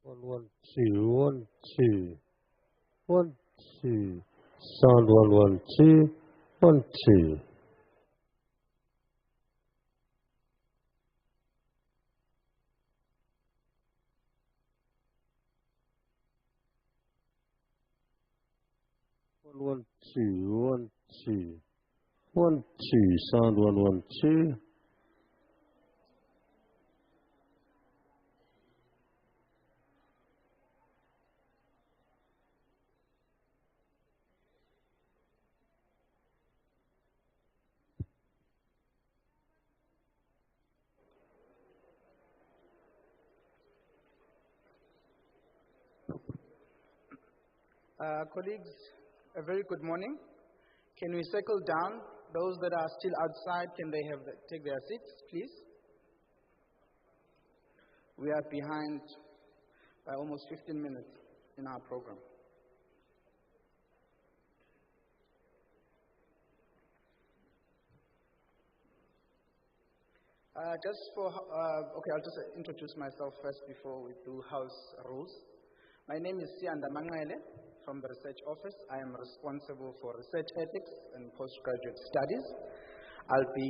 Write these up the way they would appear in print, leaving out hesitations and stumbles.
One, one, two, one, two, one, two. Sound one, one, two, one, two. One, one, two, one, two, one, two. Sound one, one, two. Colleagues, a very good morning. Can we circle down? Those that are still outside, can they take their seats, please? We are behind by almost 15 minutes in our program. I'll just introduce myself first before we do house rules. My name is Sianda Mangele from the Research Office. I am responsible for research ethics and postgraduate studies. I'll be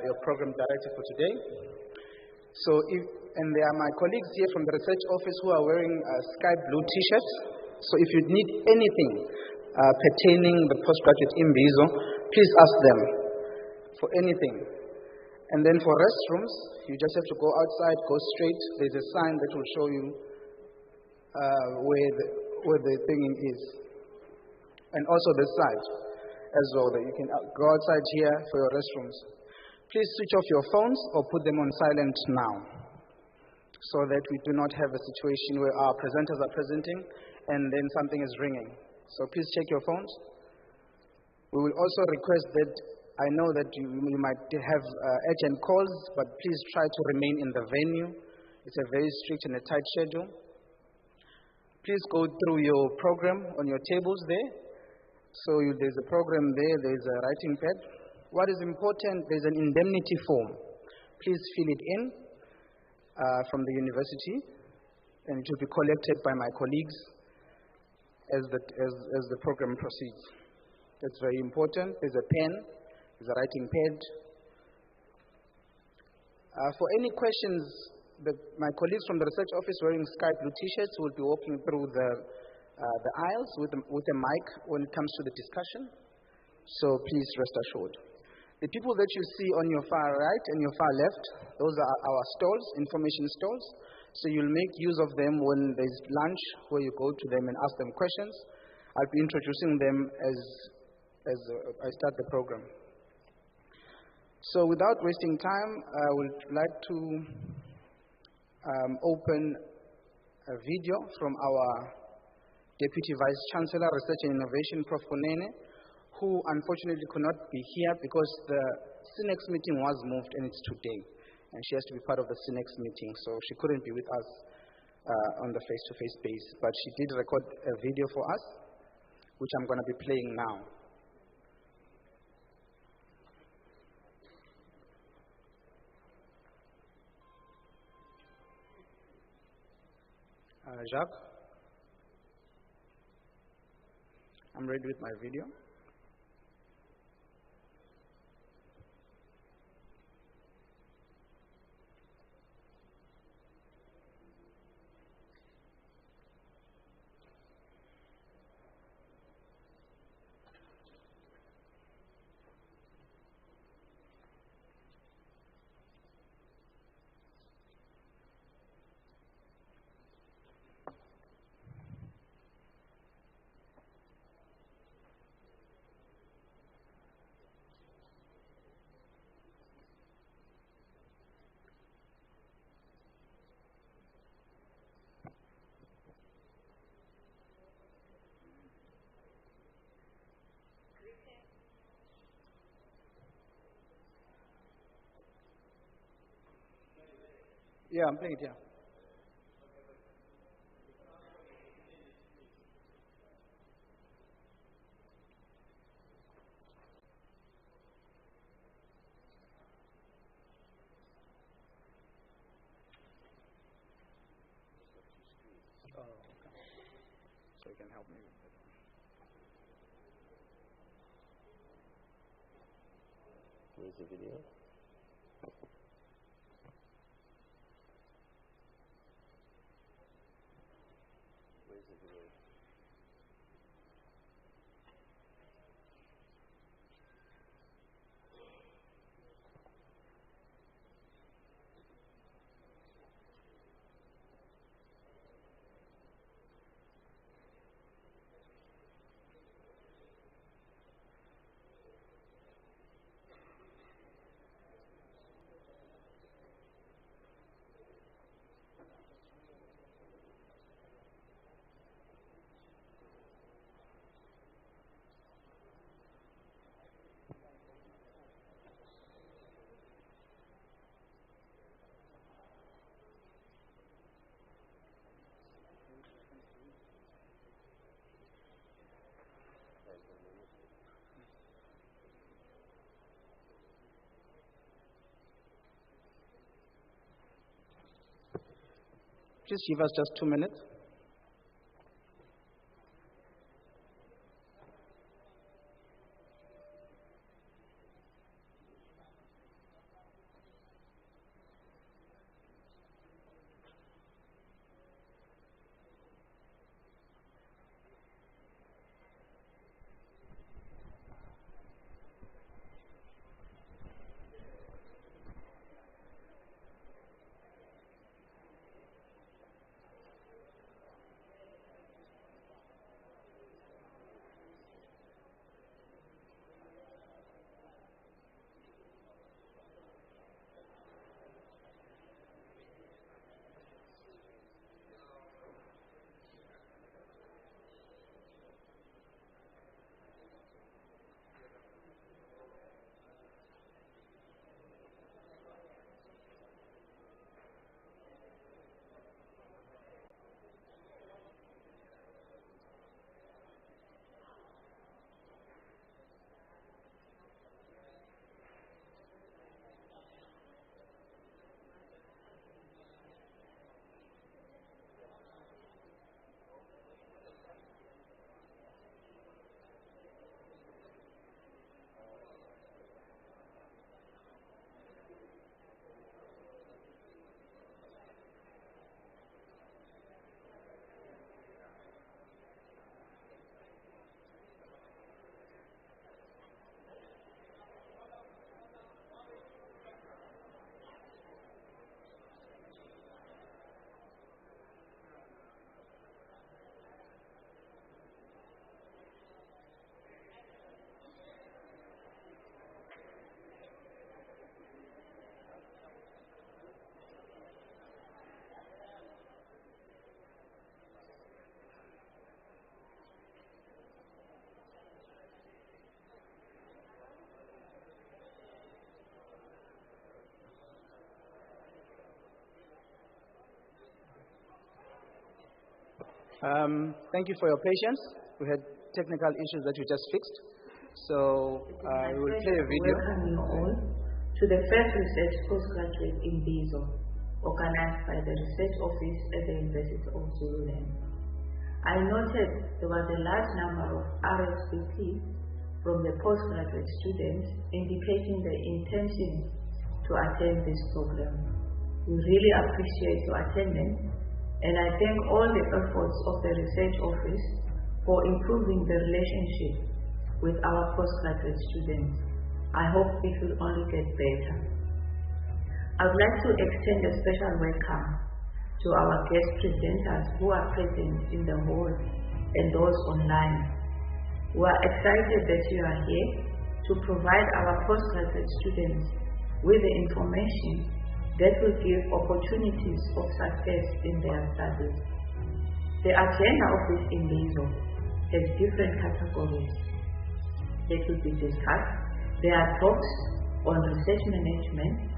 your program director for today. And there are my colleagues here from the Research Office who are wearing sky blue t-shirts. So if you need anything pertaining the postgraduate Imbizo, please ask them for anything. And then for restrooms, you just have to go outside, go straight. There's a sign that will show you where the thing is. And also this side as well, that you can go outside here for your restrooms. Please switch off your phones or put them on silent now, so that we do not have a situation where our presenters are presenting and then something is ringing. So please check your phones. We will also request that, I know that you might have urgent calls, but please try to remain in the venue. It's a very strict and a tight schedule. Please go through your program on your tables there. So there's a program there, there's a writing pad. What is important, there's an indemnity form. Please fill it in from the university, and it will be collected by my colleagues as the program proceeds. That's very important. There's a pen, there's a writing pad. For any questions, my colleagues from the research office wearing sky blue t-shirts will be walking through the aisles with a mic when it comes to the discussion. So please rest assured. The people that you see on your far right and your far left, those are our stalls, information stalls. So you'll make use of them when there's lunch, where you go to them and ask them questions. I'll be introducing them as I start the program. So without wasting time, I would like to open a video from our Deputy Vice Chancellor, Research and Innovation, Prof. Konene, who unfortunately could not be here because the CINEX meeting was moved and it's today. And she has to be part of the CINEX meeting, so she couldn't be with us on the face-to-face base. But she did record a video for us, which I'm going to be playing now. Jacques, I'm ready with my video. Yeah, I'm playing it, yeah. So you can help me with that. Where's the video? Where's the video? Please give us just 2 minutes. Thank you for your patience. We had technical issues that we just fixed. So we will play a video. Welcome you all to the first research postgraduate Imbizo, organized by the Research Office at the University of Zululand. I noted there was a large number of RSVPs from the postgraduate students indicating their intention to attend this program. We really appreciate your attendance, and I thank all the efforts of the Research Office for improving the relationship with our postgraduate students. I hope it will only get better. I would like to extend a special welcome to our guest presenters who are present in the hall and those online. We are excited that you are here to provide our postgraduate students with the information that will give opportunities of success in their studies. The agenda of this Imbizo has different categories that will be discussed. There are talks on research management,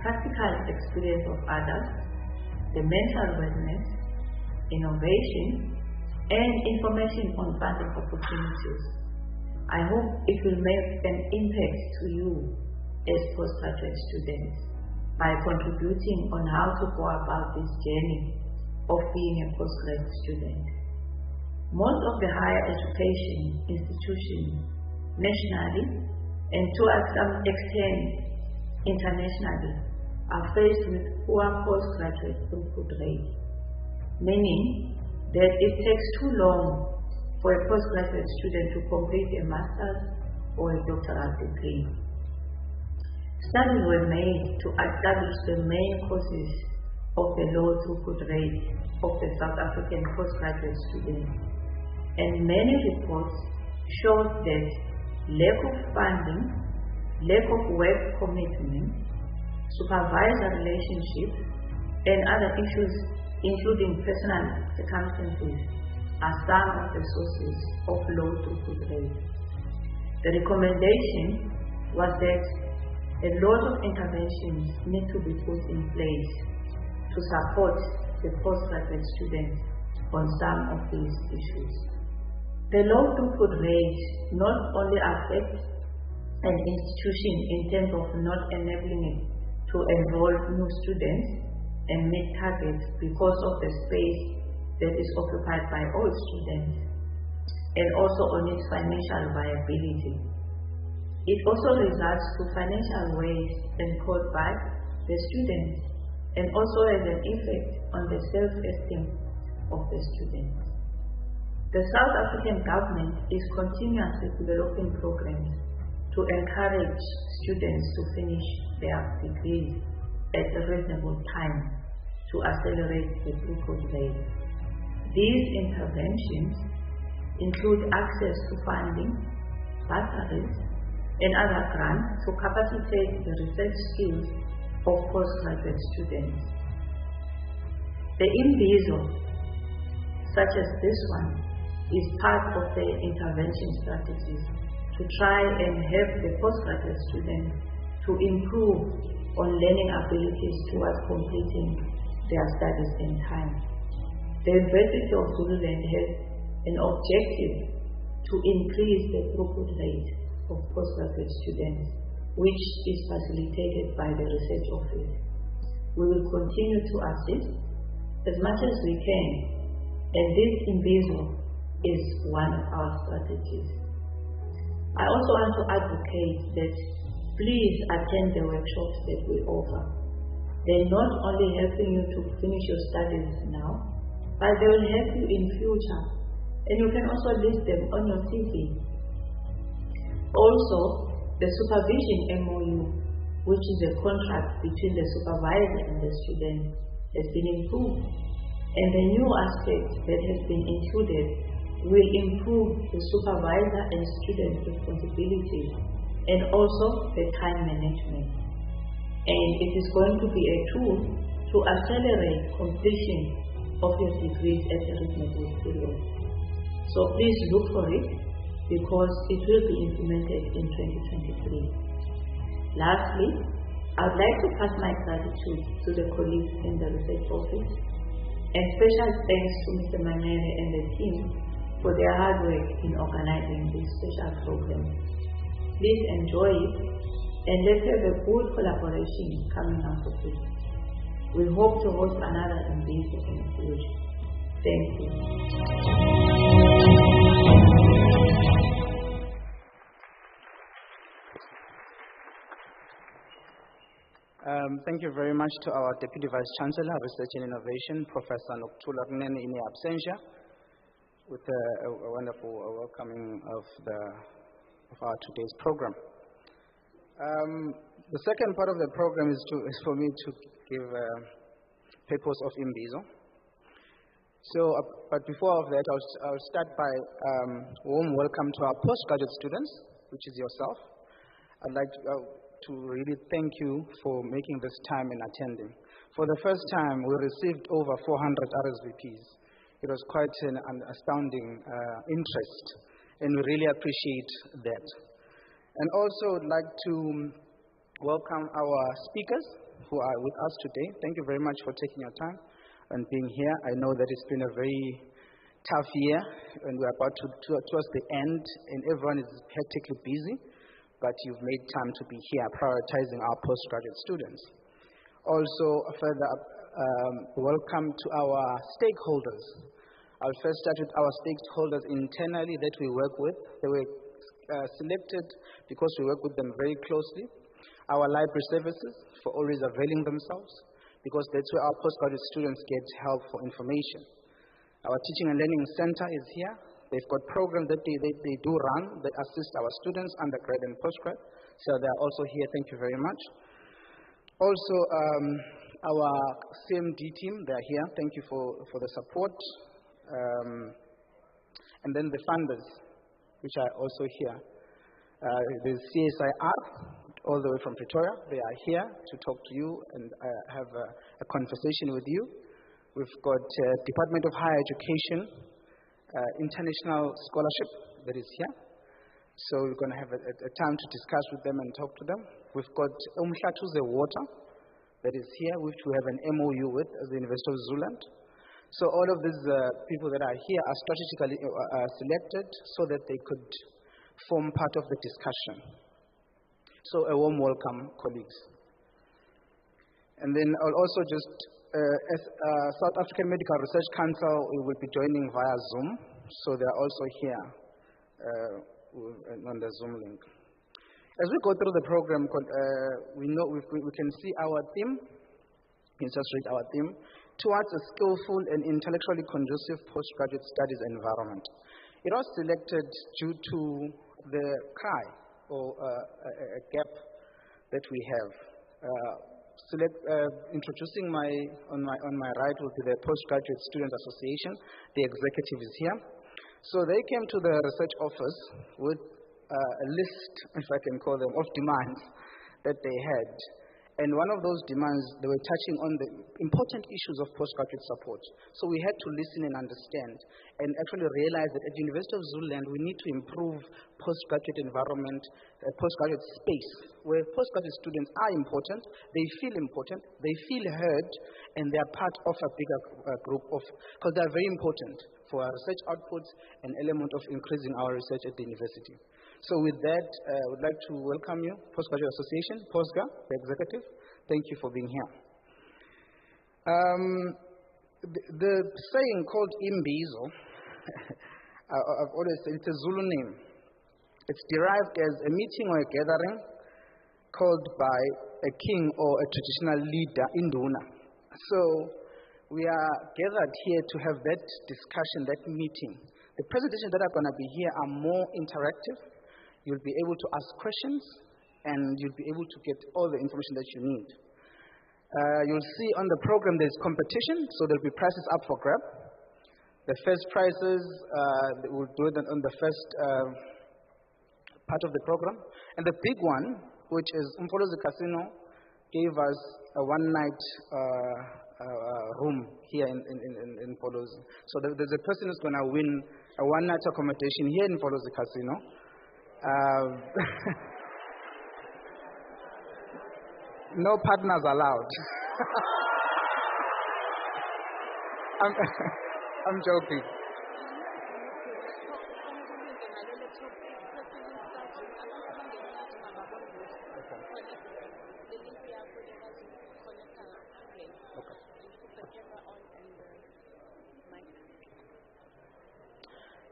practical experience of others, the mental wellness, innovation, and information on funding opportunities. I hope it will make an impact to you as postgraduate students by contributing on how to go about this journey of being a postgraduate student. Most of the higher education institutions, nationally and to some extent internationally, are faced with poor postgraduate throughput rates, meaning that it takes too long for a postgraduate student to complete a master's or a doctoral degree. Studies were made to establish the main causes of the low throughput rate of the South African postgraduate students, and many reports showed that lack of funding, lack of work commitment, supervisor relationships, and other issues including personal circumstances are some of the sources of low throughput rate. The recommendation was that a lot of interventions need to be put in place to support the postgraduate students on some of these issues. The low throughput rate not only affects an institution in terms of not enabling it to enroll new students and meet targets because of the space that is occupied by all students, and also on its financial viability. It also results to financial waste incurred by the students and also has an effect on the self-esteem of the students. The South African government is continuously developing programs to encourage students to finish their degrees at a reasonable time to accelerate the throughput rate. These interventions include access to funding, bursaries, and other grants to capacitate the research skills of postgraduate students. The Imbizo, such as this one, is part of the intervention strategies to try and help the postgraduate students to improve on learning abilities towards completing their studies in time. The University of Zululand has an objective to increase the throughput rate of postgraduate students, which is facilitated by the research office. We will continue to assist as much as we can, and this Imbizo is one of our strategies. I also want to advocate that please attend the workshops that we offer. They're not only helping you to finish your studies now, but they will help you in future, and you can also list them on your CV. Also, the supervision MOU, which is a contract between the supervisor and the student, has been improved, and the new aspect that has been included will improve the supervisor and student responsibility and also the time management. And it is going to be a tool to accelerate completion of your degrees at a reasonable period. So please look for it, because it will be implemented in 2023. Lastly, I would like to pass my gratitude to the colleagues in the research office, and special thanks to Mr. Manere and the team for their hard work in organizing this special program. Please enjoy it, and let's have a good collaboration coming out of it. We hope to host another Imbizo in the future. Thank you. Thank you very much to our Deputy Vice Chancellor, Research and Innovation, Professor Nokuthula Kunene in absentia, with a wonderful welcoming of our today's program. The second part of the program is for me to give a purpose of Imbizo. So, but before of that, I'll start by warm welcome to our postgraduate students, which is yourself. I'd like to really thank you for making this time and attending. For the first time, we received over 400 RSVPs. It was quite an astounding interest, and we really appreciate that. And also would like to welcome our speakers who are with us today. Thank you very much for taking your time and being here. I know that it's been a very tough year, and we're about towards the end, and everyone is hectically busy, but you've made time to be here prioritizing our postgraduate students. Also, a further welcome to our stakeholders, I'll first start with our stakeholders internally that we work with. They were selected because we work with them very closely. Our library services for always availing themselves, because that's where our postgraduate students get help for information. Our teaching and learning center is here. They've got programs that they do run that assist our students, undergrad and postgrad. So they're also here. Thank you very much. Also, our CMD team, they're here. Thank you for the support. And then the funders, which are also here. The CSIR, all the way from Pretoria, they are here to talk to you and have a conversation with you. We've got Department of Higher Education, International Scholarship that is here. So we're going to have a time to discuss with them and talk to them. We've got Umhlatuze Water that is here, which we have an MOU with as the University of Zululand. So all of these people that are here are strategically selected so that they could form part of the discussion. So a warm welcome, colleagues. And then I'll also just, as South African Medical Research Council, we will be joining via Zoom. So they're also here on the Zoom link. As we go through the program, we can see our theme. You can just read our theme. Towards a skillful and intellectually conducive postgraduate studies environment. It was selected due to the cry or a gap that we have. Introducing on my right will be the Postgraduate Students Association. The executive is here. So they came to the research office with a list, if I can call them, of demands that they had. And one of those demands, they were touching on the important issues of postgraduate support. So we had to listen and understand and actually realize that at the University of Zululand, we need to improve postgraduate environment, postgraduate space, where postgraduate students are important, they feel heard, and they are part of a bigger group of, because they are very important for our research outputs, an element of increasing our research at the university. So with that, I would like to welcome you, Postgraduate Association, POSGA, the executive. Thank you for being here. The saying called Imbizo, I've always said it's a Zulu name. It's derived as a meeting or a gathering called by a king or a traditional leader, Induna. So we are gathered here to have that discussion, that meeting. The presentations that are going to be here are more interactive. You'll be able to ask questions, and you'll be able to get all the information that you need. You'll see on the program there's competition, so there'll be prizes up for grab. The first prizes, we'll do it on the first part of the program. And the big one, which is Umfolozi Casino, gave us a one-night room here in Mfolozi. So there's a person who's going to win a one-night accommodation here in Mfolozi Casino. No partners allowed. I'm joking.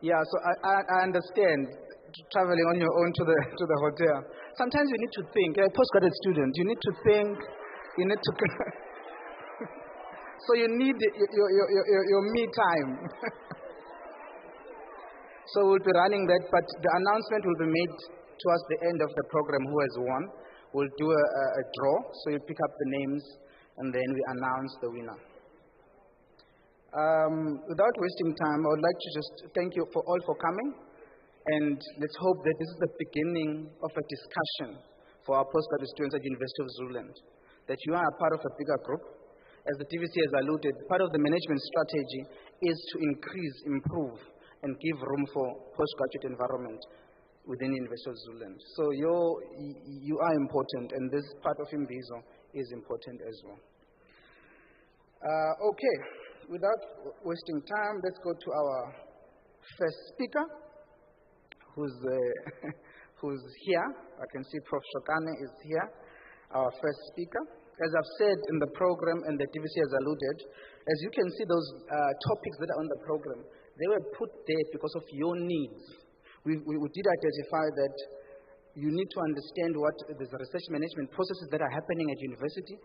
Yeah, so I understand. Traveling on your own to the hotel. Sometimes you need to think. You're a postgraduate student. You need to think. You need to. So you need your me time. So we'll be running that, but the announcement will be made towards the end of the program. Who has won? We'll do a draw. So you pick up the names, and then we announce the winner. Without wasting time, I would like to just thank you all for coming. And let's hope that this is the beginning of a discussion for our postgraduate students at the University of Zululand, that you are a part of a bigger group. As the TVC has alluded, part of the management strategy is to increase, improve, and give room for postgraduate environment within the University of Zululand. So you are important, and this part of Imbizo is important as well. Okay, without wasting time, let's go to our first speaker. Who's here. I can see Prof. Shokane is here, our first speaker. As I've said in the program, and the TVC has alluded, As you can see, those topics that are on the program, they were put there because of your needs. We did identify that you need to understand what the research management processes that are happening at university.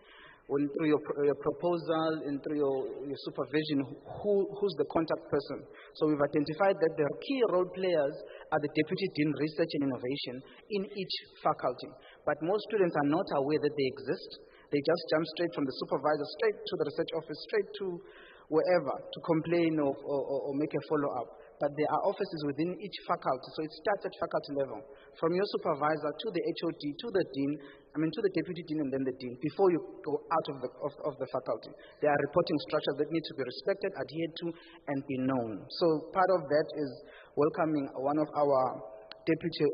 When through your proposal and through your supervision, who's the contact person. So we've identified that the key role players are the Deputy Dean Research and Innovation in each faculty. But most students are not aware that they exist. They just jump straight from the supervisor, straight to the research office, straight to wherever to complain or make a follow-up. But there are offices within each faculty, so it starts at faculty level. From your supervisor to the HOD, to the dean, to the deputy dean and then the dean, before you go out of the faculty. There are reporting structures that need to be respected, adhered to, and be known. So part of that is welcoming one of our deputy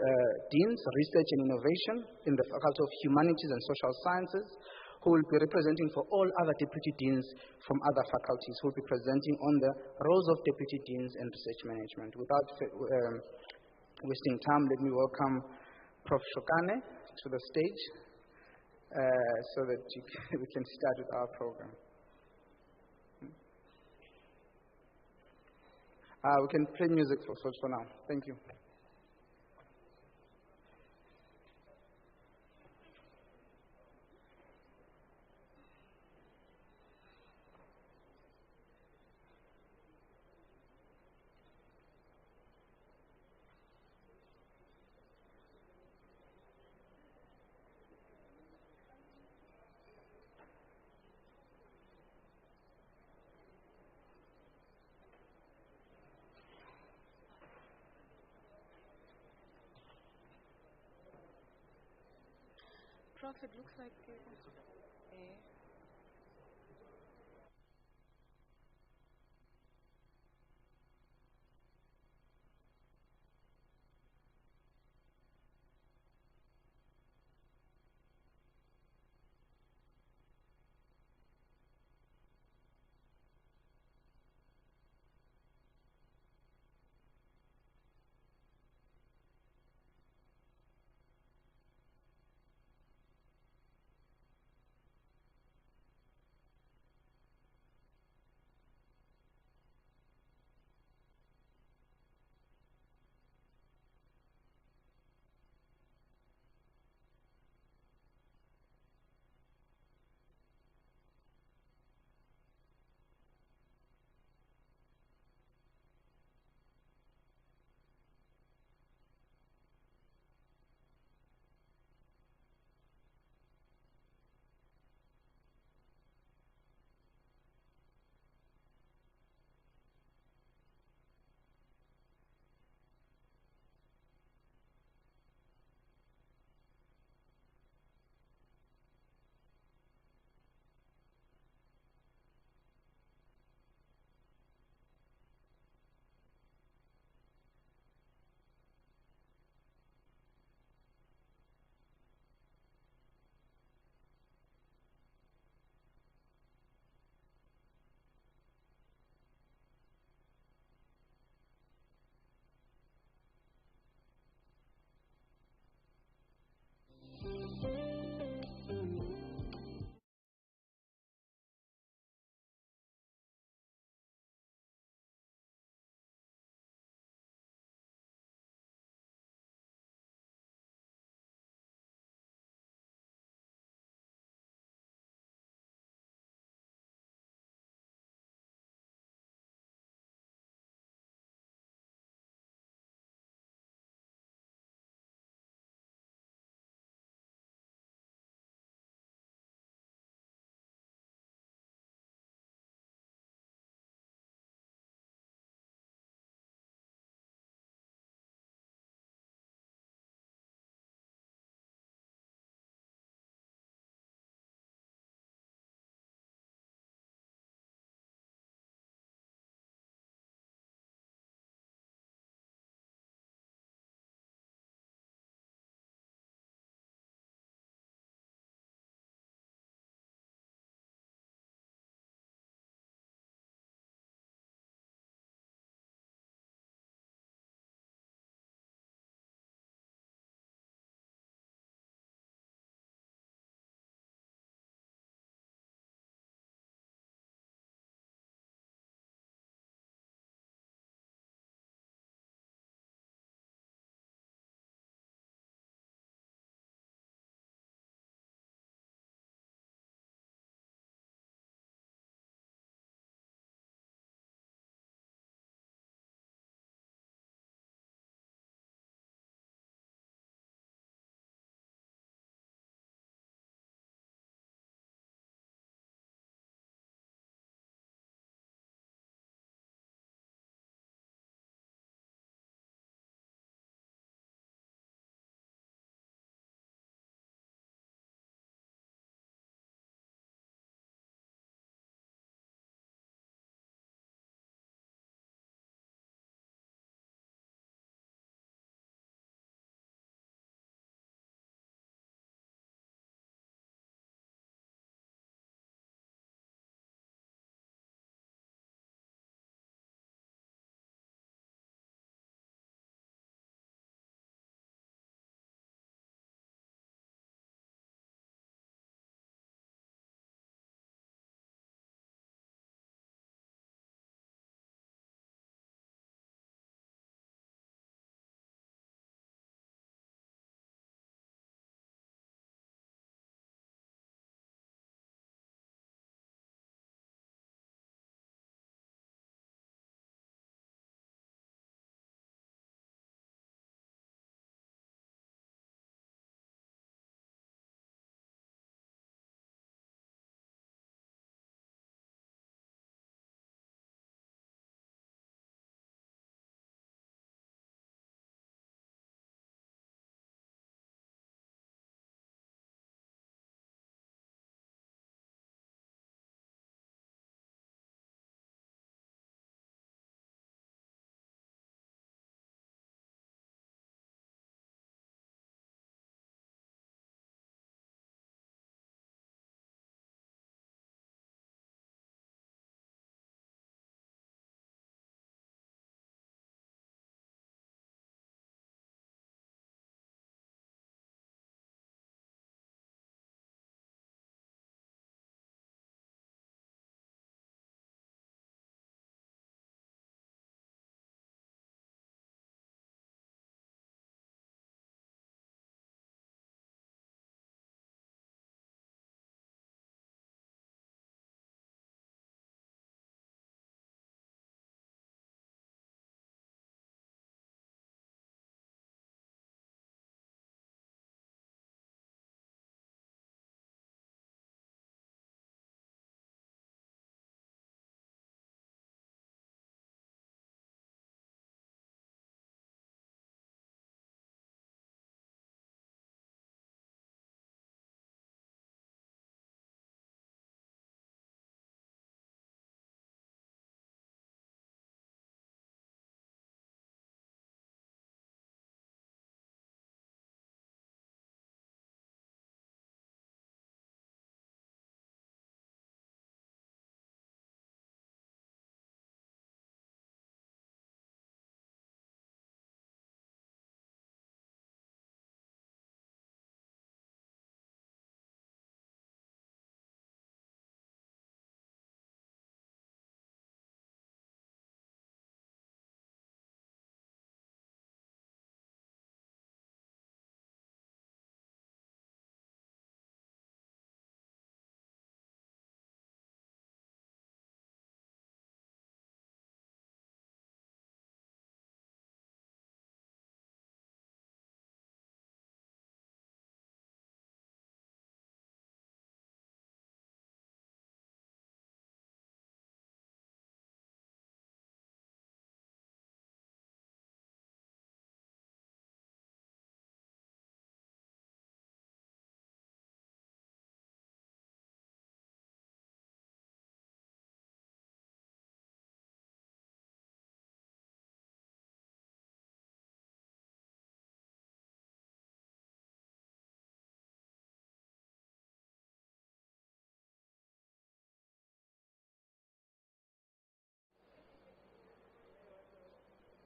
deans, research and innovation in the Faculty of Humanities and Social Sciences, who will be representing for all other deputy deans from other faculties, who will be presenting on the roles of deputy deans and research management. Without wasting time, let me welcome Prof. Shokane to the stage so that we can start with our program. We can play music for now. Thank you. Prof, it looks like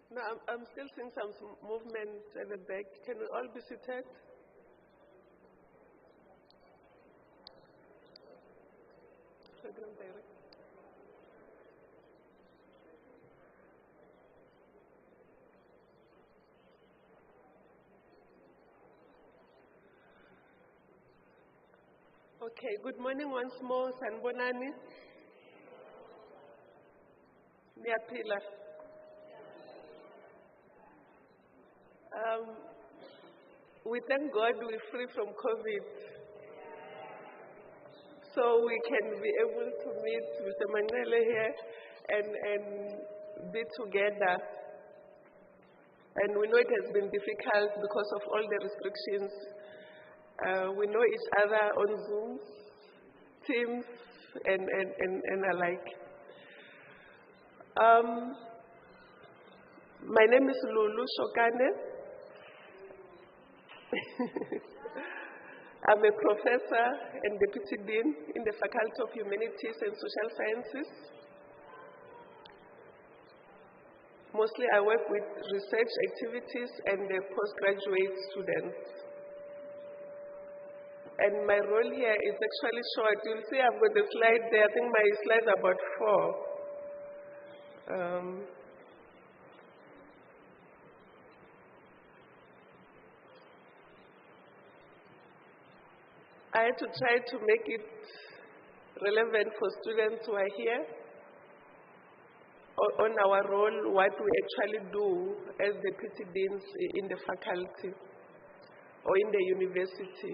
No, I'm still seeing some movement at the back. Can we all be seated? Program director. Okay, good morning once more, Sanbonani. Niapila. We thank God we're free from COVID. So we can be able to meet Mr. Manele here and be together. And we know it has been difficult because of all the restrictions. We know each other on Zoom, Teams, and alike. My name is Lulu Shokane. I'm a professor and deputy dean in the Faculty of Humanities and Social Sciences. Mostly I work with research activities and the postgraduate students. And my role here is actually short. You'll see I've got the slide there. I think my slides are about 4. I had to try to make it relevant for students who are here on our role, what we actually do as deputy deans in the faculty or in the university.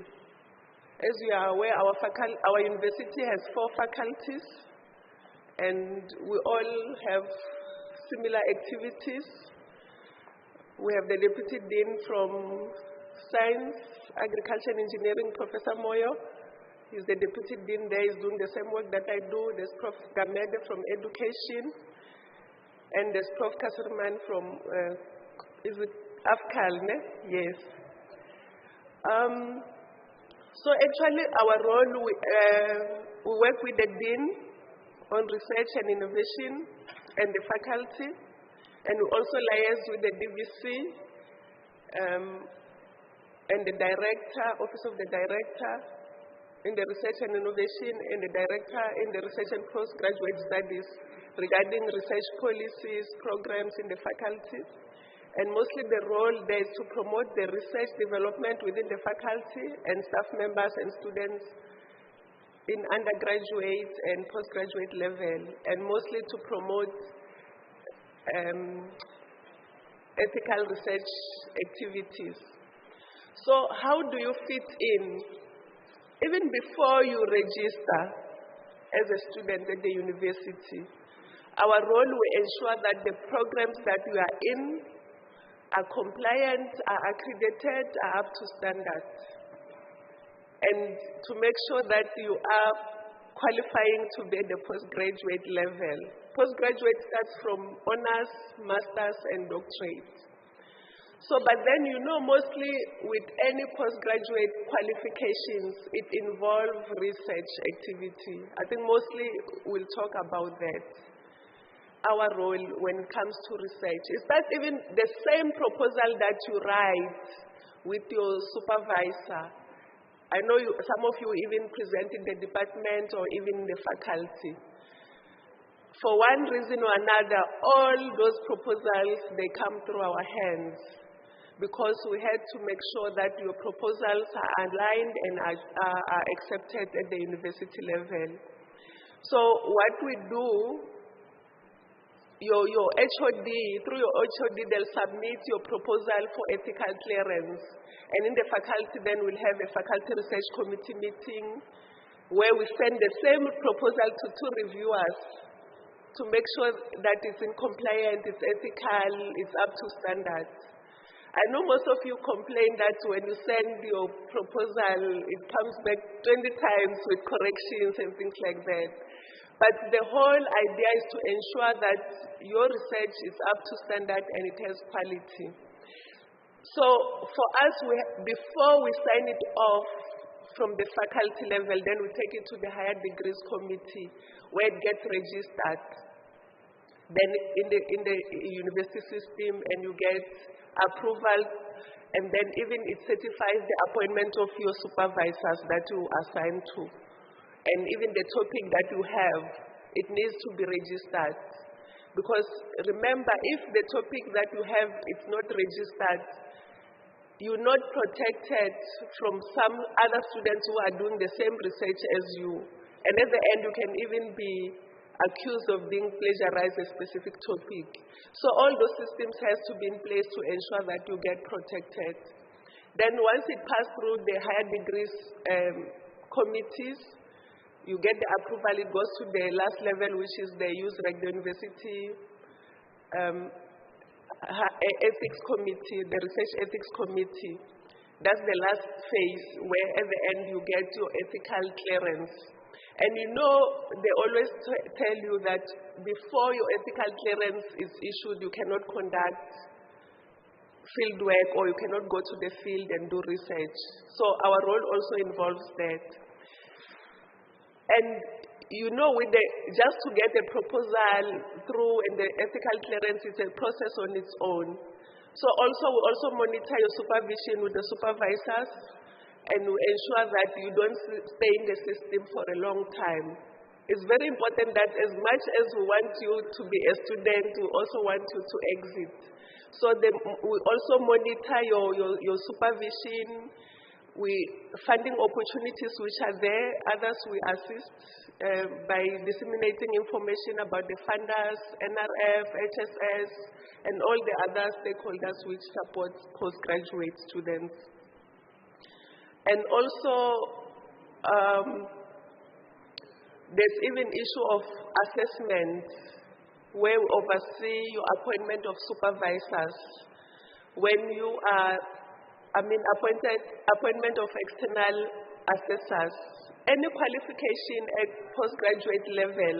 As you are aware, our university has 4 faculties, and we all have similar activities. We have the deputy dean from Science, Agriculture and Engineering, Professor Moyo. He's the deputy dean there, he's doing the same work that I do. There's Prof. Gamede from Education, and there's Prof. Kasserman from, is it AFCAL, ne? Yes. So actually our role, we work with the dean on research and innovation and the faculty, and we also liaise with the DVC, and the director, Office of the Director in the Research and Innovation, and the Director in the Research and Postgraduate Studies regarding research policies, programs in the faculty. And mostly the role there is to promote the research development within the faculty and staff members and students in undergraduate and postgraduate level, and mostly to promote ethical research activities. So how do you fit in? Even before you register as a student at the university, our role will ensure that the programs that you are in are compliant, are accredited, are up to standard. And to make sure that you are qualifying to be at the postgraduate level. Postgraduate starts from honors, masters, and doctorate. So, but then mostly with any postgraduate qualifications, it involves research activity. I think mostly we'll talk about that. Our role when it comes to research. Is that even the same proposal that you write with your supervisor? I know some of you even present in the department or even in the faculty. For one reason or another, all those proposals, they come through our hands, because we had to make sure that your proposals are aligned and are accepted at the university level. So what we do, your HOD, through your HOD, they'll submit your proposal for ethical clearance. And in the faculty, then we'll have a faculty research committee meeting where we send the same proposal to 2 reviewers to make sure that it's in compliance, it's ethical, it's up to standards. I know most of you complain that when you send your proposal, it comes back 20 times with corrections and things like that. But the whole idea is to ensure that your research is up to standard and it has quality. So for us, before we sign it off from the faculty level, then we take it to the higher degrees committee where it gets registered. then in the university system, and you get approval, and then even it certifies the appointment of your supervisors that you assign to. And even the topic that you have, it needs to be registered. Because remember, if the topic that you have is not registered, you're not protected from some other students who are doing the same research as you. And at the end, you can even be accused of being plagiarized a specific topic. So all those systems has to be in place to ensure that you get protected. Then once it passes through the higher degrees committees, you get the approval, it goes to the last level, which is the the university ethics committee, the research ethics committee. That's the last phase where at the end you get your ethical clearance. And you know, they always tell you that before your ethical clearance is issued, you cannot conduct field work or you cannot go to the field and do research. So our role also involves that. And you know, just to get a proposal through and the ethical clearance is a process on its own. So we also monitor your supervision with the supervisors, and we ensure that you don't stay in the system for a long time. It's very important that as much as we want you to be a student, we also want you to exit. So we also monitor your supervision. We funding opportunities which are there. Others we assist by disseminating information about the funders, NRF, HSS, and all the other stakeholders which support postgraduate students. And also, there's even issue of assessment where we oversee your appointment of supervisors. When you are appointment of external assessors. Any qualification at postgraduate level,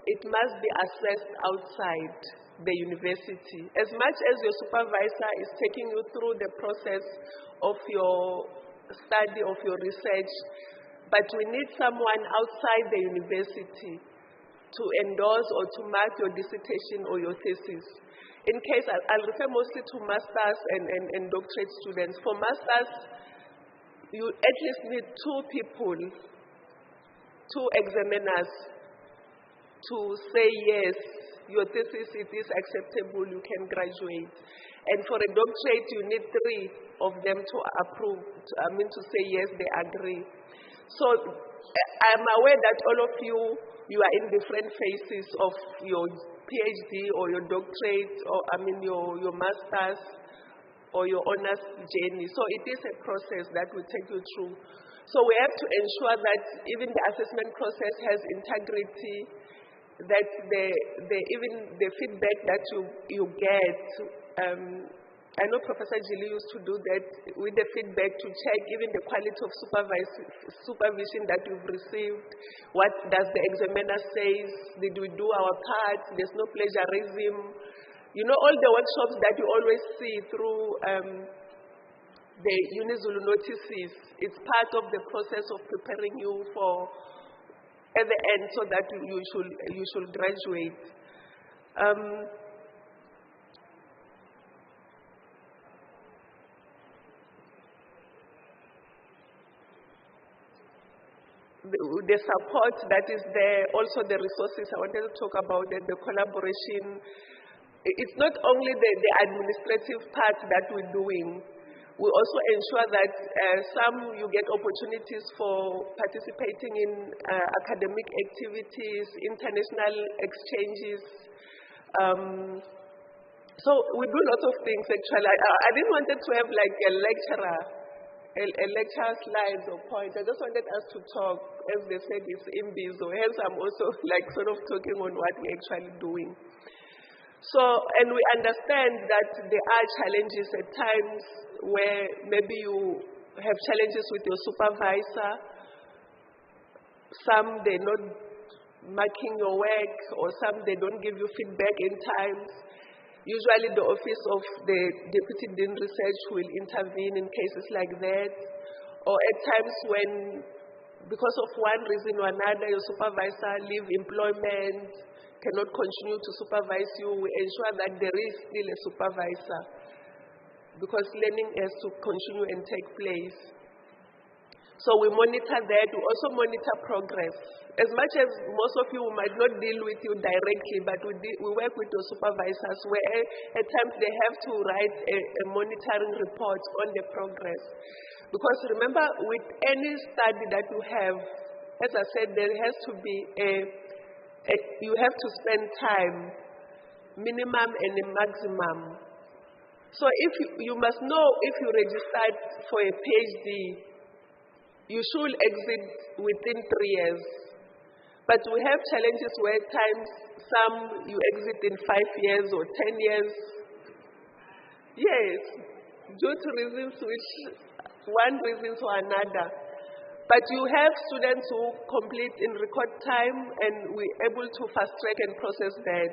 it must be assessed outside the university. As much as your supervisor is taking you through the process of your study, of your research, but we need someone outside the university to endorse or to mark your dissertation or your thesis. In case, I'll refer mostly to masters and doctorate students. For masters, you at least need two people, two examiners to say yes, your thesis it is acceptable, you can graduate. And for a doctorate, you need three of them to approve, to say yes, they agree. So I'm aware that all of you are in different phases of your PhD or your doctorate or your master's or your honors journey. So it is a process that will take you through. So we have to ensure that even the assessment process has integrity, that even the feedback that you get, I know Professor Gili used to do that with the feedback to check even the quality of supervision that you've received. What does the examiner say? Did we do our part? There's no plagiarism. You know, all the workshops that you always see through the UniZulu notices, it's part of the process of preparing you for at the end so that you should graduate. The support that is there, also the resources, I wanted to talk about the collaboration. It's not only the administrative part that we're doing. We also ensure that you get opportunities for participating in academic activities, international exchanges. So we do lots of things actually. I didn't want it to have like a lecture slides or points. I just wanted us to talk, as they said, it's Imbizo. Hence I'm also like sort of talking on what we're actually doing. So, and we understand that there are challenges at times where maybe you have challenges with your supervisor. Some they're not marking your work, or some they don't give you feedback in time. Usually the office of the Deputy Dean Research will intervene in cases like that. Or at times when, because of one reason or another, your supervisor leave employment, cannot continue to supervise you, we ensure that there is still a supervisor because learning has to continue and take place. So we monitor that. We also monitor progress. As much as most of you might not deal with you directly, but we work with your supervisors where at times they have to write a monitoring report on the progress. Because remember, with any study that you have, as I said, there has to be you have to spend time, minimum and a maximum. So if you must know if you registered for a PhD, you should exit within 3 years. But we have challenges where at times some you exit in 5 years or 10 years. Yes, due to reasons which one reason or another. But you have students who complete in record time and we're able to fast track and process that.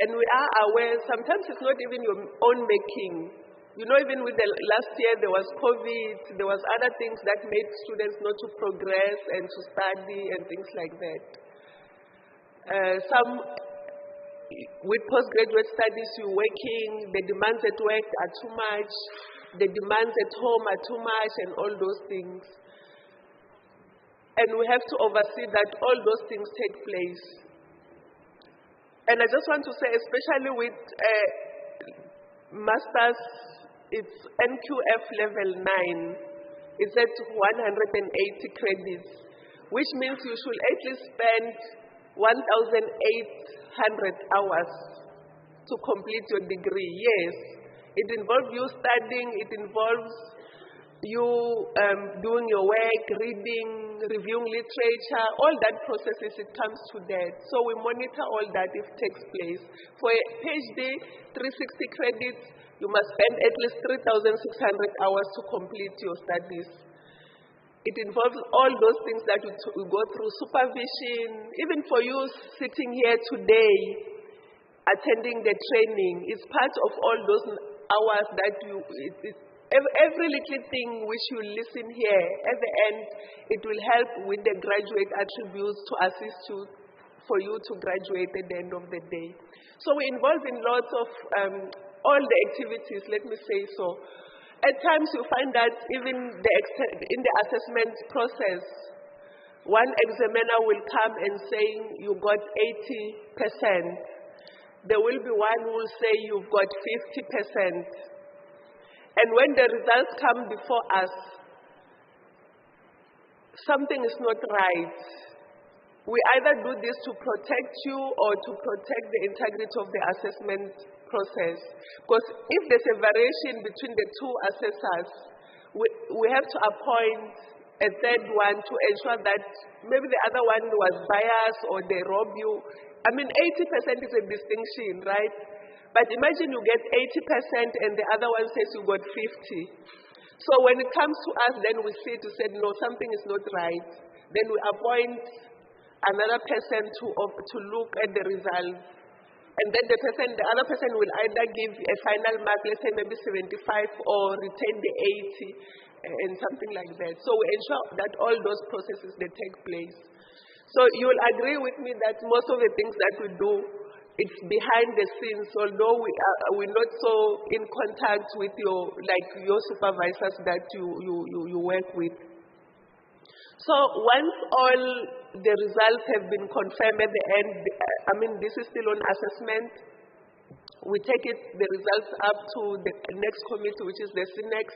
And we are aware sometimes it's not even your own making. You know, even with the last year, there was COVID, there was other things that made students not to progress and to study and things like that. Some, with postgraduate studies, you're working, the demands at work are too much, the demands at home are too much, and all those things. And we have to oversee that all those things take place. And I just want to say, especially with masters, it's NQF level 9. It's at 180 credits, which means you should at least spend 1,800 hours to complete your degree. Yes, it involves you studying, it involves you doing your work, reading, reviewing literature, all that processes, it comes to that. So we monitor all that if it takes place. For a PhD, 360 credits, you must spend at least 3,600 hours to complete your studies. It involves all those things that we go through, supervision, even for you sitting here today, attending the training, it's part of all those hours that every little thing which you listen here, at the end, it will help with the graduate attributes to assist you for you to graduate at the end of the day. So we're involved in lots of all the activities, let me say so. At times you find that even in the assessment process, one examiner will come and say you got 80%. There will be one who will say you've got 50%. And when the results come before us, something is not right. We either do this to protect you or to protect the integrity of the assessment process. Because if there's a variation between the two assessors, we have to appoint a third one to ensure that maybe the other one was biased or they rob you. I mean, 80% is a distinction, right? But imagine you get 80% and the other one says you got 50. So when it comes to us, then we see to say, no, something is not right. Then we appoint another person to look at the results. And then the other person will either give a final mark, let's say maybe 75, or retain the 80, and something like that. So we ensure that all those processes, they take place. So you'll agree with me that most of the things that we do, it's behind the scenes, although we're not so in contact with your supervisors that you work with. So once all the results have been confirmed at the end, I mean, this is still on assessment, we take the results up to the next committee, which is the CNEX,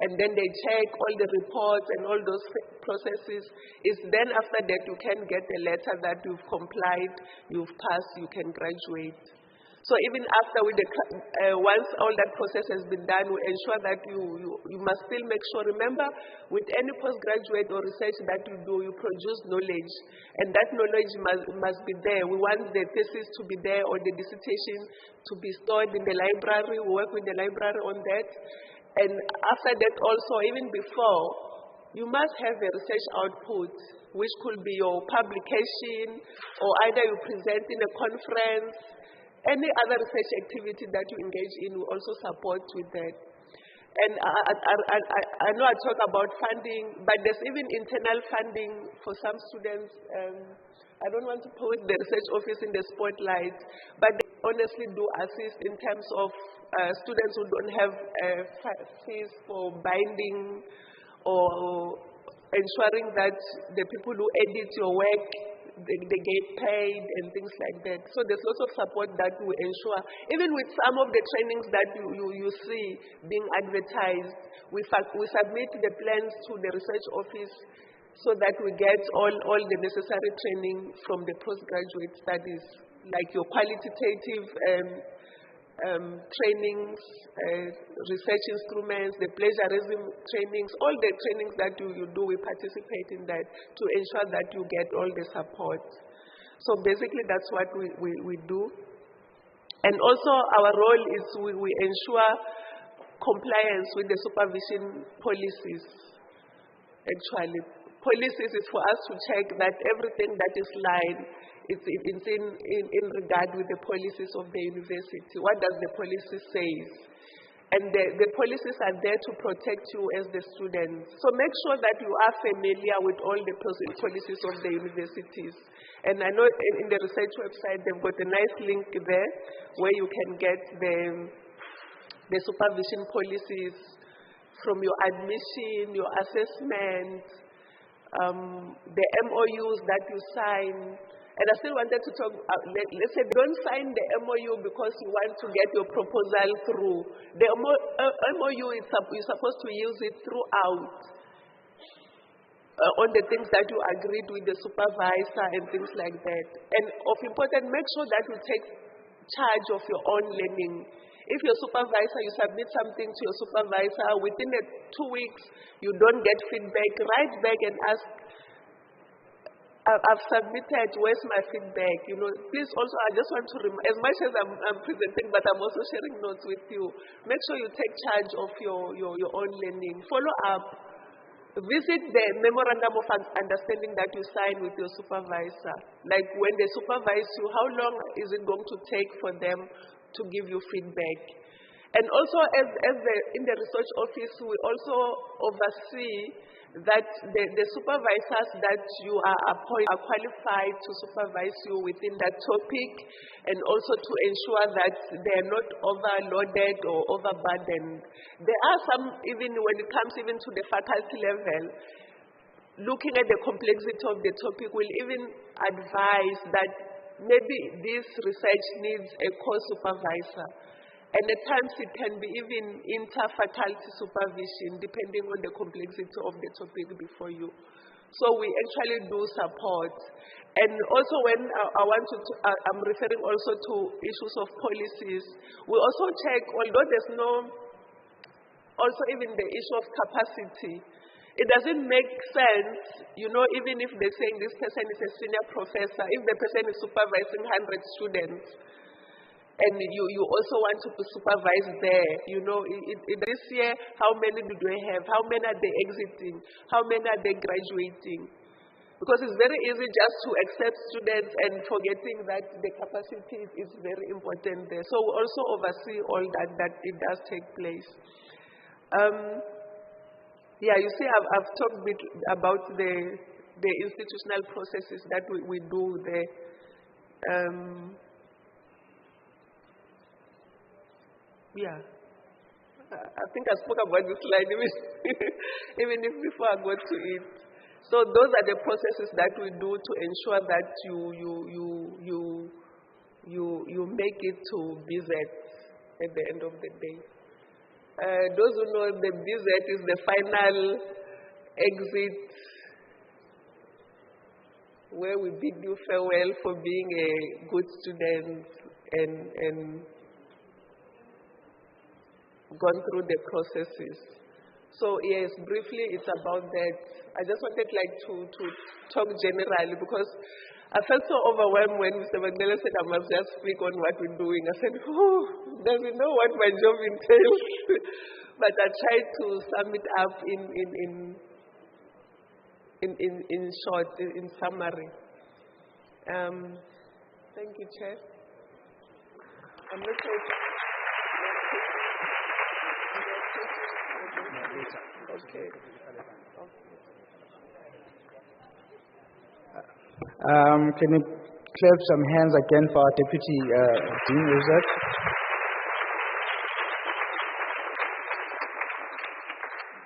and then they check all the reports and all those processes. It's then after that you can get a letter that you've complied, you've passed, you can graduate. So even after once all that process has been done, we ensure that you must still make sure. Remember, with any postgraduate or research that you do, you produce knowledge, and that knowledge must be there. We want the thesis to be there or the dissertation to be stored in the library. We work with the library on that. And after that also, even before, you must have a research output, which could be your publication, or either you present in a conference. Any other research activity that you engage in will also support with that. And I know I talk about funding, but there's even internal funding for some students I don't want to put the research office in the spotlight, but they honestly do assist in terms of students who don't have fees for binding or ensuring that the people who edit your work, they get paid and things like that. So there's lots of support that we ensure. Even with some of the trainings that you see being advertised, we submit the plans to the research office so that we get all the necessary training from the postgraduate studies, like your qualitative trainings, research instruments, the plagiarism trainings, all the trainings that you do, we participate in that to ensure that you get all the support. So basically that's what we do. And also our role is we ensure compliance with the supervision policies. Actually, policies is for us to check that everything that is lined it's in regard with the policies of the university. What does the policy say? And the policies are there to protect you as the students. So make sure that you are familiar with all the policies of the universities. And I know in the research website, they've got a nice link there where you can get the supervision policies from your admission, your assessment, the MOUs that you sign. And I still wanted to talk, let's say don't sign the MOU because you want to get your proposal through. The MOU, you're supposed to use it throughout on the things that you agreed with the supervisor and things like that. And of important, make sure that you take charge of your own learning. If your supervisor, you submit something to your supervisor, within 2 weeks, you don't get feedback, write back and ask, I've submitted, where's my feedback? You know, please also, I just want to as much as I'm presenting, but I'm also sharing notes with you. Make sure you take charge of your own learning. Follow up. Visit the memorandum of understanding that you sign with your supervisor. Like when they supervise you, how long is it going to take for them to give you feedback? And also in the research office, we also oversee that the supervisors that you are appointed are qualified to supervise you within that topic, and also to ensure that they are not overloaded or overburdened. There are some, even when it comes even to the faculty level, looking at the complexity of the topic will even advise that maybe this research needs a co-supervisor. And at times it can be even inter-faculty supervision depending on the complexity of the topic before you. So we actually do support. And also when I'm referring also to issues of policies, we also check, although there's also even the issue of capacity, it doesn't make sense, you know, even if they're saying this person is a senior professor, if the person is supervising 100 students, and you also want to supervise there, you know, this year, how many do they have? How many are they exiting? How many are they graduating? Because it's very easy just to accept students and forgetting that the capacity is very important there. So we also oversee all that it does take place. Yeah, you see, I've talked a bit about the institutional processes that we do there. Yeah, I think I spoke about this slide even if before I got to it. So those are the processes that we do to ensure that you make it to BZ at the end of the day. Those who know, the BZ is the final exit where we bid you farewell for being a good student and gone through the processes. So yes, briefly it's about that. I just wanted to talk generally because I felt so overwhelmed when Mr. Mandela said I must just speak on what we're doing. I said, does he know what my job entails? But I tried to sum it up in short, in summary. Thank you, Chair. I'm not sure. Okay. Can you clap some hands again for our Deputy Dean Research?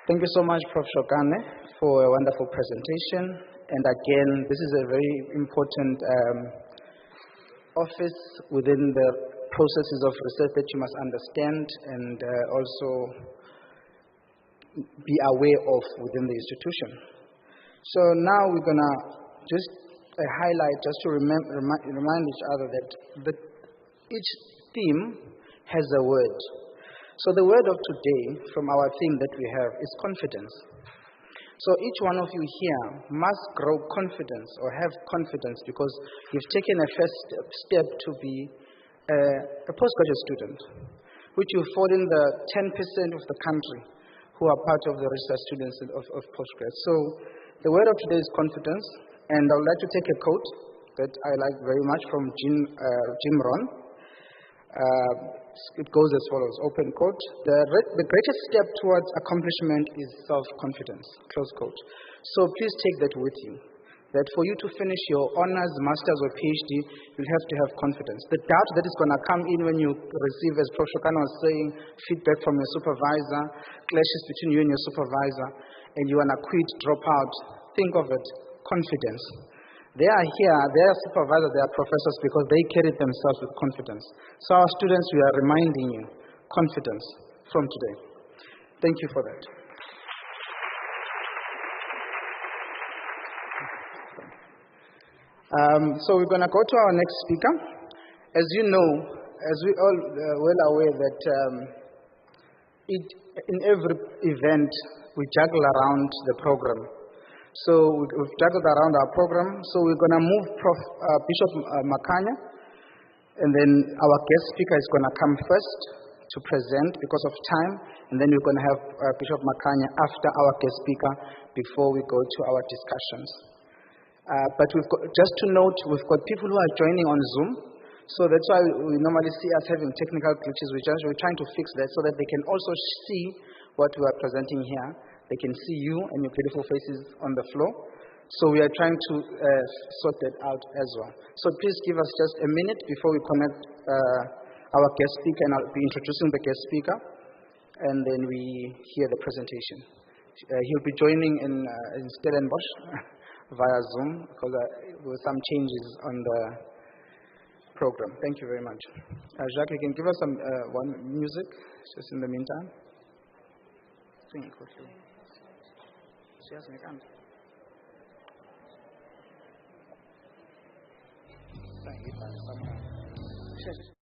Thank you so much, Prof. Shokane, for a wonderful presentation. And again, this is a very important office within the processes of research that you must understand and also be aware of within the institution. So now we're going to just highlight, just to remind each other that each theme has a word. So the word of today from our theme that we have is confidence. So each one of you here must grow confidence or have confidence because you've taken a first step to be a postgraduate student, which you fall in the 10% of the country who are part of the research students of postgrad. So the word of today is confidence, and I would like to take a quote that I like very much from Jim Rohn. It goes as follows, open quote, the greatest step towards accomplishment is self-confidence, close quote. So please take that with you, that for you to finish your honors, master's or PhD, you'll have to have confidence. The doubt that is going to come in when you receive, as Prof. Shokana was saying, feedback from your supervisor, clashes between you and your supervisor, and you want to quit, drop out, think of it, confidence. They are here, they are supervisors, they are professors because they carry themselves with confidence. So our students, we are reminding you, confidence from today. Thank you for that. So we're going to go to our next speaker. As you know, as we all well aware that in every event, we juggle around the program. So we've juggled around our program. So we're going to move Bishop Makanya, and then our guest speaker is going to come first to present because of time, and then we're going to have Bishop Makanya after our guest speaker before we go to our discussions. But just to note, we've got people who are joining on Zoom, so that's why we normally see us having technical glitches. We're trying to fix that so that they can also see what we are presenting here. They can see you and your beautiful faces on the floor. So we are trying to sort that out as well. So please give us just a minute before we connect our guest speaker, and I'll be introducing the guest speaker, and then we hear the presentation. He'll be joining in Stellenbosch via Zoom because there were some changes on the program. Thank you very much. Jacques, you can give us some one music just in the meantime. Sing quickly. Yes, we can. Thank you.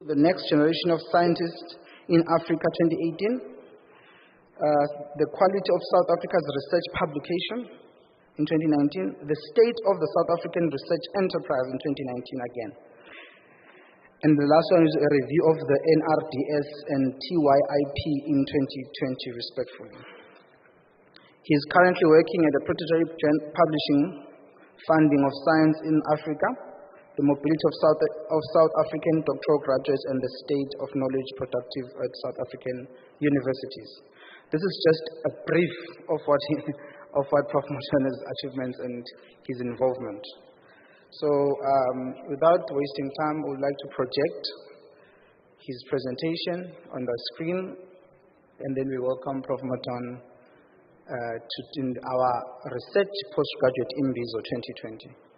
The Next Generation of Scientists in Africa 2018, the quality of South Africa's research publication in 2019, the state of the South African research enterprise in 2019 again. And the last one is a review of the NRDS and TYIP in 2020, respectively. He is currently working at the prototype publishing funding of science in Africa, the mobility of South African doctoral graduates, and the state of knowledge productive at South African universities. This is just a brief of what Prof. Moshana's achievements and his involvement. So, without wasting time, I would like to project his presentation on the screen, and then we welcome Prof. Moton to our research postgraduate Imbizo 2020.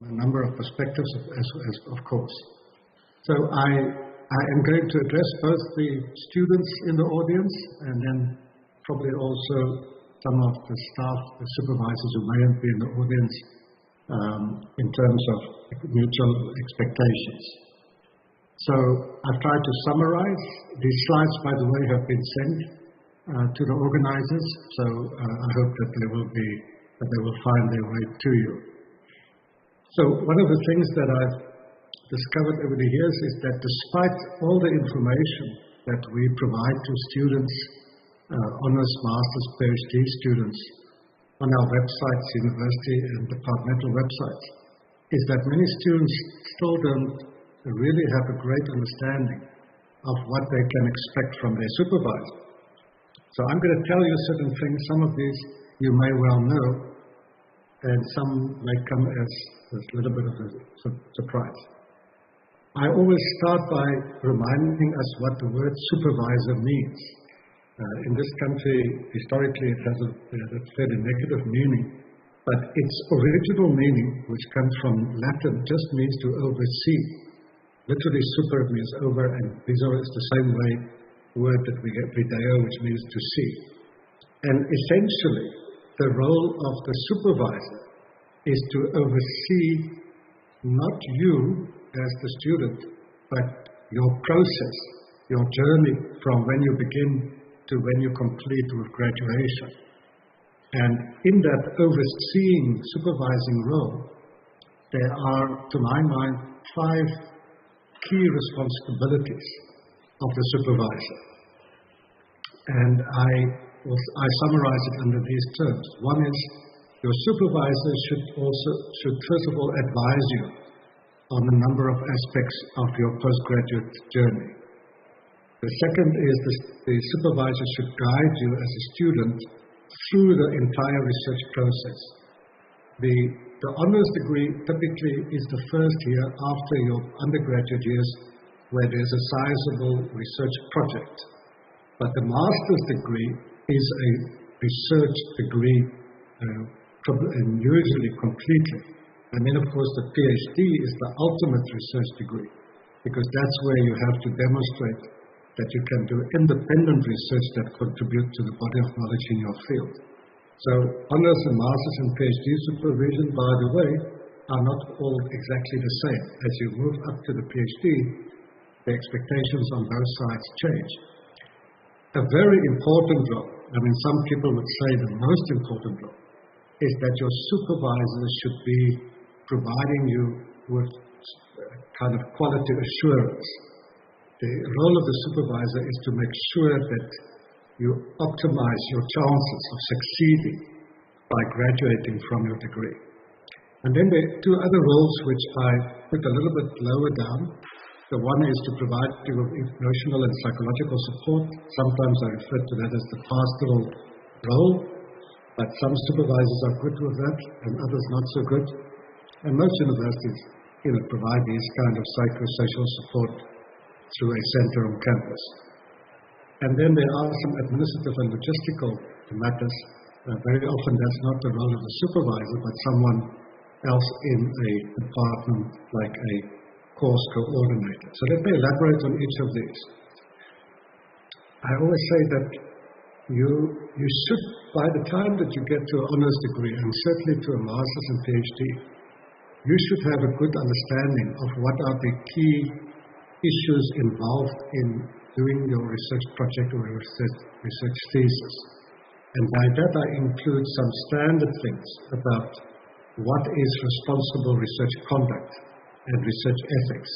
A number of perspectives, of course. So I am going to address both the students in the audience and then probably also some of the staff, the supervisors who may be in the audience in terms of mutual expectations. So I've tried to summarize. These slides, by the way, have been sent to the organizers, so I hope that they will find their way to you. So one of the things that I've discovered over the years is that despite all the information that we provide to students, honors, masters, PhD students on our websites, university and departmental websites, is that many students still don't really have a great understanding of what they can expect from their supervisor. So I'm going to tell you certain things. Some of these you may well know, and some may come as a little bit of a surprise. I always start by reminding us what the word supervisor means. In this country, historically, it has a fairly negative meaning, but its original meaning, which comes from Latin, just means to oversee. Literally, super means over, and viso is the same word that we get video, which means to see. And essentially, the role of the supervisor is to oversee not you as the student, but your process, your journey from when you begin to when you complete with graduation. And in that overseeing, supervising role, there are, to my mind, 5 key responsibilities of the supervisor. And I summarize it under these terms. One is, your supervisor should first of all advise you on a number of aspects of your postgraduate journey. The second is the supervisor should guide you as a student through the entire research process. The honours degree typically is the first year after your undergraduate years where there's a sizable research project. But the master's degree is a research degree, and usually completely. And then, of course, the PhD is the ultimate research degree, because that's where you have to demonstrate that you can do independent research that contributes to the body of knowledge in your field. So honours and masters and PhD supervision, by the way, are not all exactly the same. As you move up to the PhD, the expectations on both sides change. A very important role, some people would say the most important role, is that your supervisor should be providing you with kind of quality assurance. The role of the supervisor is to make sure that you optimize your chances of succeeding by graduating from your degree. And then there are two other roles which I put a little bit lower down. The one is to provide you with emotional and psychological support. Sometimes I refer to that as the pastoral role, but some supervisors are good with that and others not so good. And most universities provide these kind of psychosocial support through a center on campus. And then there are some administrative and logistical matters. Very often that's not the role of the supervisor, but someone else in a department like a course coordinator. So let me elaborate on each of these. I always say that you should, by the time that you get to an honours degree, and certainly to a master's and PhD, you should have a good understanding of what are the key issues involved in doing your research project or research thesis. And by that I include some standard things about what is responsible research conduct and research ethics.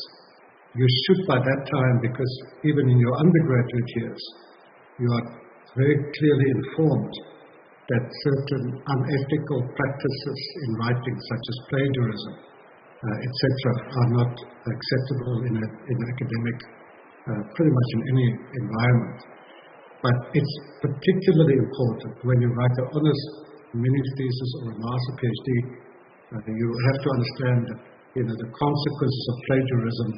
You should by that time, because even in your undergraduate years, you are very clearly informed that certain unethical practices in writing, such as plagiarism, etc., are not acceptable in academic, pretty much in any environment. But it's particularly important when you write an honours mini thesis or a master PhD. You have to understand that the consequences of plagiarism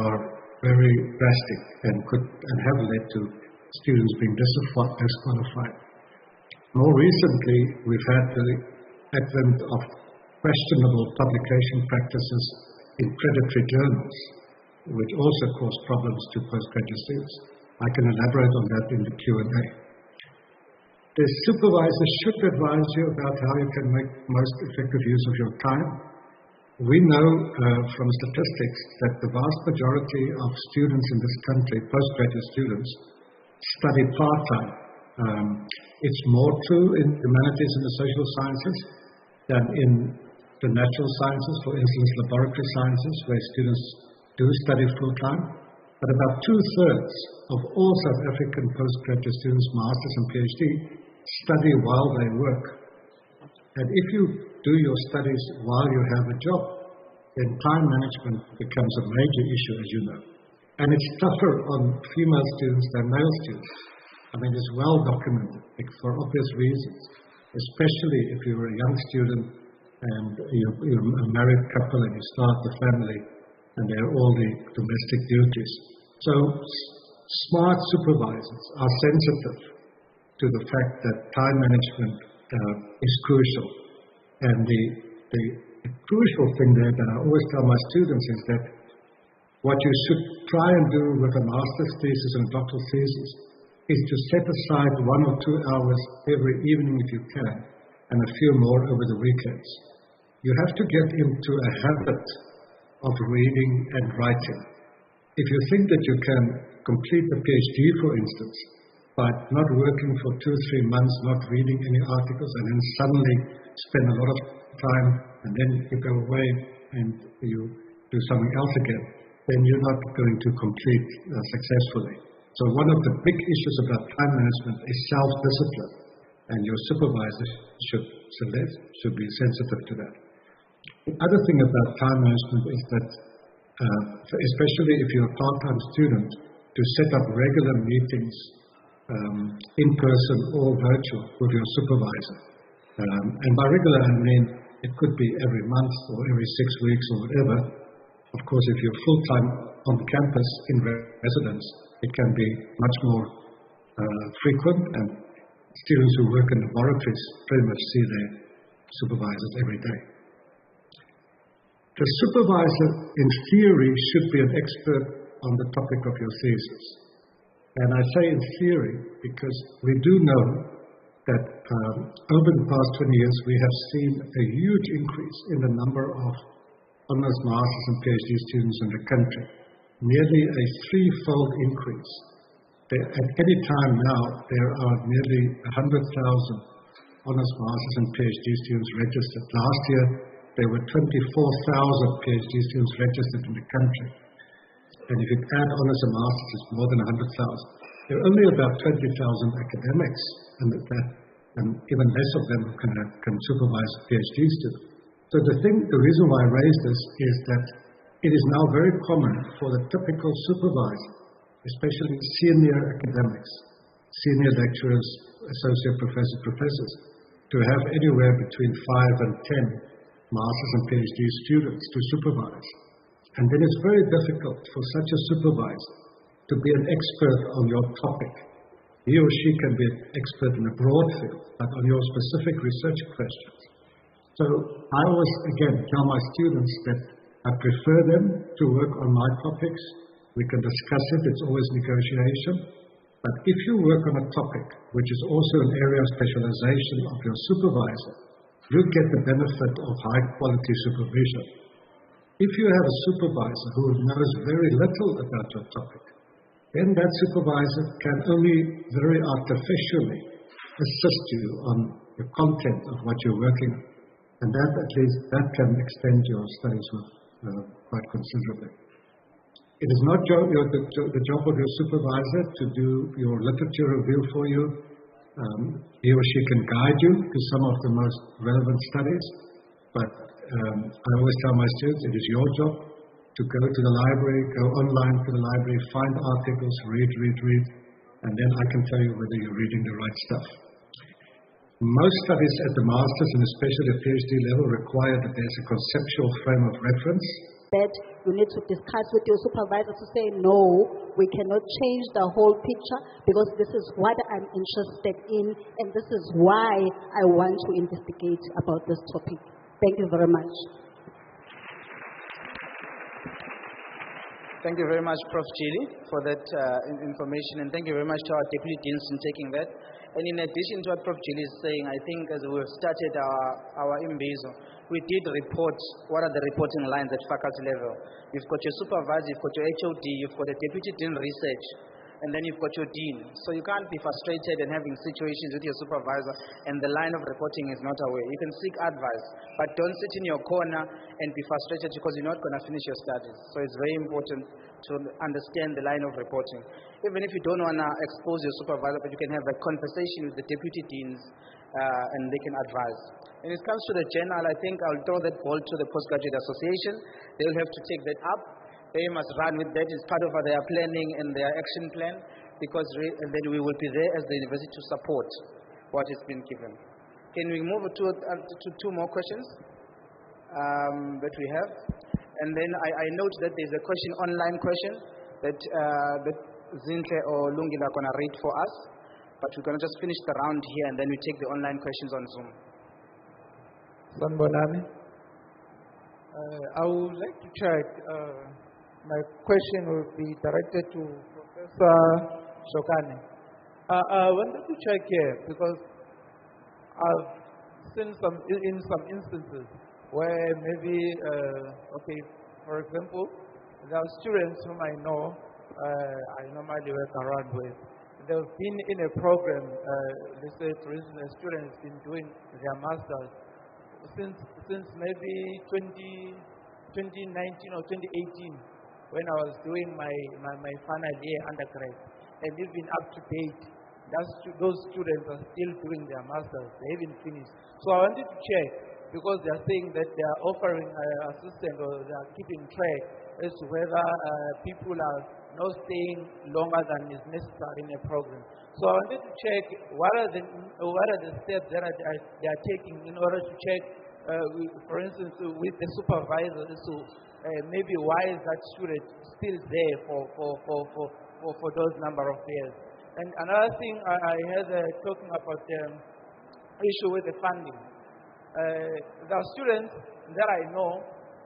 are very drastic and have led to students being disqualified. More recently, we've had the advent of questionable publication practices in predatory journals, which also cause problems to postgraduate students. I can elaborate on that in the Q&A. The supervisor should advise you about how you can make most effective use of your time. We know from statistics that the vast majority of students in this country, postgraduate students, study part-time. It's more true in humanities and the social sciences than in the natural sciences, for instance, laboratory sciences, where students do study full-time. But about 2/3 of all South African postgraduate students, masters and PhD, study while they work. And if you do your studies while you have a job, then time management becomes a major issue, as you know. And it's tougher on female students than male students. It's well documented for obvious reasons, especially if you're a young student and you're a married couple and you start the family and there are all the domestic duties. So smart supervisors are sensitive to the fact that time management is crucial. And the crucial thing there that I always tell my students is that what you should try and do with a master's thesis and a doctoral thesis is to set aside 1 or 2 hours every evening if you can, and a few more over the weekends. You have to get into a habit of reading and writing. If you think that you can complete the PhD, for instance, by not working for 2-3 months, not reading any articles, and then suddenly spend a lot of time, and then you go away and you do something else again, then you're not going to complete successfully. So one of the big issues about time management is self-discipline, and your supervisor should be sensitive to that. The other thing about time management is that, especially if you're a part-time student, to set up regular meetings, in person or virtual, with your supervisor. And by regular, I mean it could be every month or every 6 weeks or whatever. Of course, if you're full-time on campus in residence, it can be much more frequent, and students who work in laboratories pretty much see their supervisors every day. The supervisor, in theory, should be an expert on the topic of your thesis. And I say in theory because we do know that over the past 20 years, we have seen a huge increase in the number of honors, masters, and PhD students in the country. Nearly a threefold increase. At any time now, there are nearly 100,000 honors, masters, and PhD students registered. Last year, there were 24,000 PhD students registered in the country. And if you add honors and masters, it's more than 100,000. There are only about 20,000 academics, and even less of them who can supervise a PhD student. So the reason why I raise this is that it is now very common for the typical supervisor, especially senior academics, senior lecturers, associate professors, professors, to have anywhere between 5 and 10 masters and PhD students to supervise. And then it's very difficult for such a supervisor to be an expert on your topic. He or she can be an expert in a broad field, but on your specific research questions. So I always, again, tell my students that I prefer them to work on my topics. We can discuss it, it's always negotiation. But if you work on a topic, which is also an area of specialization of your supervisor, you get the benefit of high quality supervision. If you have a supervisor who knows very little about your topic, then that supervisor can only very artificially assist you on the content of what you're working on. And that, at least, that can extend your studies quite considerably. It is not the job of your supervisor to do your literature review for you. He or she can guide you to some of the most relevant studies, but I always tell my students, it is your job to go to the library, go online to the library, find articles, read, and then I can tell you whether you're reading the right stuff. Most studies at the master's and especially the PhD level require that there's a conceptual frame of reference. That you need to discuss with your supervisor to say, no, we cannot change the whole picture because this is what I'm interested in and this is why I want to investigate about this topic. Thank you very much. Thank you very much, Prof. Chili, for that information, and thank you very much to our Deputy Deans in taking that. And in addition to what Prof. Chili is saying, I think as we have started our Imbizo, we did report what are the reporting lines at faculty level. You've got your supervisor, you've got your HOD, you've got a Deputy Dean Research, and then you've got your Dean. So you can't be frustrated and having situations with your supervisor and the line of reporting is not aware. You can seek advice, but don't sit in your corner and be frustrated because you're not going to finish your studies. So it's very important to understand the line of reporting. Even if you don't want to expose your supervisor, but you can have a conversation with the Deputy Deans and they can advise. When it comes to the journal, I think I'll throw that ball to the Postgraduate Association. They'll have to take that up. They must run with that. It's part of their planning and their action plan, because and then we will be there as the university to support what has been given. Can we move to two more questions that we have? And then I note that there's a question, online question, that Zinhle or Lungile are going to read for us. But we're going to just finish the round here and then we take the online questions on Zoom. Sanbonani, I would like to check. My question will be directed to Professor Shokane. I wanted to check here because I've seen in some instances where maybe, for example, there are students whom I know, I normally work around with. They've been in a program, let's say, for instance, a student has been doing their master's since maybe 2019 or 2018, when I was doing my final year undergrad, and even up to date, those students are still doing their masters. They haven't finished. So I wanted to check because they are saying that they are offering assistance or they are keeping track as to whether people are not staying longer than is necessary in a program. So I wanted to check what are the steps that they are taking in order to check, for instance, with the supervisor, so maybe why is that student still there for those number of years. And another thing I heard talking about the issue with the funding. There are students that I know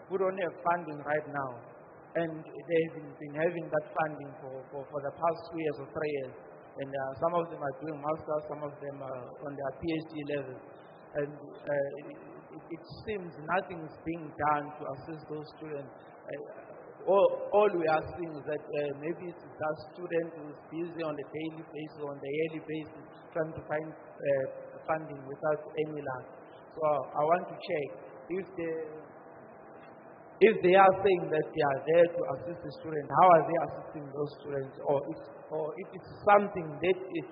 who don't have funding right now, and they've been having that funding for the past 2 years or 3 years. And some of them are doing masters, some of them are on their PhD level. And it seems nothing is being done to assist those students. All we are seeing is that maybe it's that student who's busy on a daily basis, on the yearly basis, trying to find funding without any luck. So I want to check if they are saying that they are there to assist the student, how are they assisting those students? Or if it's something that they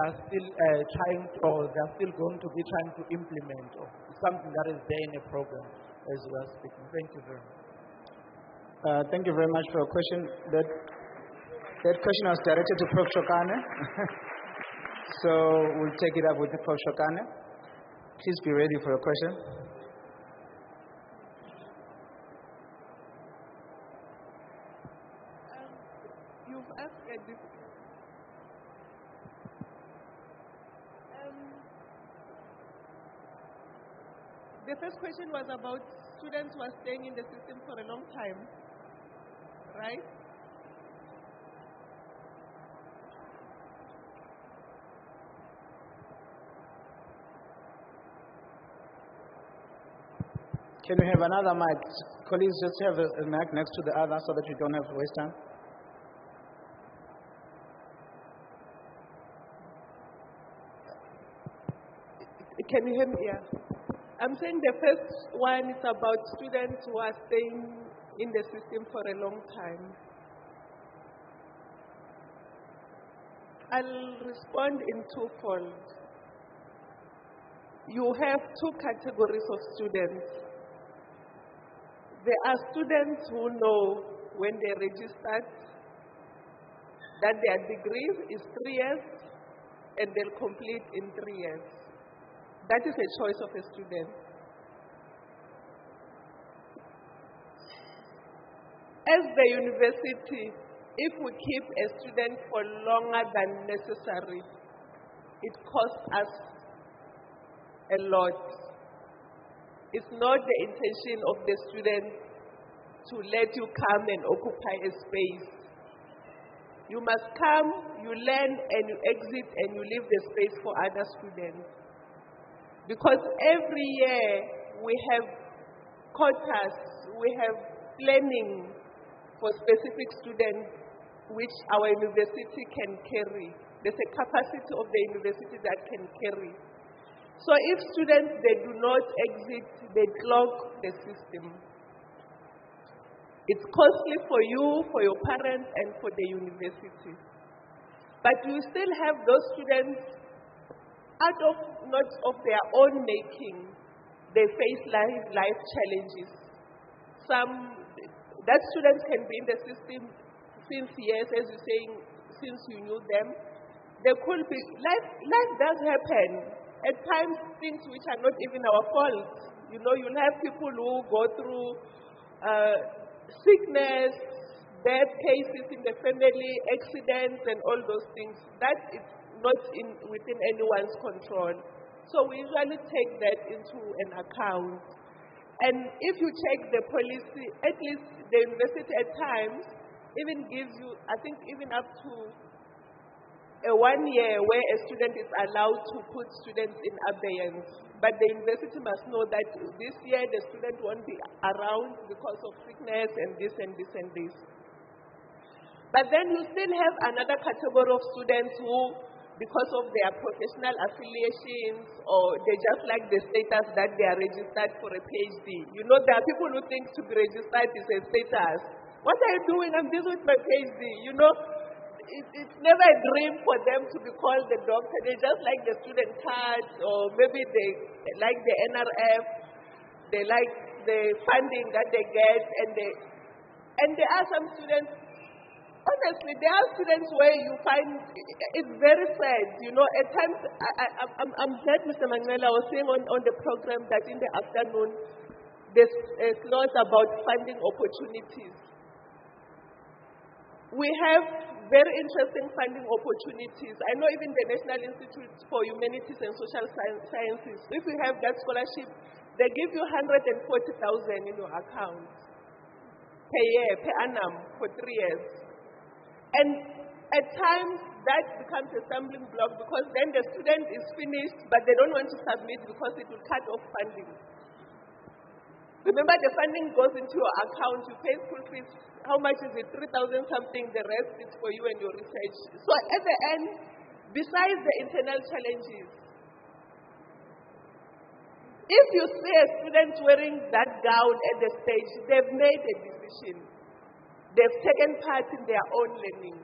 are still trying to, or they are still going to be trying to implement, or something that is there in a program as we are speaking. Thank you very much. Thank you very much for your question. That question was directed to Prof. Shokane. So we'll take it up with Prof. Shokane. Please be ready for your question. You've asked a the first question was about students who are staying in the system for a long time, right? Can we have another mic? Colleagues, just have a mic next to the other so that we don't have to waste time. Can you hear me? Yeah. I'm saying the first one is about students who are staying in the system for a long time. I'll respond in twofold. You have two categories of students. There are students who know when they registered that their degree is 3 years and they'll complete in 3 years. That is a choice of a student. As the university, if we keep a student for longer than necessary, it costs us a lot. It's not the intention of the student to let you come and occupy a space. You must come, you learn, and you exit, and you leave the space for other students. Because every year we have quotas, we have planning for specific students which our university can carry. There's a capacity of the university that can carry. So if students, they do not exit, they clog the system. It's costly for you, for your parents, and for the university. But you still have those students, out of not of their own making, they face life challenges. That students can be in the system since years, as you're saying, since you knew them. There could be, life does happen. At times, things which are not even our fault. You know, you'll have people who go through sickness, death cases in the family, accidents, and all those things. That is not within anyone's control. So we usually take that into an account. And if you check the policy, at least the university at times even gives you, I think even up to a 1 year where a student is allowed to put students in abeyance. But the university must know that this year the student won't be around because of sickness and this and this and this. But then you still have another category of students who, because of their professional affiliations, or they just like the status that they are registered for a PhD. You know, there are people who think to be registered is a status. What are you doing? I'm busy with my PhD. You know, it's never a dream for them to be called the doctor. They just like the student card, or maybe they like the NRF. They like the funding that they get, and there are some students. Honestly, there are students where you find it's very sad. At times, I'm glad Mr. Manuela was saying on the program that in the afternoon, there's a clause about funding opportunities. We have very interesting funding opportunities. I know even the National Institute for Humanities and Social Sciences, if you have that scholarship, they give you 140,000 in your account per year, per annum, for 3 years. And at times, that becomes a stumbling block because then the student is finished, but they don't want to submit because it will cut off funding. Remember, the funding goes into your account, you pay school fees. How much is it? 3,000 something, the rest is for you and your research. So at the end, besides the internal challenges, if you see a student wearing that gown at the stage, they've made a decision. They've taken part in their own learning.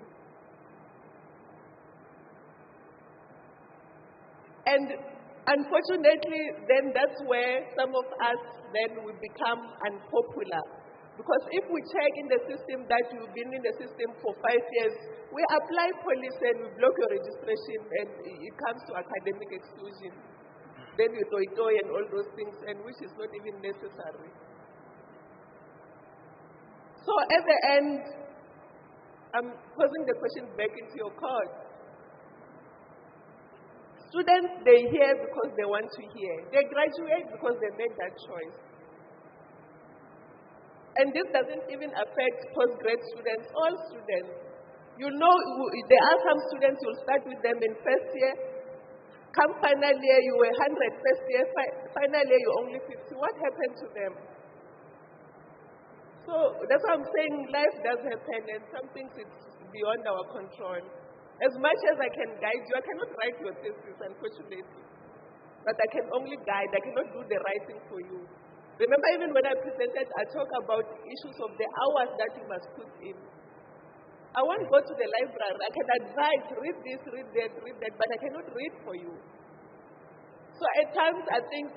And unfortunately, then that's where some of us then will become unpopular. Because if we check in the system that you've been in the system for 5 years, we apply policy and we block your registration and it comes to academic exclusion. Then you toy and all those things, and which is not even necessary. So at the end, I'm posing the question back into your court. Students, they hear because they want to hear. They graduate because they made that choice. And this doesn't even affect postgrad students, all students. There are some students, you'll start with them in first year. Come final year, you were 100 first year, final year, you're only 50. What happened to them? So that's why I'm saying life does happen, and some things it's beyond our control. As much as I can guide you, I cannot write your thesis, unfortunately. But I can only guide, I cannot do the writing for you. Remember, even when I presented, I talked about issues of the hours that you must put in. I won't go to the library. I can advise, read this, read that, but I cannot read for you. So at times, I think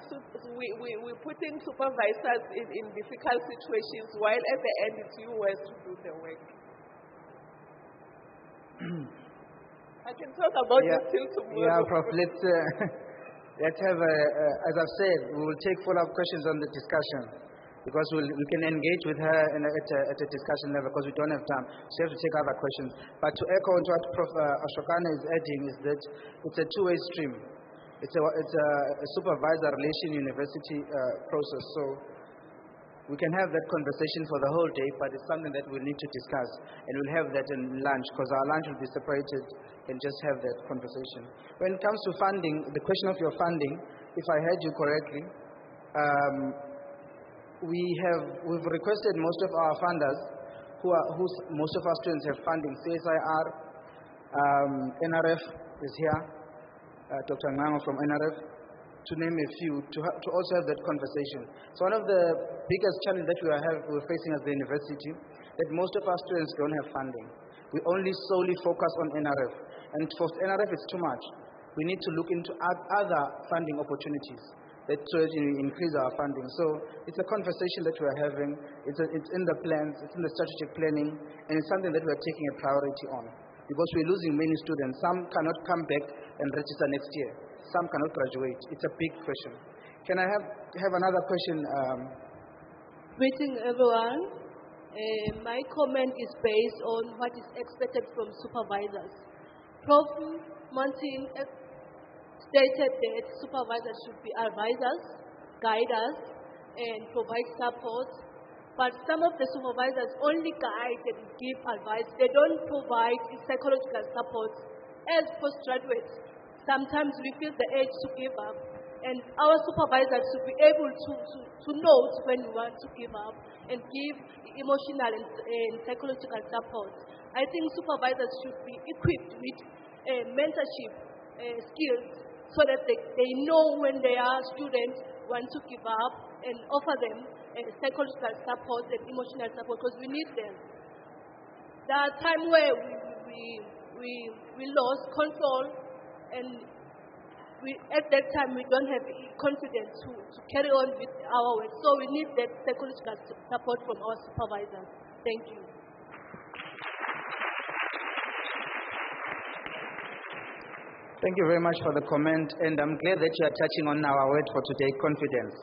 we put in supervisors in difficult situations, while at the end, it's you who has to do the work. I can talk about this till tomorrow. Yeah, Prof, let's have as I've said, we will take follow-up questions on the discussion because we can engage with her at a discussion level because we don't have time. So we have to take other questions. But to echo on what Prof Ashokana is adding is that it's a two-way stream. It's a supervisor relation university process. So we can have that conversation for the whole day, but it's something that we'll need to discuss. And we'll have that in lunch because our lunch will be separated and just have that conversation. When it comes to funding, the question of your funding, if I heard you correctly, we've requested most of our funders, most of our students have funding. CSIR, NRF is here, Dr. Ngango from NRF, to name a few, to also have that conversation. So one of the biggest challenges that we're facing as the university, that most of our students don't have funding. We only solely focus on NRF. And for NRF, it's too much. We need to look into other funding opportunities that increase our funding. So it's a conversation that we're having. It's in the plans, it's in the strategic planning, and it's something that we're taking a priority on. Because we're losing many students. Some cannot come back and register next year. Some cannot graduate. It's a big question. Can I have another question? Greeting everyone. My comment is based on what is expected from supervisors. Prof. Martin stated that supervisors should be advisors, guiders, and provide support. But some of the supervisors only guide and give advice. They don't provide psychological support. As postgraduates, sometimes we feel the urge to give up. And our supervisors should be able to note when we want to give up and give emotional and psychological support. I think supervisors should be equipped with mentorship skills so that they know when their students want to give up and offer them psychological support and emotional support because we need them. There are times where we lost control and at that time, we don't have confidence to carry on with our work. So we need that psychological support from our supervisors. Thank you. Thank you very much for the comment, and I'm glad that you are touching on our word for today, confidence.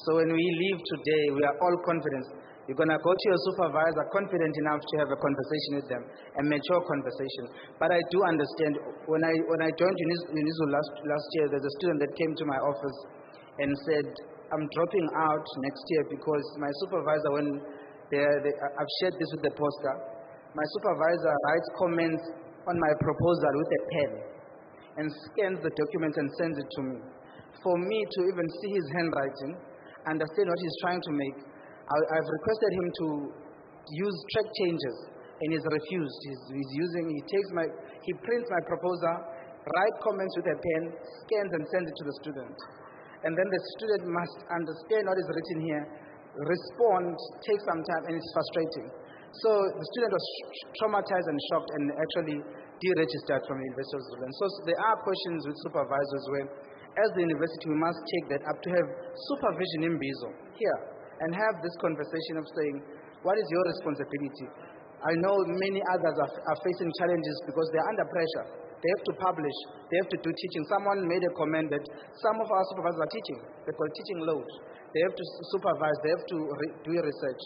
So when we leave today, we are all confident. You're going to go to your supervisor confident enough to have a conversation with them, a mature conversation. But I do understand, when I joined Imbizo last year, there's a student that came to my office and said, I'm dropping out next year because my supervisor, when I've shared this with the poster, my supervisor writes comments on my proposal with a pen and scans the document and sends it to me. For me to even see his handwriting, understand what he's trying to make, I've requested him to use track changes, and he's refused. He prints my proposal, writes comments with a pen, scans and sends it to the student. And then the student must understand what is written here, respond, take some time, and it's frustrating. So the student was traumatized and shocked and actually deregistered from the University of Zululand. So there are questions with supervisors where, as the university, we must take that up to have supervision in Imbizo here and have this conversation of saying, what is your responsibility? I know many others are facing challenges because they're under pressure. They have to publish, they have to do teaching. Someone made a comment that some of our supervisors are teaching. They call teaching load. They have to supervise, they have to do research.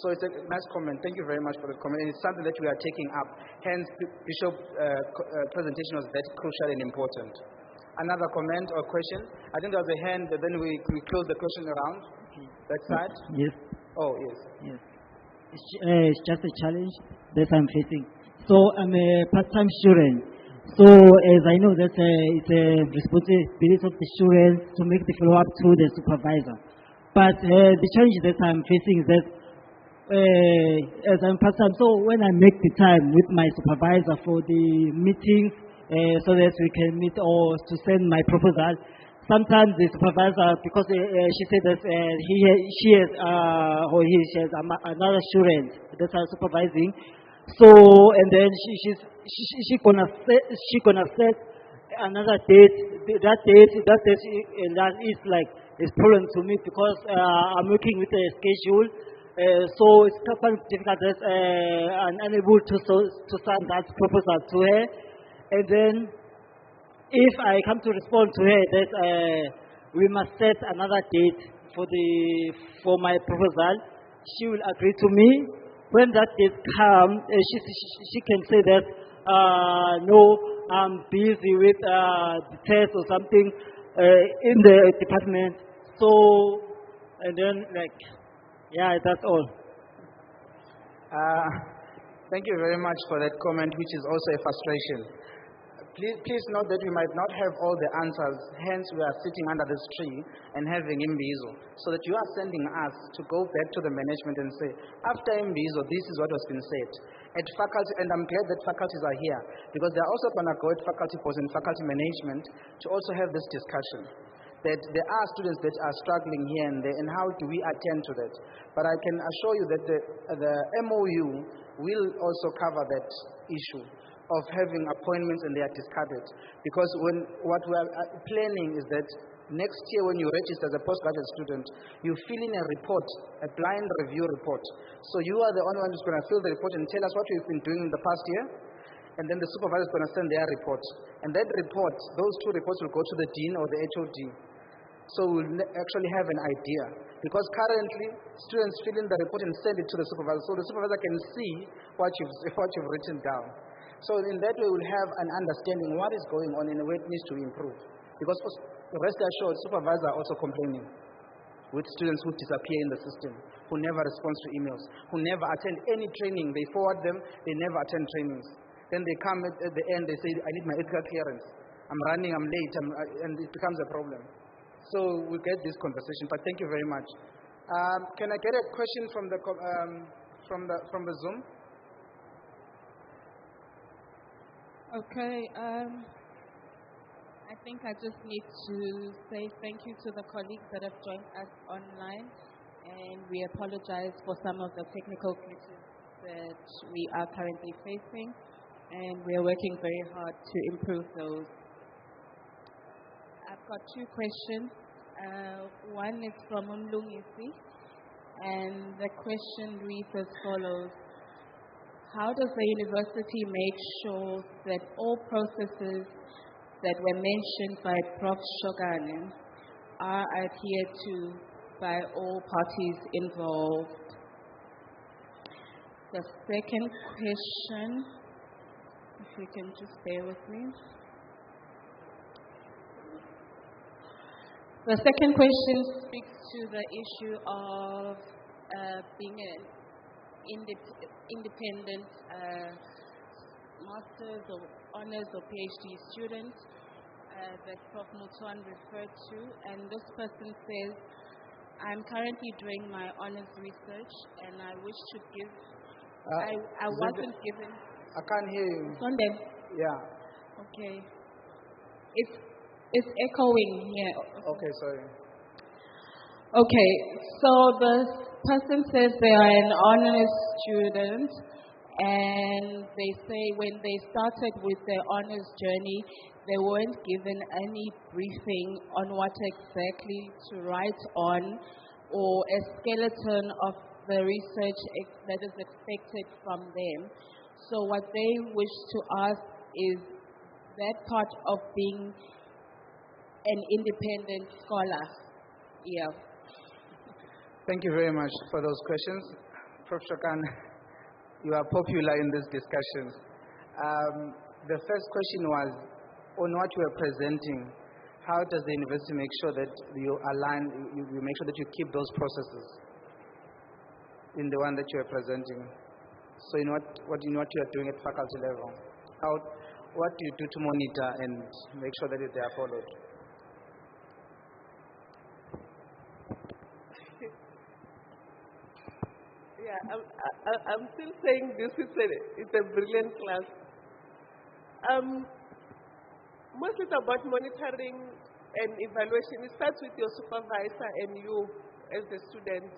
So it's a nice comment. Thank you very much for the comment. And it's something that we are taking up. Hence, Bishop's presentation was that crucial and important. Another comment or question? I think there was a hand, but then we close the question around. That side? Yes. Oh, yes. Yes. It's just a challenge that I'm facing. So I'm a part-time student. So as I know that it's a responsibility of the students to make the follow-up to the supervisor. But the challenge that I'm facing is that as I'm part-time, so when I make the time with my supervisor for the meetings so that we can meet or to send my proposal, sometimes the supervisor, because she said that she has another student that are supervising, so and then she gonna set another date. That date that is like a problem to me because I'm working with a schedule, so it's quite difficult that I'm unable to send that proposal to her, and then. If I come to respond to her that we must set another date for my proposal, she will agree to me. When that date comes, she can say that no, I'm busy with the test or something in the department. So, and then that's all. Thank you very much for that comment, which is also a frustration. Please note that we might not have all the answers, hence we are sitting under this tree and having Imbizo, so that you are sending us to go back to the management and say, after Imbizo, this is what has been said. At faculty, and I'm glad that faculties are here, because they're also going to go at faculty posts and faculty management to also have this discussion. That there are students that are struggling here and there, and how do we attend to that? But I can assure you that the MOU will also cover that issue of having appointments and they are discarded. Because what we are planning is that next year when you register as a postgraduate student, you fill in a report, a blind review report. So you are the only one who's going to fill the report and tell us what you've been doing in the past year. And then the supervisor is going to send their report. And that report, those two reports will go to the dean or the HOD. So we'll actually have an idea. Because currently, students fill in the report and send it to the supervisor. So the supervisor can see what you've written down. So in that way, we'll have an understanding what is going on and where it needs to improve. Because rest assured, supervisors are also complaining with students who disappear in the system, who never respond to emails, who never attend any training. They forward them, they never attend trainings. Then they come at the end, they say, I need my ethical clearance. I'm running, I'm late, and it becomes a problem. So we'll get this conversation, but thank you very much. Can I get a question from the Zoom? Okay, I think I just need to say thank you to the colleagues that have joined us online, and we apologize for some of the technical glitches that we are currently facing, and we are working very hard to improve those. got two questions. One is from Umlungisi, and the question reads as follows. How does the university make sure that all processes that were mentioned by Prof. Shogane are adhered to by all parties involved? The second question, if you can just bear with me. The second question speaks to the issue of being an independent master's or honors or PhD student that Prof. Mutuan referred to. And this person says, I'm currently doing my honors research and I wish to give, I wasn't given. I can't hear you. Sunday. Yeah. Okay. It's echoing here. Okay, sorry. Okay, so the person says they are an honors student and they say when they started with their honors journey, they weren't given any briefing on what exactly to write on or a skeleton of the research that is expected from them. So what they wish to ask is that part of being an independent scholar. Yeah. Thank you very much for those questions. Prof. Shokan, you are popular in these discussions. The first question was on what you are presenting. How does the university make sure that you align, you make sure that you keep those processes in the one that you are presenting? So in what you are doing at faculty level, what do you do to monitor and make sure that they are followed? Yeah, I'm still saying this is it's a brilliant class. Mostly it's about monitoring and evaluation. It starts with your supervisor and you as the student.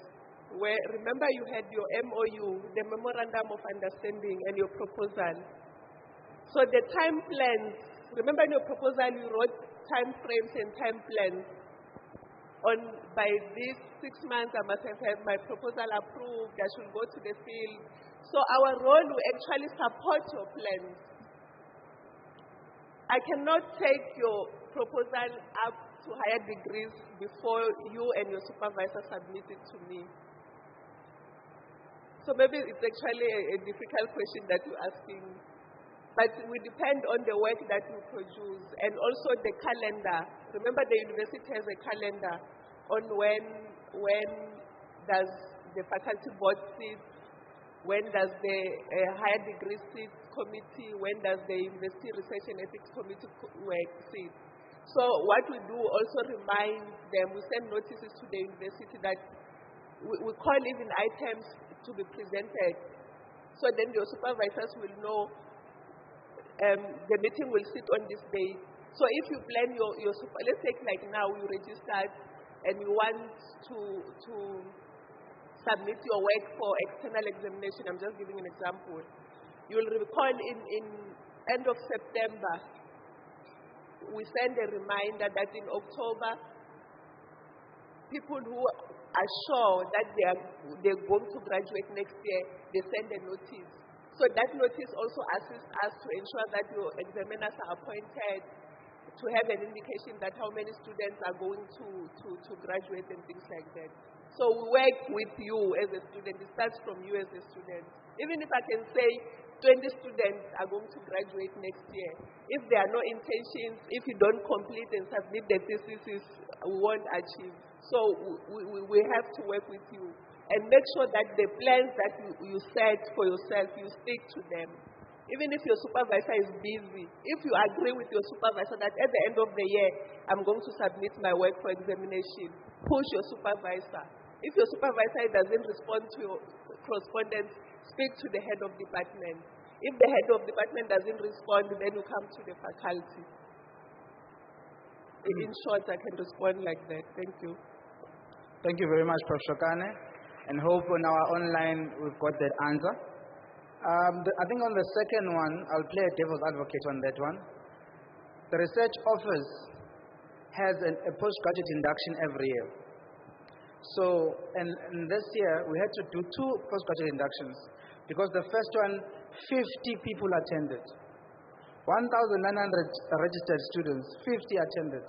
Where remember you had your MOU, the Memorandum of Understanding, and your proposal. So the time plans, remember in your proposal you wrote time frames and time plans. By these 6 months I must have had my proposal approved, I should go to the field. So our role will actually support your plans. I cannot take your proposal up to higher degrees before you and your supervisor submit it to me. So maybe it's actually a difficult question that you're asking. But we depend on the work that we produce and also the calendar. Remember the university has a calendar on when does the faculty board sit, when does the higher degree sit committee, when does the university research and ethics committee work sit. So what we do also remind them, we send notices to the university that we call even items to be presented. So then your supervisors will know the meeting will sit on this day. So if you plan let's take like now you registered and you want to submit your work for external examination, I'm just giving an example. You will recall in end of September, we send a reminder that in October, people who are sure that they're going to graduate next year, they send a notice. So that notice also assists us to ensure that your examiners are appointed, to have an indication that how many students are going to graduate and things like that. So we work with you as a student. It starts from you as a student. Even if I can say 20 students are going to graduate next year, if there are no intentions, if you don't complete and submit the thesis, we won't achieve. So we have to work with you and make sure that the plans that you set for yourself, you stick to them. Even if your supervisor is busy, if you agree with your supervisor that at the end of the year, I'm going to submit my work for examination, push your supervisor. If your supervisor doesn't respond to your correspondence, speak to the head of department. If the head of department doesn't respond, then you come to the faculty. In short, I can respond like that. Thank you. Thank you very much, Prof. Shokane. And hope on our online we've got that answer. I think on the second one, I'll play a devil's advocate on that one. The research office has a postgraduate induction every year. So, and this year we had to do 2 postgraduate inductions because the first one, 50 people attended. 1,900 registered students, 50 attended.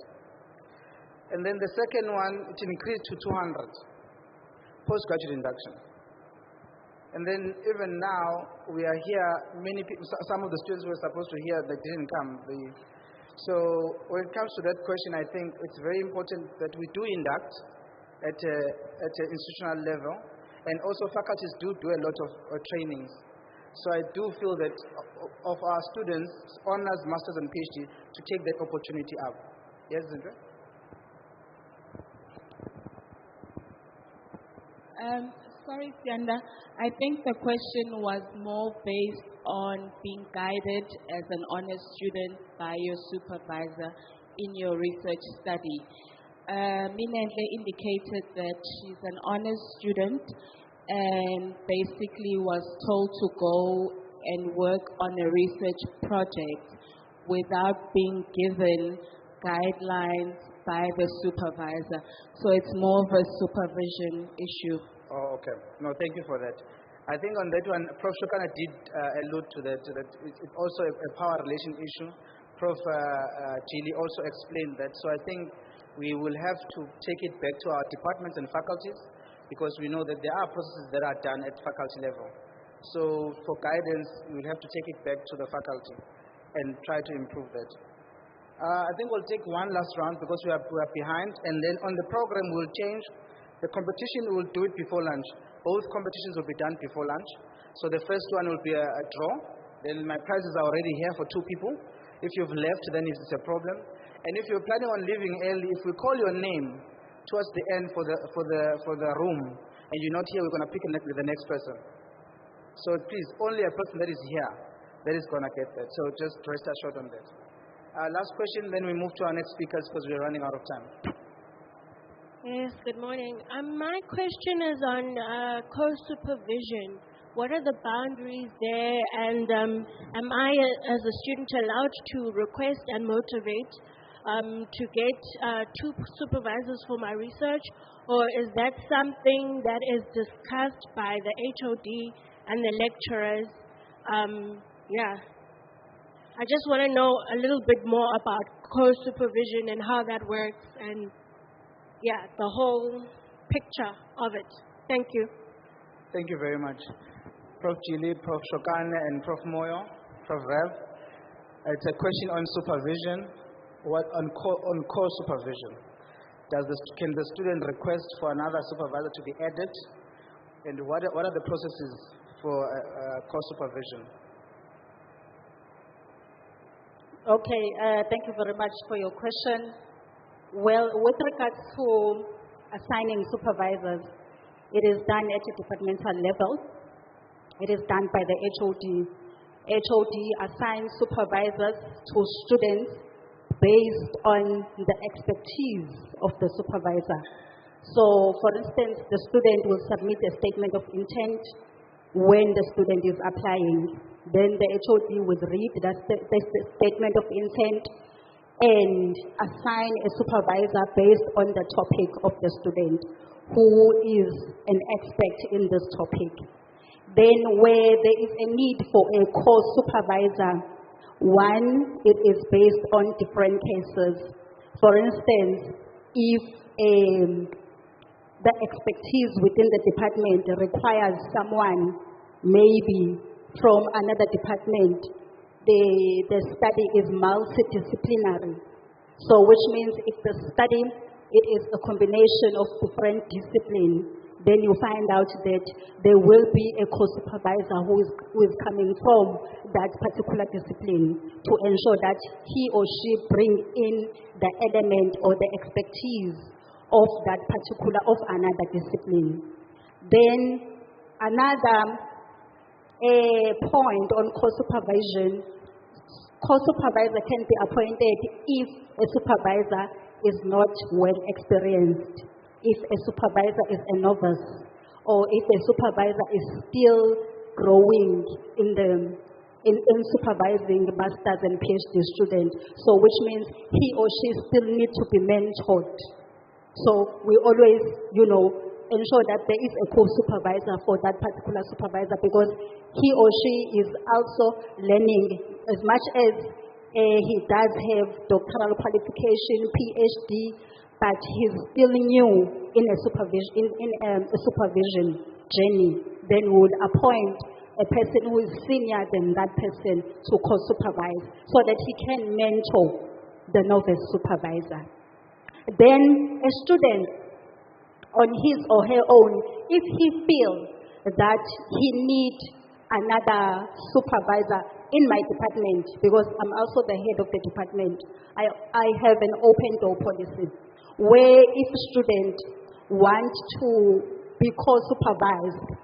And then the second one, it increased to 200 postgraduate induction. And then even now, we are here, many people, some of the students who were supposed to hear, they didn't come. So when it comes to that question, I think it's very important that we do induct at an institutional level. And also faculties do a lot of trainings. So I do feel that of our students, honors, masters, and PhD, to take that opportunity up. Yes, Zindra? Sorry, Sianda. I think the question was more based on being guided as an honors student by your supervisor in your research study. Minenhle indicated that she's an honors student and basically was told to go and work on a research project without being given guidelines by the supervisor. So it's more of a supervision issue. Oh, okay. No, thank you for that. I think on that one, Prof. Shokana did allude to that it's also a power relation issue. Prof. Chili also explained that. So I think we will have to take it back to our departments and faculties because we know that there are processes that are done at faculty level. So for guidance, we will have to take it back to the faculty and try to improve that. I think we'll take one last round because we are behind, and then on the program we'll change. The competition, we'll do it before lunch. Both competitions will be done before lunch. So the first one will be a draw. Then my prizes are already here for 2 people. If you've left, then it's a problem. And if you're planning on leaving early, if we call your name towards the end for the room, and you're not here, we're going to pick with the next person. So please, only a person that is here that is going to get that. So just rest assured on that. Last question, then we move to our next speakers because we're running out of time. Yes, good morning. My question is on co-supervision. What are the boundaries there, and am I, as a student, allowed to request and motivate to get 2 supervisors for my research, or is that something that is discussed by the HOD and the lecturers? I just want to know a little bit more about co-supervision and how that works, and the whole picture of it. Thank you. Thank you very much. Prof. Chili, Prof. Shokane, and Prof. Moyo, Prof. Rev. It's a question on supervision. On co-supervision? Can the student request for another supervisor to be added? And what are the processes for co-supervision? Okay, thank you very much for your question. Well, with regards to assigning supervisors, it is done at a departmental level. It is done by the HOD. HOD assigns supervisors to students based on the expertise of the supervisor. So, for instance, the student will submit a statement of intent when the student is applying. Then the HOD will read that statement of intent and assign a supervisor based on the topic of the student who is an expert in this topic. Then where there is a need for a co-supervisor, one, it is based on different cases. For instance, if the expertise within the department requires someone maybe from another department, the study is multidisciplinary. So which means if the study, it is a combination of different disciplines, then you find out that there will be a co-supervisor who is coming from that particular discipline to ensure that he or she bring in the element or the expertise of that particular, of another discipline. Then another point on co-supervision, co-supervisor can be appointed if a supervisor is not well experienced, if a supervisor is a novice, or if a supervisor is still growing in in supervising master's and PhD students. So which means he or she still need to be mentored. So we always, ensure that there is a co-supervisor for that particular supervisor, because he or she is also learning as much as he does have doctoral qualification, PhD, but he's still new in a supervision journey. Then we would appoint a person who is senior than that person to co-supervise so that he can mentor the novice supervisor. Then a student on his or her own, if he feels that he needs another supervisor in my department, because I'm also the head of the department, I have an open door policy where if students want to be co-supervised,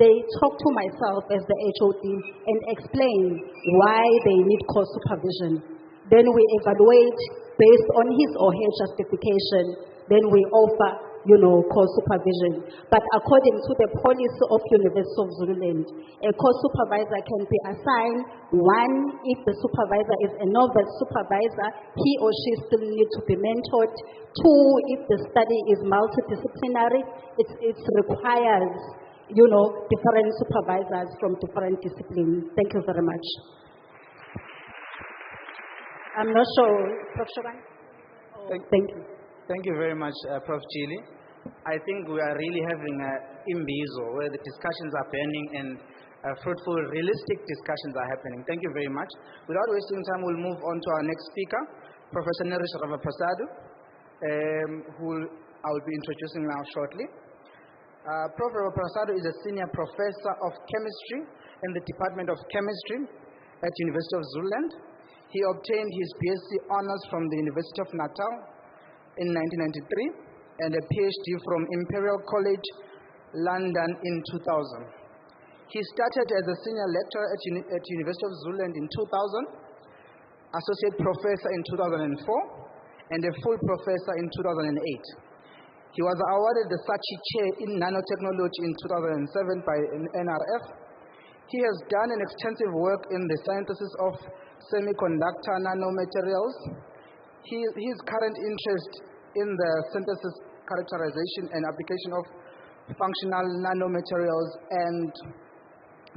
they talk to myself as the HOD and explain why they need co-supervision. Then we evaluate based on his or her justification. Then we offer, co-supervision. But according to the policy of University of Zululand, a co-supervisor can be assigned, one, if the supervisor is a novice supervisor, he or she still needs to be mentored. Two, if the study is multidisciplinary, it requires, different supervisors from different disciplines. Thank you very much. I'm not sure, Prof. Shogan? Thank you. Thank you very much, Prof. Chili. I think we are really having an Imbizo where the discussions are burning and fruitful, realistic discussions are happening. Thank you very much. Without wasting time, we'll move on to our next speaker, Professor Nerish Ravaprasad, who I will be introducing now shortly. Prof. Ravaprasad is a senior professor of chemistry in the Department of Chemistry at University of Zululand. He obtained his BSc honors from the University of Natal in 1993 and a PhD from Imperial College London in 2000. He started as a senior lecturer at University of Zululand in 2000, associate professor in 2004, and a full professor in 2008. He was awarded the Sachi Chair in Nanotechnology in 2007 by NRF. He has done an extensive work in the synthesis of semiconductor nanomaterials. His current interest in the synthesis, characterization, and application of functional nanomaterials and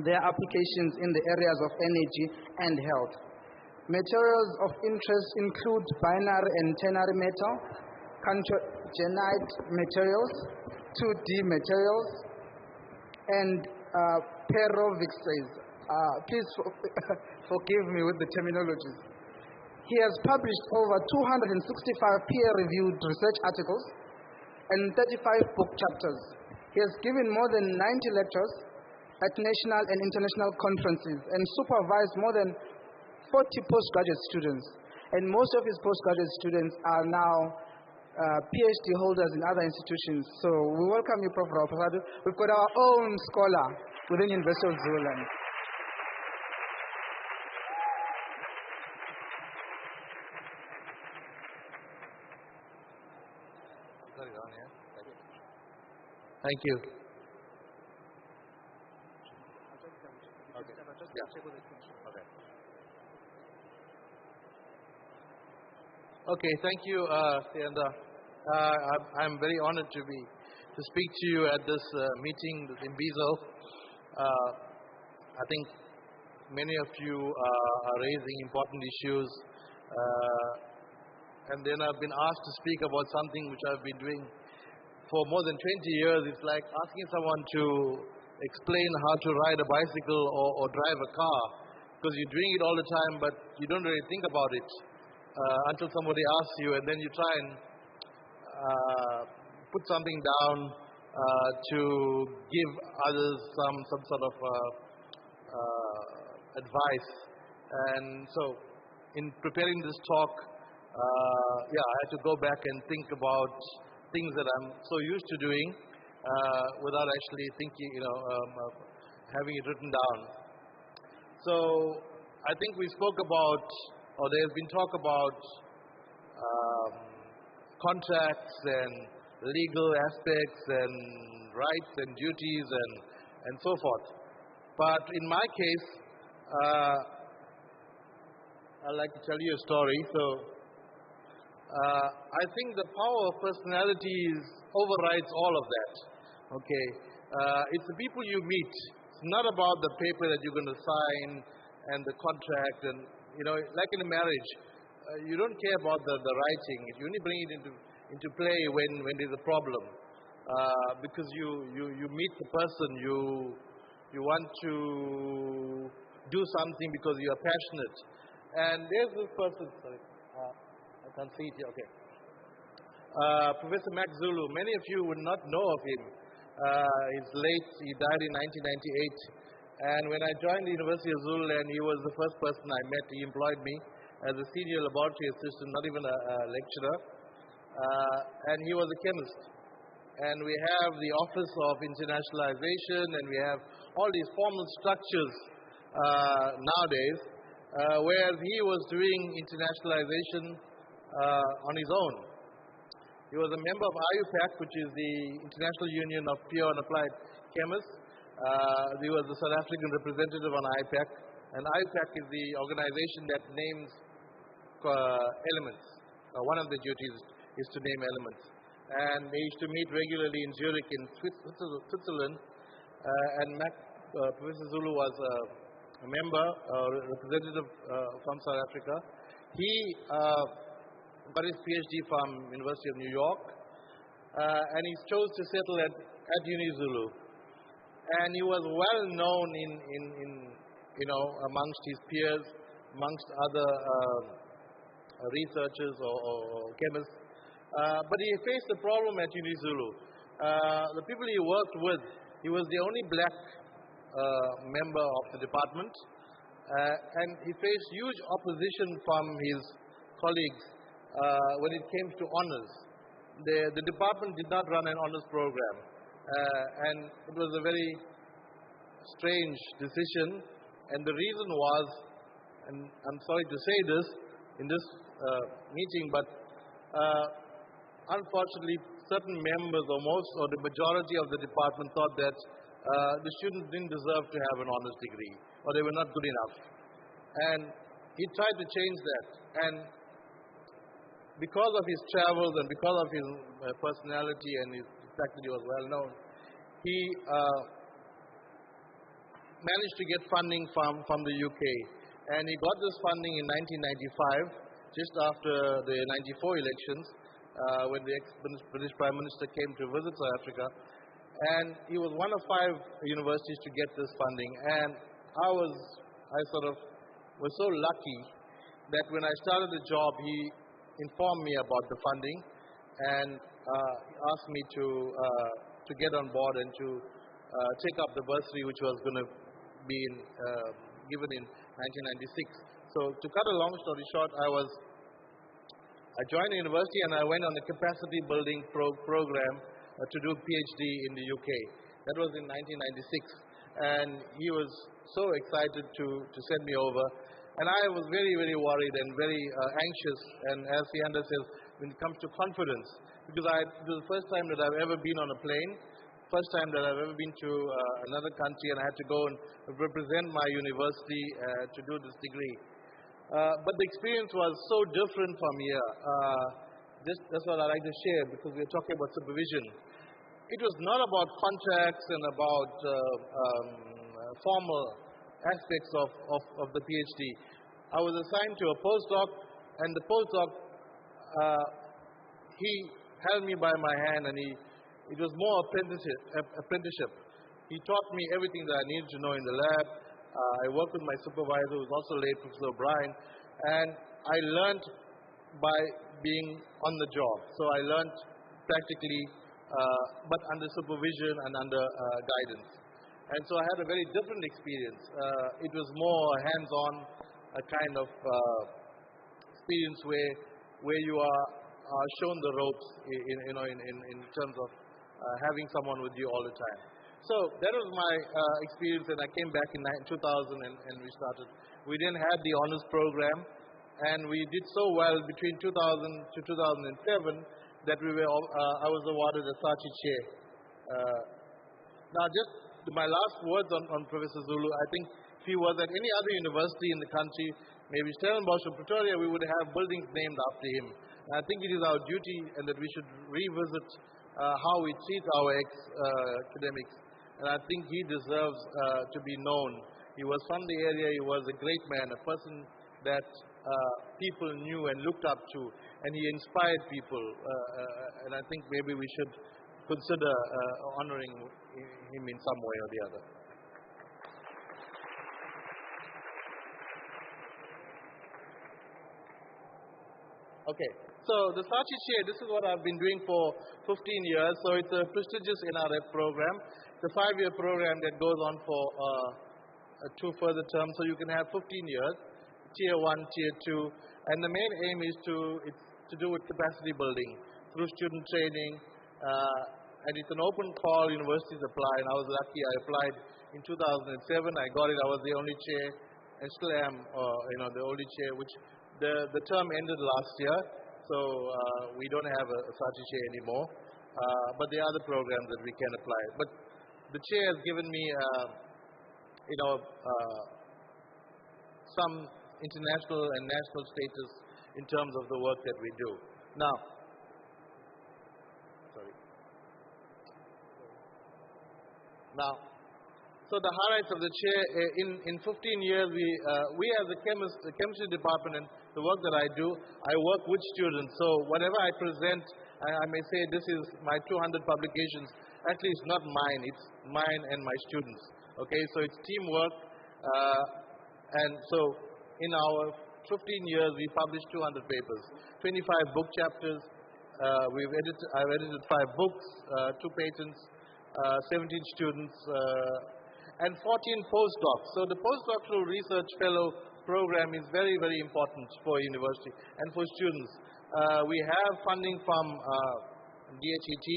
their applications in the areas of energy and health. Materials of interest include binary and ternary metal, congenite materials, 2D materials, and perovskites. Please forgive me with the terminologies. He has published over 265 peer-reviewed research articles and 35 book chapters. He has given more than 90 lectures at national and international conferences and supervised more than 40 postgraduate students. And most of his postgraduate students are now PhD holders in other institutions. So we welcome you, Prof. Ravaprasad. We've got our own scholar within University of Zululand. Thank you. Okay. Okay. Okay, thank you, Sianda. I'm very honored to speak to you at this meeting with Imbizo. I think many of you are raising important issues, and then I've been asked to speak about something which I've been doing for more than 20 years. It's like asking someone to explain how to ride a bicycle or drive a car, because you're doing it all the time, but you don't really think about it until somebody asks you, and then you try and put something down to give others some sort of advice. And so, in preparing this talk, I had to go back and think about things that I'm so used to doing without actually thinking, having it written down. So I think we spoke about, or there's been talk about contracts and legal aspects and rights and duties and so forth. But in my case, I'd like to tell you a story. So, I think the power of personalities overrides all of that. Okay, it's the people you meet. It's not about the paper that you're going to sign and the contract, and like in a marriage, you don't care about the writing. You only bring it into play when there's a problem, because you meet the person, you want to do something because you are passionate. And there's this person. Sorry, I can't see it here. Okay. Professor Max Zulu, many of you would not know of him. He's late, he died in 1998. And when I joined the University of Zululand, he was the first person I met. He employed me as a senior laboratory assistant, not even a lecturer. And he was a chemist. And we have the Office of Internationalization, and we have all these formal structures nowadays, where he was doing internationalization on his own. He was a member of IUPAC, which is the International Union of Pure and Applied Chemists. He was the South African representative on IUPAC, and IUPAC is the organization that names elements. One of the duties is to name elements. And they used to meet regularly in Zurich in Switzerland, and Professor Zulu was a member, representative from South Africa. He got his PhD from University of New York, and he chose to settle at UniZulu. And he was well known in amongst his peers, amongst other researchers or chemists. But he faced a problem at UniZulu. The people he worked with, he was the only black member of the department, and he faced huge opposition from his colleagues when it came to honors. The department did not run an honors program, and it was a very strange decision. And the reason was, and I'm sorry to say this in this meeting, but unfortunately, certain members or the majority of the department thought that the students didn't deserve to have an honors degree, or they were not good enough. And he tried to change that. And because of his travels and because of his personality and the fact that he was well known, he managed to get funding from the UK. And he got this funding in 1995, just after the 94 elections, when the ex-British Prime Minister came to visit South Africa. And he was one of 5 universities to get this funding. And I was so lucky that when I started the job, he informed me about the funding and asked me to get on board and to take up the bursary, which was going to be given in 1996. So to cut a long story short, I joined the university and I went on the capacity building program to do a PhD in the UK. That was in 1996, and he was so excited to send me over. And I was very, very worried and very anxious, and as Sianda says, when it comes to confidence, because it was the first time that I've ever been on a plane, first time that I've ever been to another country, and I had to go and represent my university to do this degree. But the experience was so different from here. That's what I'd like to share, because we're talking about supervision. It was not about contracts and about formal aspects of the PhD. I was assigned to a postdoc, and the postdoc, he held me by my hand, and it was more apprenticeship. He taught me everything that I needed to know in the lab. I worked with my supervisor, who was also late, Professor O'Brien, and I learned by being on the job. So I learned practically, but under supervision and under guidance. And so I had a very different experience. It was more hands-on, a kind of experience where you are shown the ropes, in terms of having someone with you all the time. So that was my experience, and I came back in 2000 and we started. We then had the honors program, and we did so well between 2000 to 2007 that I was awarded a Saatchi chair. Now, just my last words on Professor Zulu. I think If he was at any other university in the country, maybe Stellenbosch or Pretoria, we would have buildings named after him. And I think it is our duty and that we should revisit how we treat our academics. And I think he deserves to be known. He was from the area, he was a great man, a person that people knew and looked up to, and he inspired people. And I think maybe we should consider honoring him in some way or the other. Okay, so the Saatchi Chair, this is what I've been doing for 15 years. So it's a prestigious NRF program. It's a 5-year program that goes on for 2 further terms. So you can have 15 years, Tier 1, Tier 2. And the main aim is to do with capacity building through student training. And it's an open call, universities apply. And I was lucky, I applied in 2007. I got it, I was the only chair, and still am, the only chair, which the term ended last year, so we don't have a Saatchi Chair anymore. But there are other programs that we can apply. But the chair has given me, some international and national status in terms of the work that we do. Now, so the highlights of the chair, in 15 years, we as a chemistry department, and the work that I do, I work with students. So whatever I present, I may say this is my 200 publications. Actually, it's not mine. It's mine and my students. Okay, so it's teamwork. And so in our 15 years, we published 200 papers, 25 book chapters. I've edited 5 books, 2 patents, 17 students, and 14 postdocs. So the postdoctoral research fellow program is very, very important for university and for students. We have funding from DHET,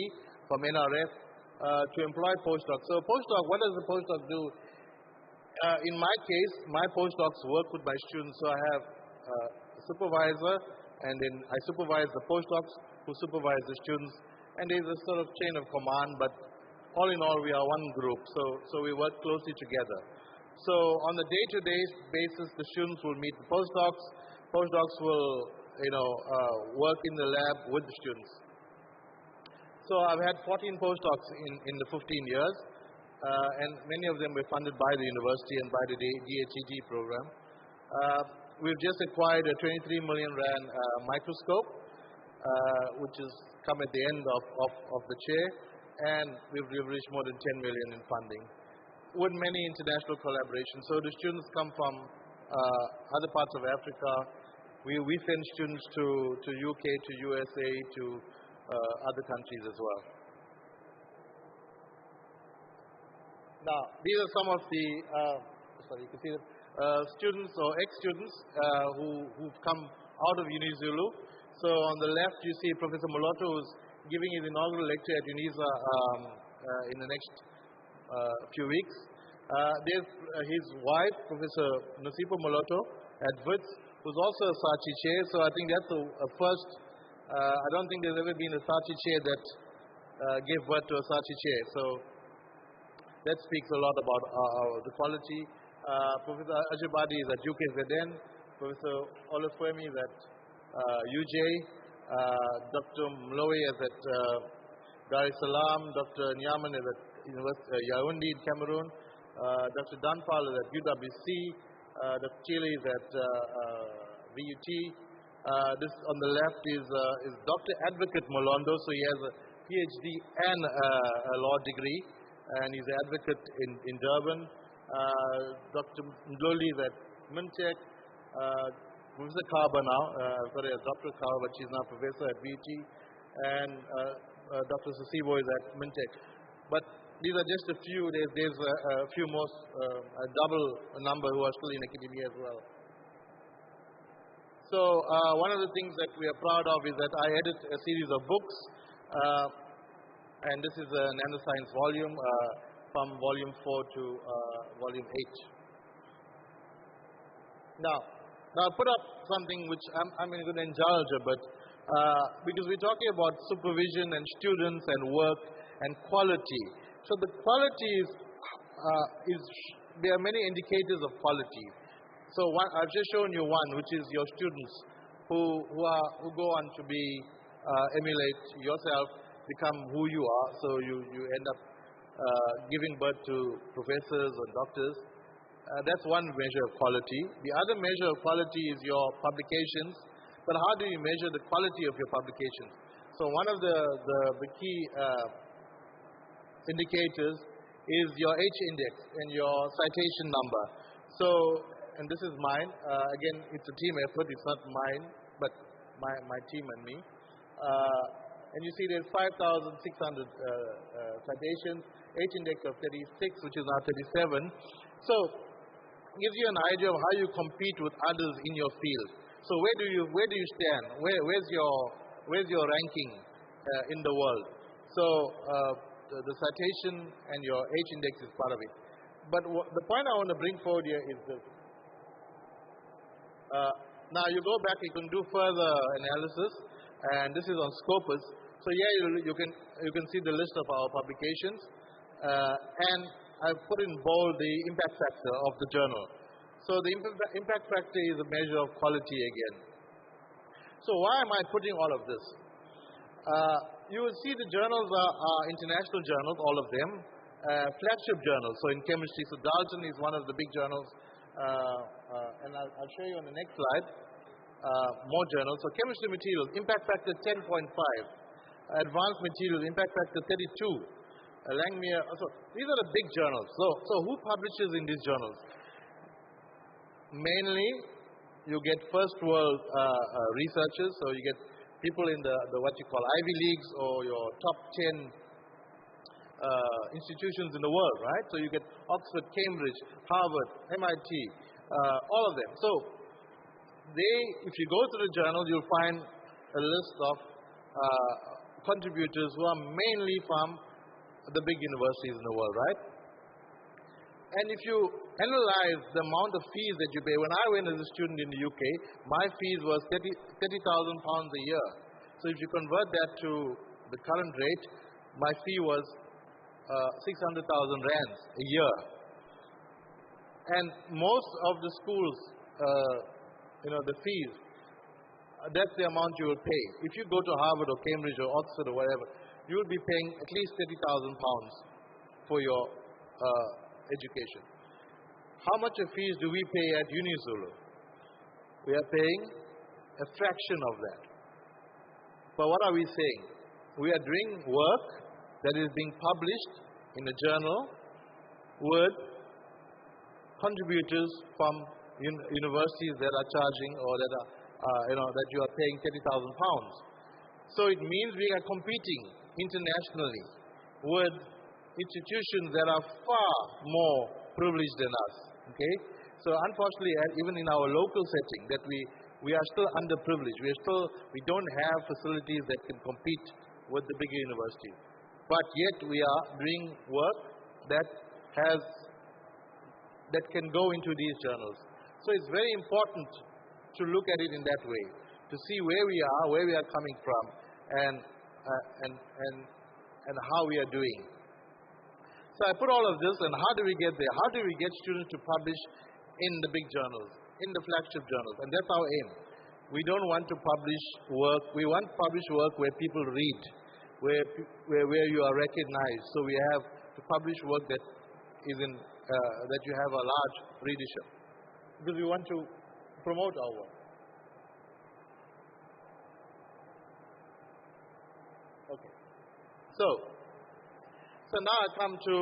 from NRF, to employ postdocs. So postdoc, what does a postdoc do? In my case, my postdocs work with my students. So I have a supervisor, and then I supervise the postdocs who supervise the students. And there's a sort of chain of command, but all in all, we are one group, so we work closely together. So on the day-to-day basis, the students will meet the postdocs. Postdocs will, work in the lab with the students. So I've had 14 postdocs in the 15 years, and many of them were funded by the university and by the DHET program. We've just acquired a 23 million rand microscope, which has come at the end of the chair. And we've reached more than 10 million in funding with many international collaborations. So the students come from other parts of Africa. We send students to UK, to USA, to other countries as well. Now, these are some of the you can see that, students or ex-students who've come out of UniZulu. So on the left, you see Professor Moloto, who's giving his inaugural lecture at UNISA in the next few weeks. There's his wife, Professor Nosipho Moloto, at WITS, who's also a Saatchi Chair. So I think that's a first. I don't think there's ever been a Saatchi Chair that gave birth to a Saatchi Chair. So that speaks a lot about the quality. Professor Ajibadi is at UKZN. Professor Olufemi is at UJ. Dr. Mlowe is at Dar es Salaam. Dr. Nyaman is at University Yaoundé in Cameroon. Dr. Danpal is at UWC. Dr. Chile is at VUT. This on the left is Dr. Advocate Molondo. So he has a PhD and a law degree, and he's an advocate in Durban. Dr. Mdloli is at Mintech. Professor Kaba now, Dr. Kaba, but she's now professor at VT, and Dr. Sasibo is at Mintech. But these are just a few. There's a few more, a double number who are still in academia as well. So one of the things that we are proud of is that I edit a series of books, and this is a nanoscience volume from volume 4 to volume 8. Now I put up something which I'm going to indulge a bit, because we're talking about supervision and students and work and quality. So the quality is there are many indicators of quality. So I've just shown you one, which is your students who go on to emulate yourself, become who you are. So you end up giving birth to professors and doctors. That's one measure of quality. The other measure of quality is your publications. But how do you measure the quality of your publications? So one of the key indicators is your H-index and your citation number. So, and this is mine. Again, it's a team effort. It's not mine, but my team and me. And you see there's 5,600 citations, H-index of 36, which is now 37. So, it gives you an idea of how you compete with others in your field. So where do you stand? Where's your ranking in the world? So the citation and your H-index is part of it. But the point I want to bring forward here is this. Now you go back, you can do further analysis, and this is on Scopus. So here you can see the list of our publications, and I've put in bold the impact factor of the journal. So the impact factor is a measure of quality again. So why am I putting all of this? You will see the journals are international journals, all of them, flagship journals. So in chemistry, so Dalton is one of the big journals, and I'll show you on the next slide more journals. So chemistry materials, impact factor 10.5. Advanced materials, impact factor 32. Langmuir, so these are the big journals. So who publishes in these journals? Mainly, you get first world researchers, so you get people in the what you call Ivy Leagues or your top 10 institutions in the world, right? So you get Oxford, Cambridge, Harvard, MIT, all of them. So if you go to the journals, you'll find a list of contributors who are mainly from the big universities in the world, right? And if you analyze the amount of fees that you pay, when I went as a student in the UK, my fees was 30,000 pounds a year. So if you convert that to the current rate, my fee was 600,000 rands a year. And most of the schools, the fees, that's the amount you will pay. If you go to Harvard or Cambridge or Oxford or whatever, you will be paying at least 30,000 pounds for your education. How much of fees do we pay at UniZulu? We are paying a fraction of that. But what are we saying? We are doing work that is being published in a journal with contributors from universities that are charging or that you are paying 30,000 pounds. So it means we are competing internationally with institutions that are far more privileged than us. Okay? So unfortunately, even in our local setting, that we are still underprivileged. We don't have facilities that can compete with the bigger universities. But yet we are doing work that can go into these journals. So it's very important to look at it in that way, to see where we are coming from, and how we are doing. So I put all of this, and how do we get there? How do we get students to publish in the big journals, in the flagship journals? And that's our aim. We don't want to publish work. We want to publish work where people read, where you are recognized. So we have to publish work that you have a large readership, because we want to promote our work. Okay. So now I come to,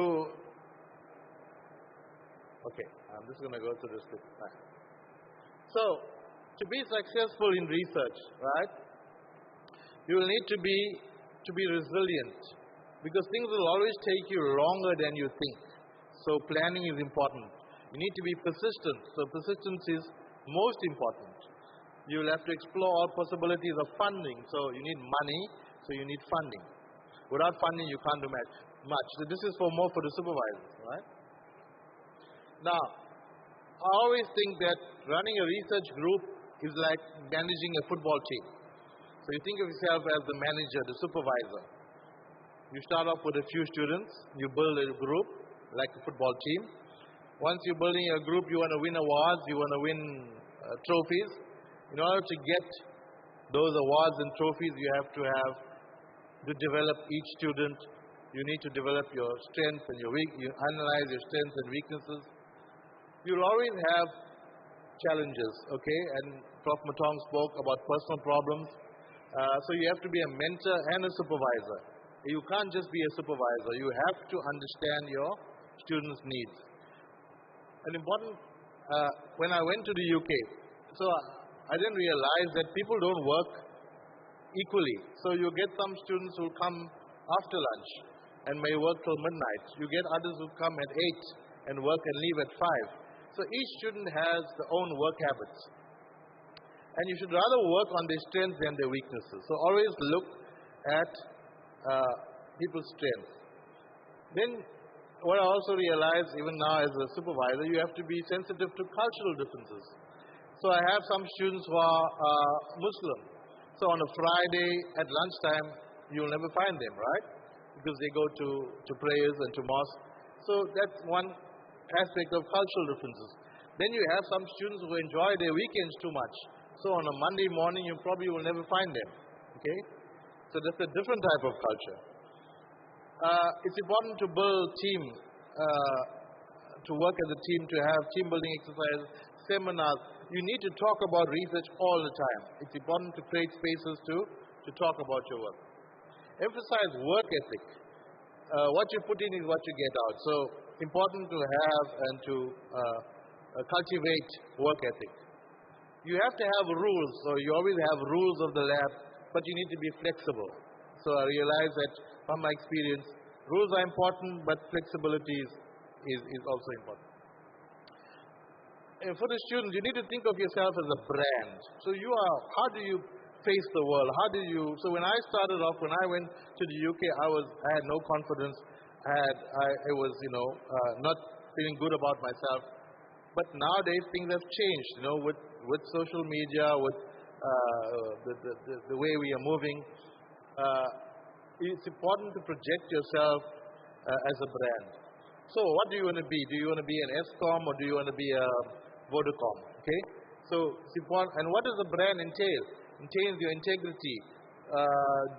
okay, I'm just going to go through this quick. So, to be successful in research, right, you will need to be resilient, because things will always take you longer than you think. So planning is important. You need to be persistent. So persistence is most important. You will have to explore all possibilities of funding. So you need money, so you need funding. Without funding, you can't do much. So this is more for the supervisors, right? Now, I always think that running a research group is like managing a football team. So you think of yourself as the manager, the supervisor. You start off with a few students, you build a group, like a football team. Once you're building a group, you want to win awards, you want to win trophies. In order to get those awards and trophies, you have to develop each student. You need to develop your strengths and you analyze your strengths and weaknesses. You'll always have challenges, okay? And Prof. Matong spoke about personal problems. So you have to be a mentor and a supervisor. You can't just be a supervisor. You have to understand your students' needs. An important, when I went to the UK, so I didn't realize that people don't work equally. So you get some students who come after lunch and may work till midnight. You get others who come at 8 and work and leave at 5. So each student has their own work habits. And you should rather work on their strengths than their weaknesses. So always look at people's strengths. Then what I also realized, even now as a supervisor, you have to be sensitive to cultural differences. So I have some students who are Muslim. So on a Friday at lunchtime, you'll never find them, right? Because they go to prayers and to mosque. So that's one aspect of cultural differences. Then you have some students who enjoy their weekends too much. So on a Monday morning, you probably will never find them. Okay? So that's a different type of culture. It's important to build team, to work as a team, to have team building exercises, seminars. You need to talk about research all the time. It's important to create spaces to talk about your work. Emphasize work ethic. What you put in is what you get out. So important to have and to cultivate work ethic. You have to have rules, so you always have rules of the lab, but you need to be flexible. So I realize that from my experience, rules are important, but flexibility is also important. And for the students, you need to think of yourself as a brand. So how do you face the world? So when I started off, when I went to the UK, I had no confidence. I was, not feeling good about myself. But nowadays things have changed, with social media, with the way we are moving. It's important to project yourself as a brand. So what do you want to be? Do you want to be an Eskom or do you want to be a Vodacom? Okay? So it's important. And what does a brand entail? Entails your integrity.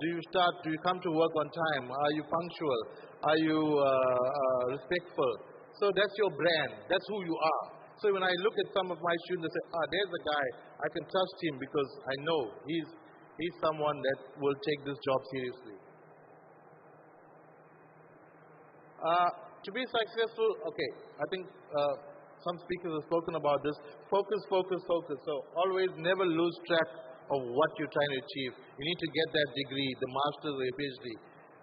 Do you come to work on time? Are you punctual? Are you respectful? So that's your brand. That's who you are. So when I look at some of my students, I say, there's a guy, I can trust him because I know he's someone that will take this job seriously. To be successful, okay, I think some speakers have spoken about this. Focus, focus, focus. So always never lose track of what you're trying to achieve. You need to get that degree, the master's or your PhD.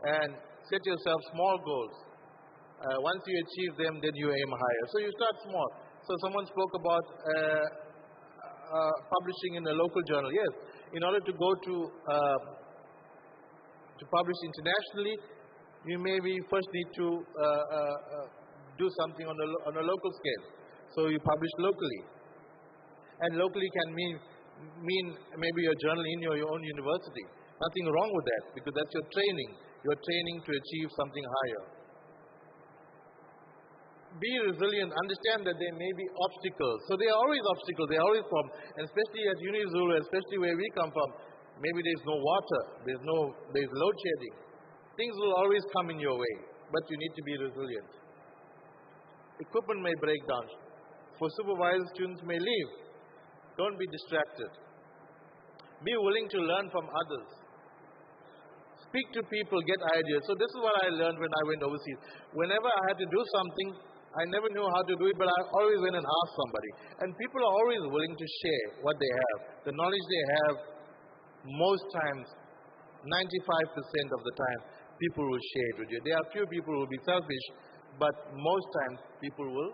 And set yourself small goals. Once you achieve them, then you aim higher. So you start small. So someone spoke about publishing in a local journal. Yes, in order to go to publish internationally, you maybe first need to do something on a local scale. So you publish locally, and locally can mean maybe a journal in your own university. Nothing wrong with that because that's your training. You're training to achieve something higher. Be resilient. Understand that there may be obstacles. So there are always obstacles. There are always problems. And especially at Unizulu, especially where we come from, maybe there's no water. There's load shedding. Things will always come in your way. But you need to be resilient. Equipment may break down. For supervisors, students may leave. Don't be distracted. Be willing to learn from others. Speak to people, get ideas. So this is what I learned when I went overseas. Whenever I had to do something, I never knew how to do it, but I always went and asked somebody. And people are always willing to share what they have. The knowledge they have, most times, 95% of the time, people will share it with you. There are few people who will be selfish, but most times people will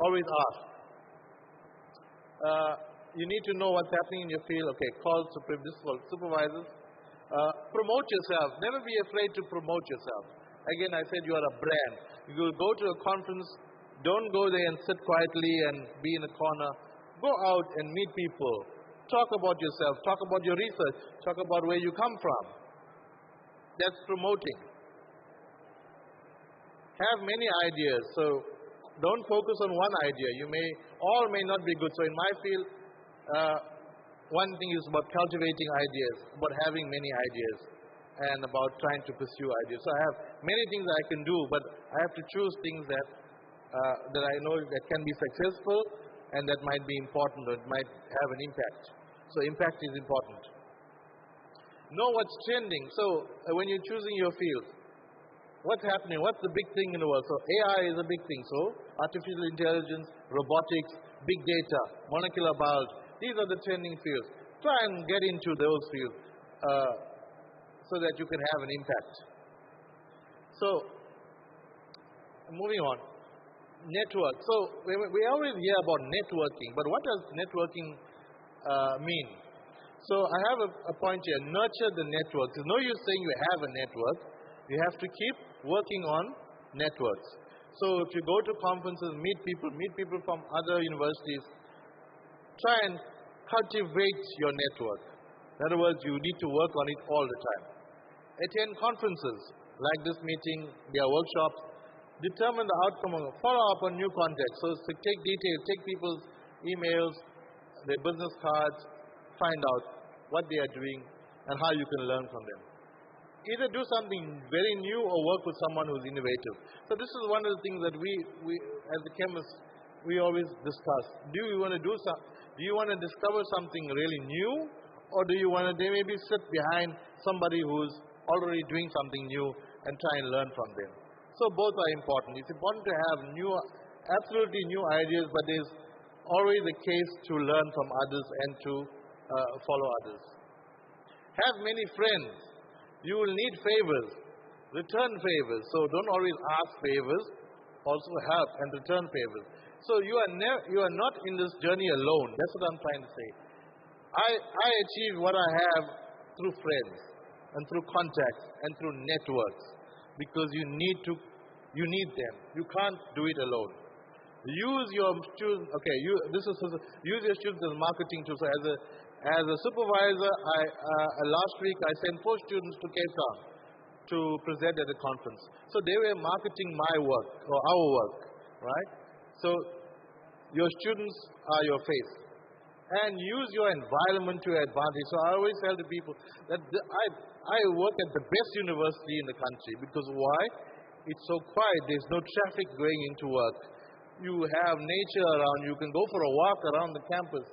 always ask. You need to know what's happening in your field. Okay, call supervisors. Promote yourself. Never be afraid to promote yourself. Again, I said you are a brand. You will go to a conference. Don't go there and sit quietly and be in a corner. Go out and meet people. Talk about yourself. Talk about your research. Talk about where you come from. That's promoting. have many ideas. So don't focus on one idea. All may not be good. So in my field, one thing is about cultivating ideas, about having many ideas, and about trying to pursue ideas. So I have many things I can do, but I have to choose things that I know that can be successful and that might be important or it might have an impact. So impact is important. Know what's trending. So when you're choosing your field, what's happening? What's the big thing in the world? So AI is a big thing. So artificial intelligence, robotics, big data, molecular biology. These are the trending fields. Try and get into those fields so that you can have an impact. So moving on. Network. So we always hear about networking, but what does networking mean? So I have a point here. Nurture the network. There's no use saying you have a network. You have to keep working on networks. So if you go to conferences, meet people from other universities, try and cultivate your network. In other words, you need to work on it all the time. Attend conferences like this meeting, their workshops. Determine the outcome of it. Follow up on new contacts. So take details, take people's emails, their business cards, find out what they are doing and how you can learn from them. Either do something very new or work with someone who's innovative. So this is one of the things that we as a chemist, we always discuss. Do you want to discover something really new, or do you want to maybe sit behind somebody who's already doing something new and try and learn from them? So both are important. It's important to have absolutely new ideas, but there's always a case to learn from others and to follow others. Have many friends. You will need favors. Return favors. So don't always ask favors. Also help and return favors. So you are not in this journey alone. That's what I'm trying to say. I achieve what I have through friends and through contacts and through networks, because you need them. You can't do it alone. Use your students. Okay, use your students as marketing tools. So as a supervisor, last week I sent 4 students to Cape Town to present at a conference. So they were marketing my work or our work, right? So your students are your face, and use your environment to your advantage. So I always tell the people that I work at the best university in the country, because why? It's so quiet. There's no traffic going into work. You have nature around. You can go for a walk around the campus,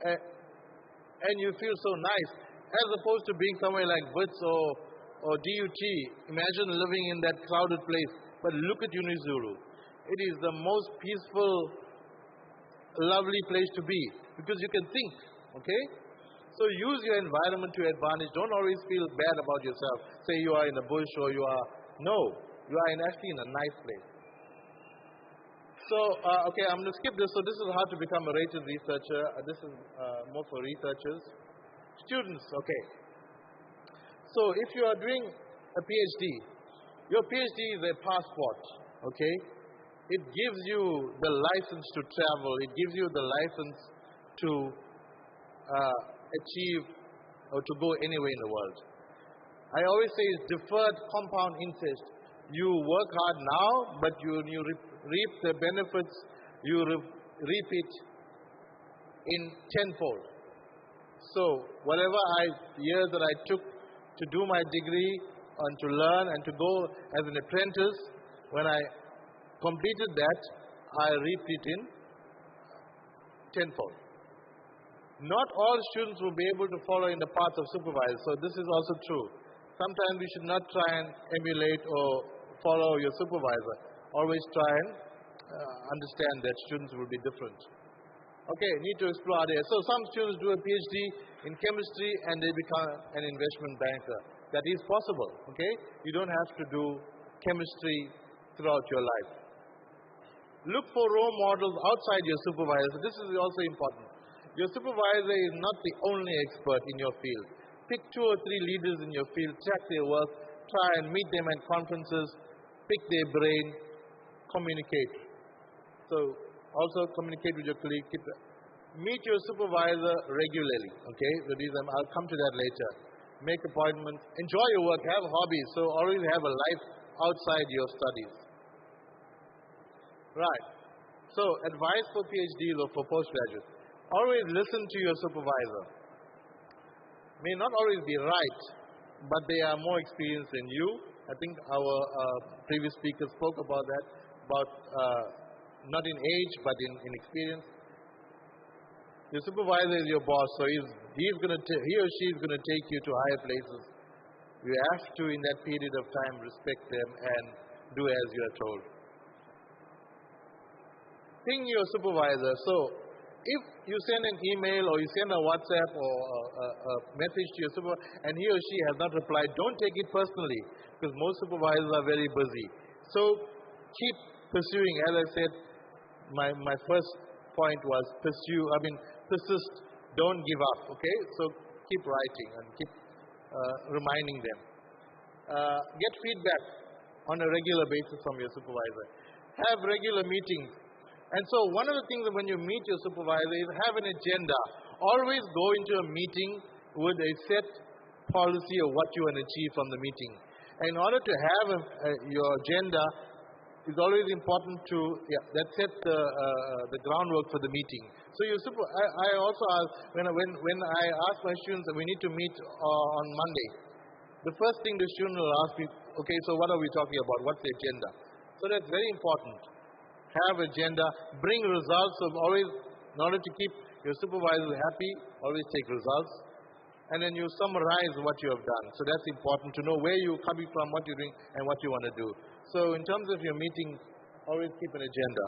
and you feel so nice, as opposed to being somewhere like Wits or DUT. Imagine living in that crowded place. But look at Unizulu. It is the most peaceful, lovely place to be, because you can think. Okay? So use your environment to your advantage. Don't always feel bad about yourself. Say you are in the bush or you are... No. You are actually in a nice place. So, okay, I'm going to skip this. So this is how to become a rated researcher. This is more for researchers. Students, okay. So if you are doing a PhD, your PhD is a passport, okay? It gives you the license to travel. It gives you the license to achieve or to go anywhere in the world. I always say it's deferred compound interest. You work hard now, but you reap the benefits, you reap it in tenfold. So whatever years that I took to do my degree and to learn and to go as an apprentice, when I completed that, I reaped it in tenfold. Not all students will be able to follow in the path of supervisors, so this is also true. Sometimes we should not try and emulate or follow your supervisor. Always try and understand that students will be different. Okay, need to explore others. So some students do a PhD in chemistry and they become an investment banker. That is possible, okay? You don't have to do chemistry throughout your life. Look for role models outside your supervisor. This is also important. Your supervisor is not the only expert in your field. Pick 2 or 3 leaders in your field, track their work, try and meet them at conferences, pick their brain, communicate. So also communicate with your colleague. Meet your supervisor regularly, okay? I'll come to that later. Make appointments. Enjoy your work. Have hobbies. So always have a life outside your studies. Right. So, advice for PhDs or for postgraduates. Always listen to your supervisor. May not always be right, but they are more experienced than you. I think our previous speaker spoke about that, about not in age, but in experience. Your supervisor is your boss, so he or she is going to take you to higher places. You have to, in that period of time, respect them and do as you are told. Ping your supervisor. So, if you send an email or you send a WhatsApp or a message to your supervisor and he or she has not replied, don't take it personally, because most supervisors are very busy. So, keep pursuing. As I said, my first point was persist. Don't give up, okay? So, keep writing and keep reminding them. Get feedback on a regular basis from your supervisor. Have regular meetings. And so one of the things that when you meet your supervisor is have an agenda. Always go into a meeting with a set policy of what you want to achieve from the meeting. And in order to have your agenda, it's always important to that set the groundwork for the meeting. So I also ask when I ask my students that we need to meet on Monday, the first thing the student will ask me, okay, so what are we talking about? What's the agenda? So that's very important. Have agenda, bring results. So always, in order to keep your supervisors happy, always take results. And then you summarize what you have done. So that's important to know where you're coming from, what you're doing, and what you want to do. So in terms of your meeting, always keep an agenda.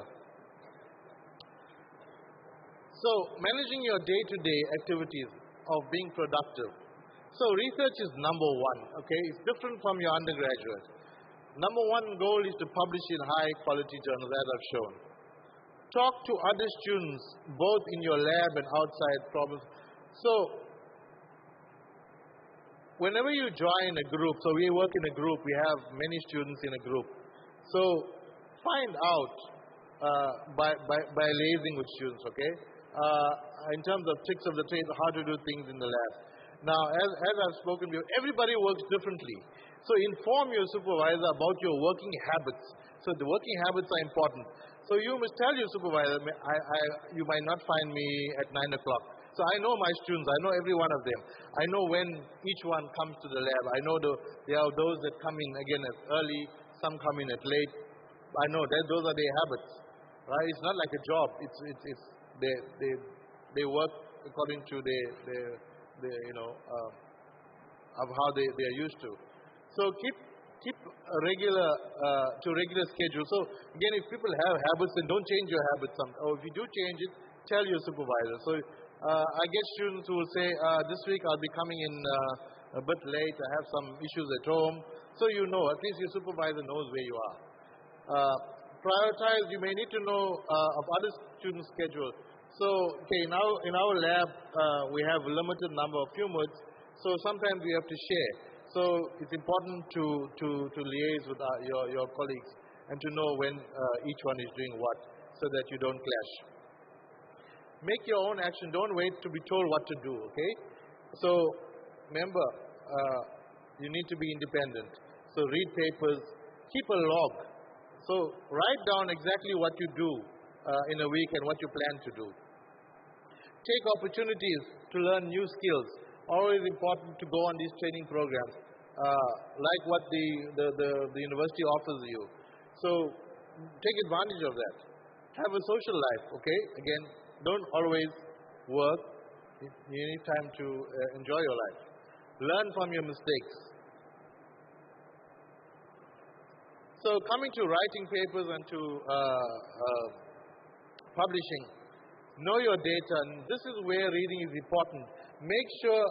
So managing your day-to-day activities of being productive. So research is number one, okay? It's different from your undergraduate. Number one goal is to publish in high-quality journals, as I've shown. Talk to other students, both in your lab and outside problems. So, whenever you join a group, so we work in a group, we have many students in a group. So, find out by liaising with students, okay? In terms of tricks of the trade, how to do things in the lab. Now, as I've spoken to you, everybody works differently. So inform your supervisor about your working habits. So the working habits are important. So you must tell your supervisor, you might not find me at 9 o'clock. So I know my students, I know every one of them. I know when each one comes to the lab. I know there are those that come in again as early, some come in at late. I know that those are their habits. Right? It's not like a job. They work according to their of how they are used to. So keep a regular schedule. So again, if people have habits, then don't change your habits. Or if you do change it, tell your supervisor. So I get students who will say, this week I'll be coming in a bit late. I have some issues at home. So you know, at least your supervisor knows where you are. Prioritize. You may need to know of other students' schedule. So okay, now in our lab we have a limited number of humans. So sometimes we have to share. So it's important to liaise with your colleagues and to know when each one is doing what, so that you don't clash. Make your own action. Don't wait to be told what to do, okay? So remember, you need to be independent. So read papers, keep a log. So write down exactly what you do in a week and what you plan to do. Take opportunities to learn new skills. Always important to go on these training programs, like what the university offers you. So take advantage of that. Have a social life, okay? Again, don't always work. You need time to enjoy your life. Learn from your mistakes. So coming to writing papers and to publishing, know your data, and this is where reading is important. Make sure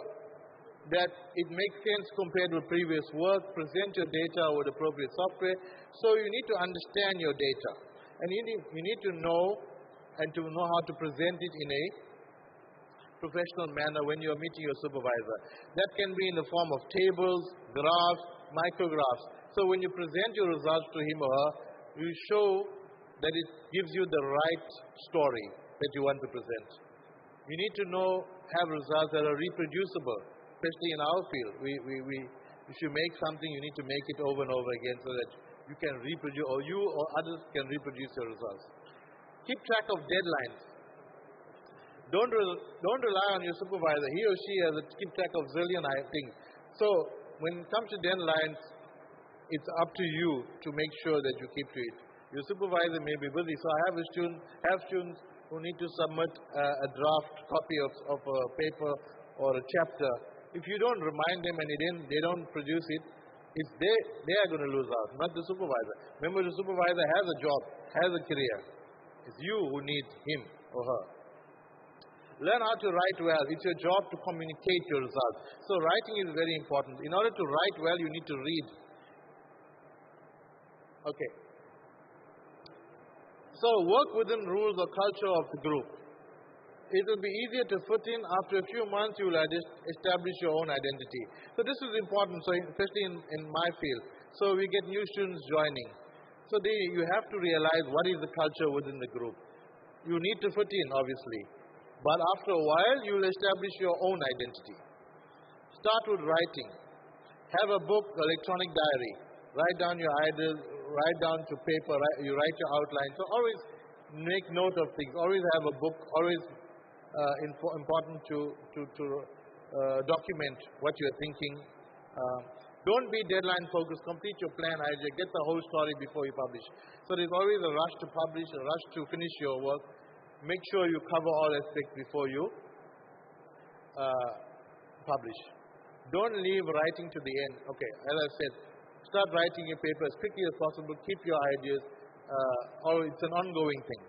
that it makes sense compared with previous work. Present your data with appropriate software. So you need to understand your data, and you need to know and to know how to present it in a professional manner when you are meeting your supervisor. That can be in the form of tables, graphs, micrographs. So when you present your results to him or her, you show that it gives you the right story that you want to present. You need to have results that are reproducible, especially in our field. If you make something, you need to make it over and over again so that you can reproduce, or you or others can reproduce your results. Keep track of deadlines. Don't rely on your supervisor. He or she has to keep track of zillion things. So when it comes to deadlines, it's up to you to make sure that you keep to it. Your supervisor may be busy. So I have students who need to submit a draft copy of a paper or a chapter. If you don't remind them and they don't produce it, it's they are going to lose out, not the supervisor. Remember, the supervisor has a job, has a career. It's you who need him or her. Learn how to write well. It's your job to communicate your results. So writing is very important. In order to write well, you need to read. Okay. So work within rules or culture of the group. It will be easier to fit in. After a few months, you will establish your own identity. So this is important, so especially in my field. So we get new students joining. So you have to realize what is the culture within the group. You need to fit in, obviously. But after a while, you will establish your own identity. Start with writing. Have a book, electronic diary. Write down your ideas, write down to paper, you write your outline. So always make note of things. Always have a book. Always important to document what you're thinking. Don't be deadline focused. Complete your plan. Get the whole story before you publish. So there's always a rush to publish, a rush to finish your work. Make sure you cover all aspects before you publish. Don't leave writing to the end. Okay, as I said, start writing your paper as quickly as possible. Keep your ideas. It's an ongoing thing.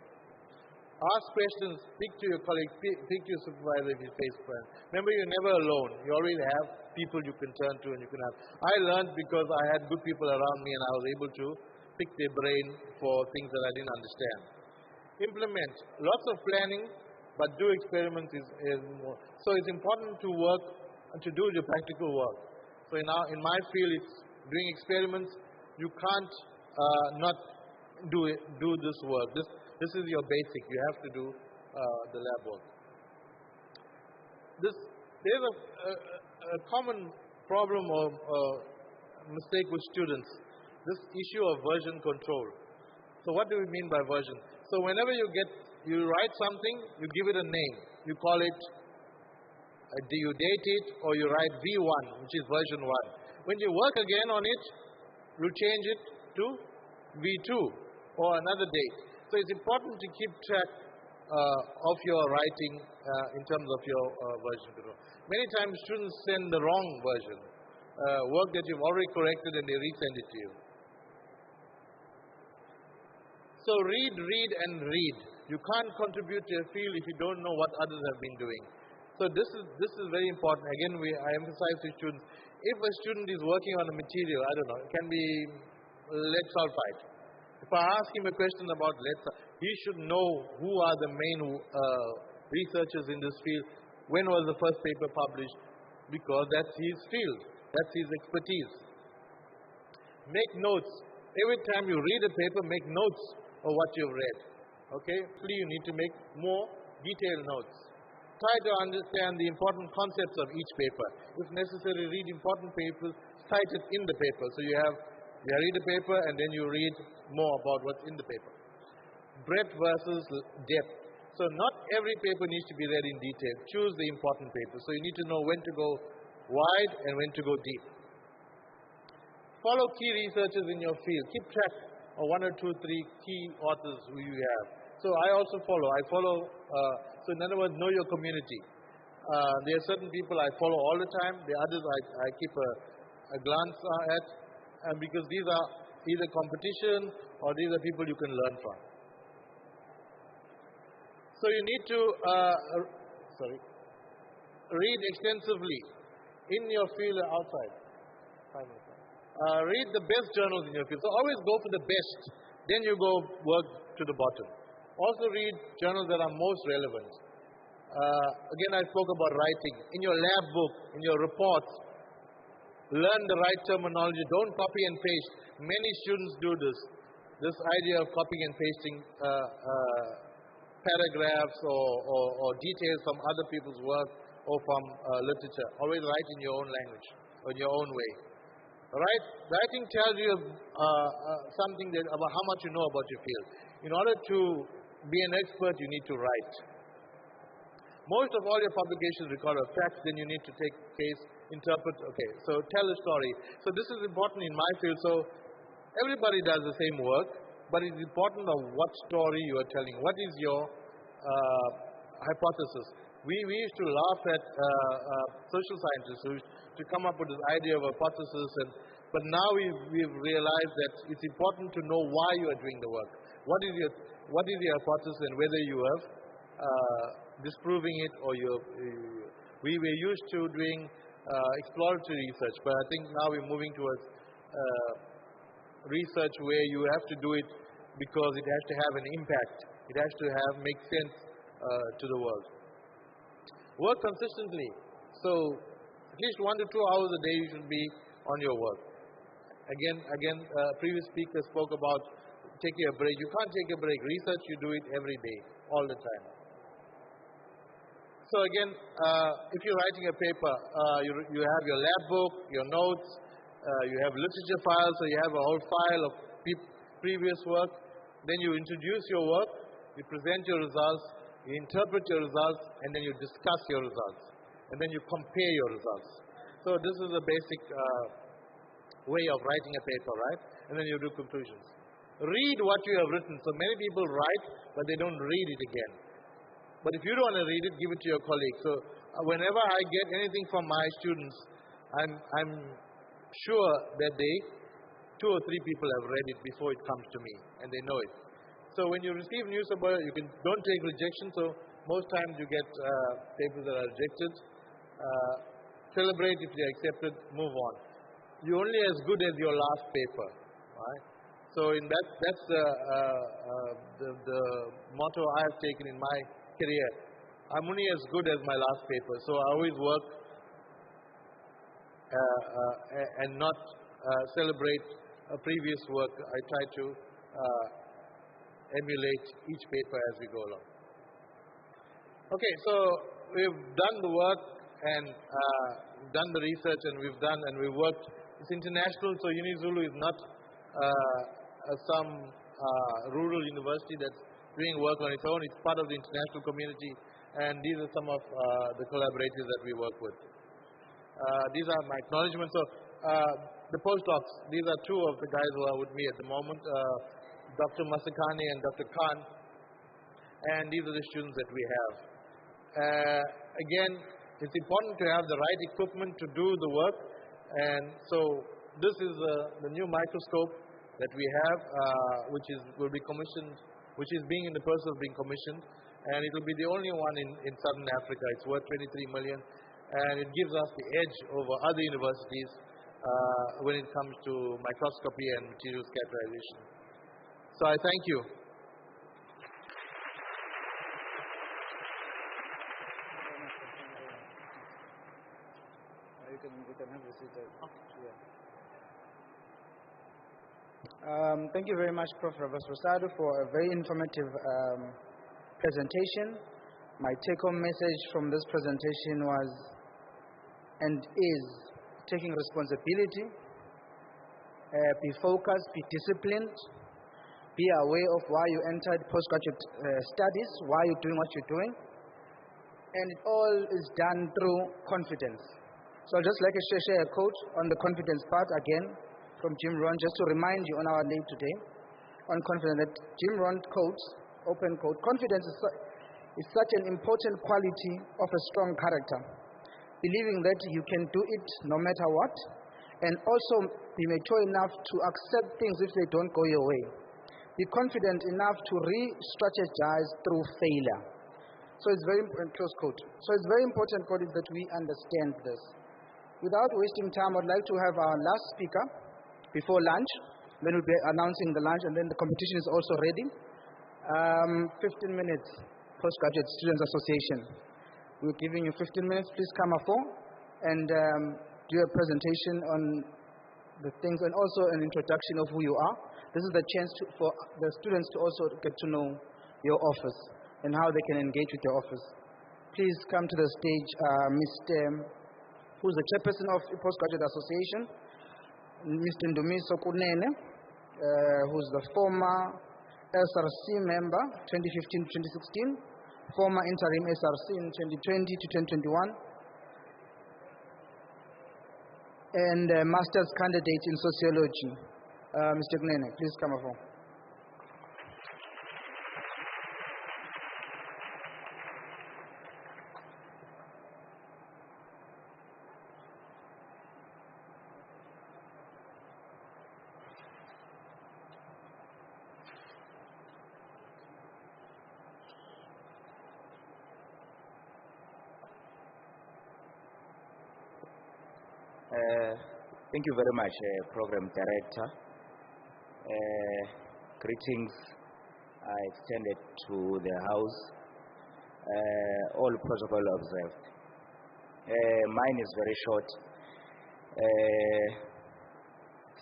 Ask questions. Speak to your colleagues. Speak to your supervisor if you face friends. Remember, you're never alone. You always have people you can turn to and you can have. I learned because I had good people around me and I was able to pick their brain for things that I didn't understand. Implement. Lots of planning, but do experiments is more. So it's important to work and to do the practical work. So in my field, it's doing experiments. You can't not do this work. This is your basic. You have to do the lab work. There's a common problem or mistake with students. This issue of version control. So what do we mean by version? So whenever you write something, you give it a name. You call it, you date it, or you write V1, which is version 1. When you work again on it, you change it to V2 or another date. So it's important to keep track of your writing in terms of your version control. Many times students send the wrong version, work that you've already corrected and they resend it to you. So read, and read. You can't contribute to a field if you don't know what others have been doing. So this is very important. Again, I emphasize to students, if a student is working on a material, I don't know, it can be lead sulfide. If I ask him a question about lead sulfide, he should know who are the main researchers in this field, when was the first paper published, because that's his field, that's his expertise. Make notes. Every time you read a paper, make notes of what you've read. Okay? Please, you need to make more detailed notes. Try to understand the important concepts of each paper. If necessary, read important papers cited in the paper. So you read a paper and then you read more about what's in the paper. Breadth versus depth. So not every paper needs to be read in detail. Choose the important papers. So you need to know when to go wide and when to go deep. Follow key researchers in your field. Keep track of 1 or 2, 3 key authors who you have. So I also follow. So in other words, know your community. There are certain people I follow all the time. The others I keep a glance at. Because these are either competition or these are people you can learn from. So you need to read extensively in your field or outside. 5 minutes. Read the best journals in your field. So always go for the best. Then you go work to the bottom. Also read journals that are most relevant. Again, I spoke about writing. In your lab book, in your reports, learn the right terminology. Don't copy and paste. Many students do this. This idea of copying and pasting paragraphs or details from other people's work or from literature. Always write in your own language or in your own way. Right? Writing tells you something about how much you know about your field. In order to be an expert, you need to write. Most of all your publications record a fact, then you need to take case, interpret, okay, so tell a story. So this is important in my field. So everybody does the same work, but it's important of what story you are telling. What is your hypothesis? We used to laugh at social scientists who used to come up with this idea of a hypothesis, but now we've realized that it's important to know why you are doing the work. What is your hypothesis, and whether you have disproving it, or we were used to doing exploratory research, but I think now we're moving towards research where you have to do it because it has to have an impact. It has to make sense to the world. Work consistently. So at least 1 to 2 hours a day you should be on your work. Again, previous speaker spoke about taking a break. You can't take a break. Research, you do it every day, all the time. So again, if you're writing a paper, you have your lab book, your notes, you have literature files, so you have a whole file of previous work. Then you introduce your work, you present your results, you interpret your results, and then you discuss your results. And then you compare your results. So this is a basic way of writing a paper, right? And then you do conclusions. Read what you have written. So many people write, but they don't read it again. But if you don't want to read it, give it to your colleagues. So whenever I get anything from my students, I'm sure that 2 or 3 people have read it before it comes to me, and they know it. So when you receive news about it, don't take rejection. So most times you get papers that are rejected. Celebrate if they are accepted, move on. You're only as good as your last paper, right? So that's the motto I have taken in my career. I'm only as good as my last paper. So I always work and not celebrate a previous work. I try to emulate each paper as we go along. Okay, so we've done the work and done the research, and we've worked. It's international, so UniZulu is not some rural university that's doing work on its own. It's part of the international community, and these are some of the collaborators that we work with. These are my acknowledgements. So the postdocs, these are 2 of the guys who are with me at the moment, Dr. Masakani and Dr. Khan, and these are the students that we have. Again, it's important to have the right equipment to do the work, and so this is the new microscope that we have, will be commissioned, which is being in the process of being commissioned, and it will be the only one in Southern Africa. It's worth 23 million, and it gives us the edge over other universities when it comes to microscopy and materials characterization. So I thank you. You can have a seat. Thank you very much, Prof. Rosado, for a very informative presentation. My take-home message from this presentation was and is taking responsibility, be focused, be disciplined, be aware of why you entered postgraduate studies, why you're doing what you're doing, and it all is done through confidence. So I'd just like to share a quote on the confidence part again from Jim Rohn, just to remind you on our day today on confidence, that Jim Rohn quotes, open quote, confidence is such an important quality of a strong character, believing that you can do it no matter what, and also be mature enough to accept things if they don't go your way. Be confident enough to re-strategize through failure. So it's very important, close quote. So it's very important, colleagues, that we understand this. Without wasting time, I'd like to have our last speaker before lunch. Then we'll be announcing the lunch, and then the competition is also ready. 15 minutes, Postgraduate Students Association. We're giving you 15 minutes. Please come afore and do a presentation on the things, and also an introduction of who you are. This is the chance for the students to also get to know your office and how they can engage with your office. Please come to the stage, Mr. who's the chairperson of the Postgraduate Association, Mr. Imbizo Kunene, who's the former SRC member 2015 to 2016, former interim SRC in 2020 to 2021, and a master's candidate in sociology. Mr. Kunene, please come up. Thank you very much, Program Director. Greetings are extended to the House. All protocol observed. Mine is very short.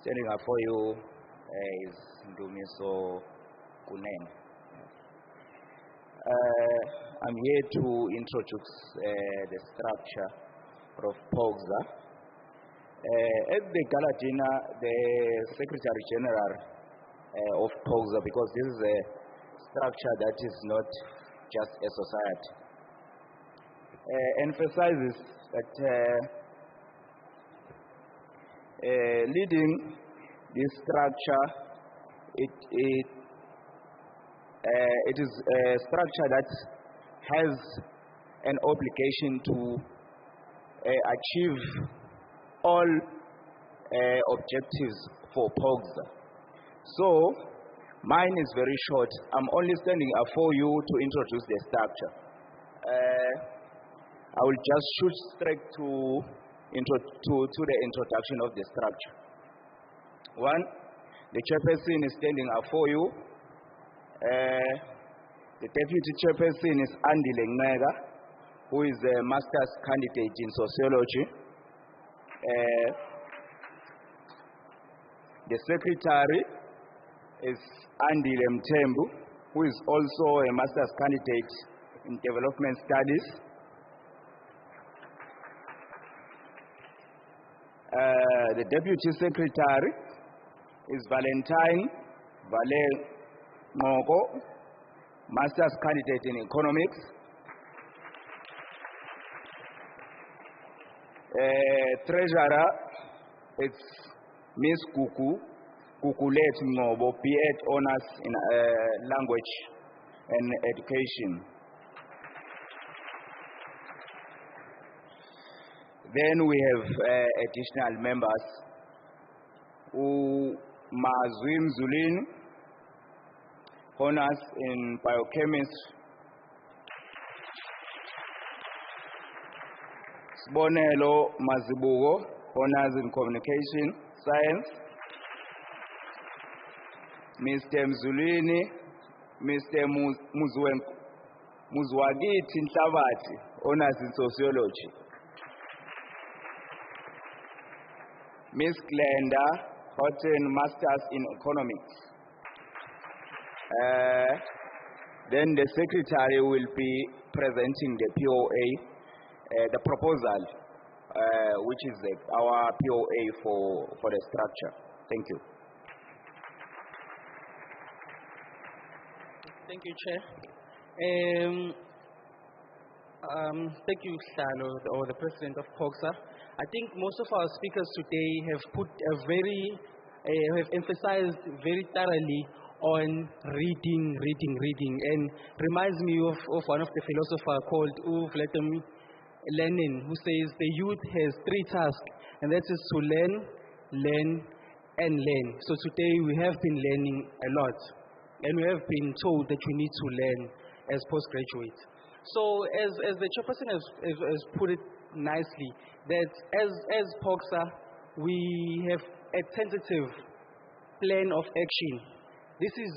Standing up for you is Imbizo Kunene. I'm here to introduce the structure of POGSA. At the Gala dinner, the Secretary General of POGSA, because this is a structure that is not just a society, emphasizes that leading this structure, it is a structure that has an obligation to achieve all objectives for POGSA. So, mine is very short. I'm only standing up for you to introduce the structure. I will just shoot straight to the introduction of the structure. One, the chairperson is standing up for you. The deputy chairperson is Andy Lengnega, who is a master's candidate in sociology. The secretary is Andy Lemtembu, who is also a master's candidate in development studies. The deputy secretary is Valentine Vale Moko, master's candidate in economics. Treasurer, it's Miss Kukulet Ngobo, B.Ed Honors in Language and Education. Then we have additional members who Mazwim Zulin, Honors in Biochemistry. Bonelo Mazibugo, Honors in Communication Science. Mr. Mzulini, Mr. Muzwagiti Ntabati, Honors in Sociology. Miss Glenda Horton, Masters in Economics. Then the Secretary will be presenting the POA. The proposal, which is our POA for the structure. Thank you. Thank you, Chair. Thank you, Salo, or the President of POGSA. I think most of our speakers today have have emphasized very thoroughly on reading, and reminds me of one of the philosophers called Vladimir Lenin, who says the youth has three tasks, and that is to learn, and learn. So today we have been learning a lot, and we have been told that we need to learn as postgraduates. So as the chairperson has put it nicely, that as POGSA, we have a tentative plan of action. This is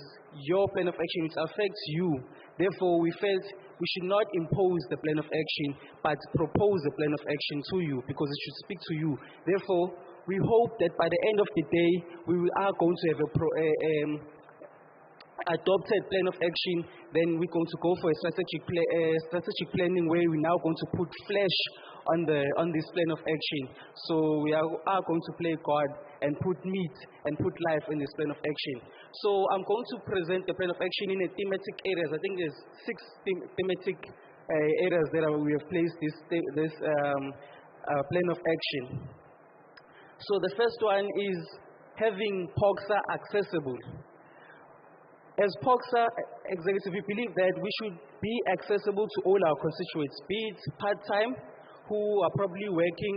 your plan of action, it affects you. Therefore, we felt we should not impose the plan of action, but propose a plan of action to you, because it should speak to you. Therefore, we hope that by the end of the day, we are going to have adopted plan of action. Then we're going to go for a strategic planning, where we're now going to put flesh on this plan of action. So we are going to play God and put meat and put life in this plan of action. So I'm going to present the plan of action in a thematic areas. I think there's 6 thematic areas that we have placed this plan of action. So the first one is having POGSA accessible. As POGSA executive, we believe that we should be accessible to all our constituents, be it part-time, who are probably working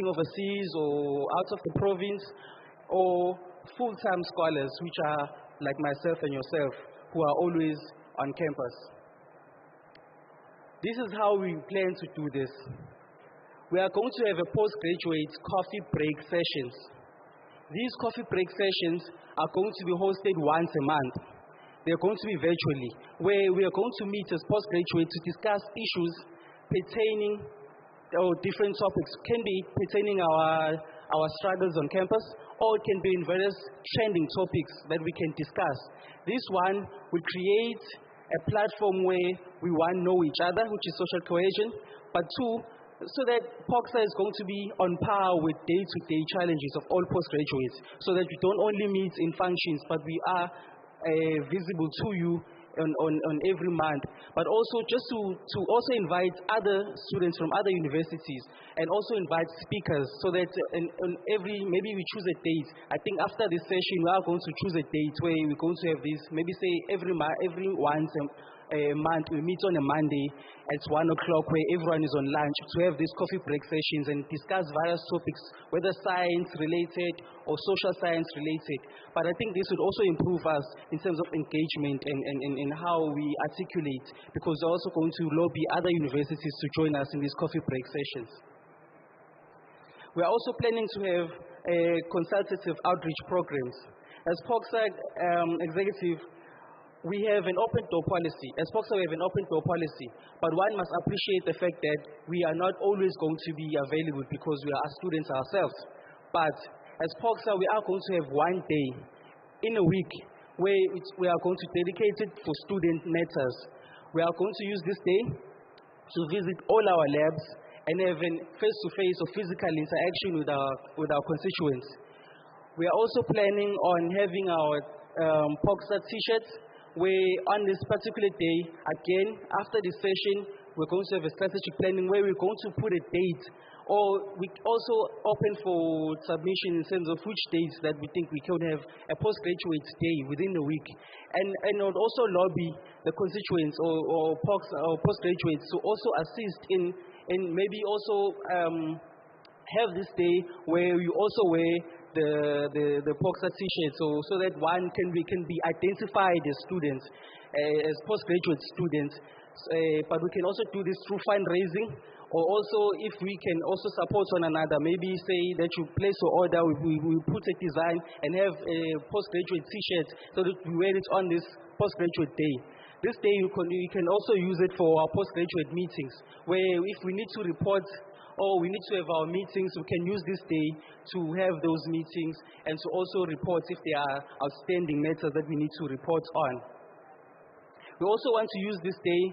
overseas or out of the province, or full-time scholars, which are like myself and yourself, who are always on campus. This is how we plan to do this. We are going to have a postgraduate coffee break sessions. These coffee break sessions are going to be hosted once a month. They are going to be virtually, where we are going to meet as postgraduates to discuss issues pertaining or different topics. Can be pertaining our struggles on campus, or it can be in various trending topics that we can discuss. This one will create a platform where we know each other, which is social cohesion, but 2, so that POGSA is going to be on par with day-to-day challenges of all postgraduates, so that we don't only meet in functions, but we are visible to you on every month. But also just to also invite other students from other universities, and also invite speakers, so that maybe we choose a date. I think after this session we are going to choose a date where we're going to have this, maybe say every once a month we meet on a Monday at 1 o'clock, where everyone is on lunch, to have these coffee break sessions and discuss various topics, whether science related or social science related. But I think this would also improve us in terms of engagement and how we articulate, because they're also going to lobby other universities to join us in these coffee break sessions. We are also planning to have consultative outreach programs. As POGSA executive, we have an open door policy. As POGSA, we have an open door policy, but one must appreciate the fact that we are not always going to be available, because we are students ourselves. But as POGSA, we are going to have one day in a week where we are going to dedicate it for student matters. We are going to use this day to visit all our labs and have a face-to-face or physical interaction with our constituents. We are also planning on having our POGSA t-shirts, where on this particular day, again, after this session, we're going to have a strategic planning where we're going to put a date, or we also open for submission in terms of which dates that we think we can have a postgraduate day within the week. And would also lobby the constituents or postgraduates to also assist in maybe also have this day where you also wear the POGSA t-shirt, so that we can be identified as students, as postgraduate students. But we can also do this through fundraising, or also if we can also support one another. Maybe say that you place your order, we put a design and have a postgraduate t-shirt, so that we wear it on this postgraduate day. This day you can also use it for our postgraduate meetings, where if we need to report or we need to have our meetings, we can use this day to have those meetings and to also report if there are outstanding matters that we need to report on. We also want to use this day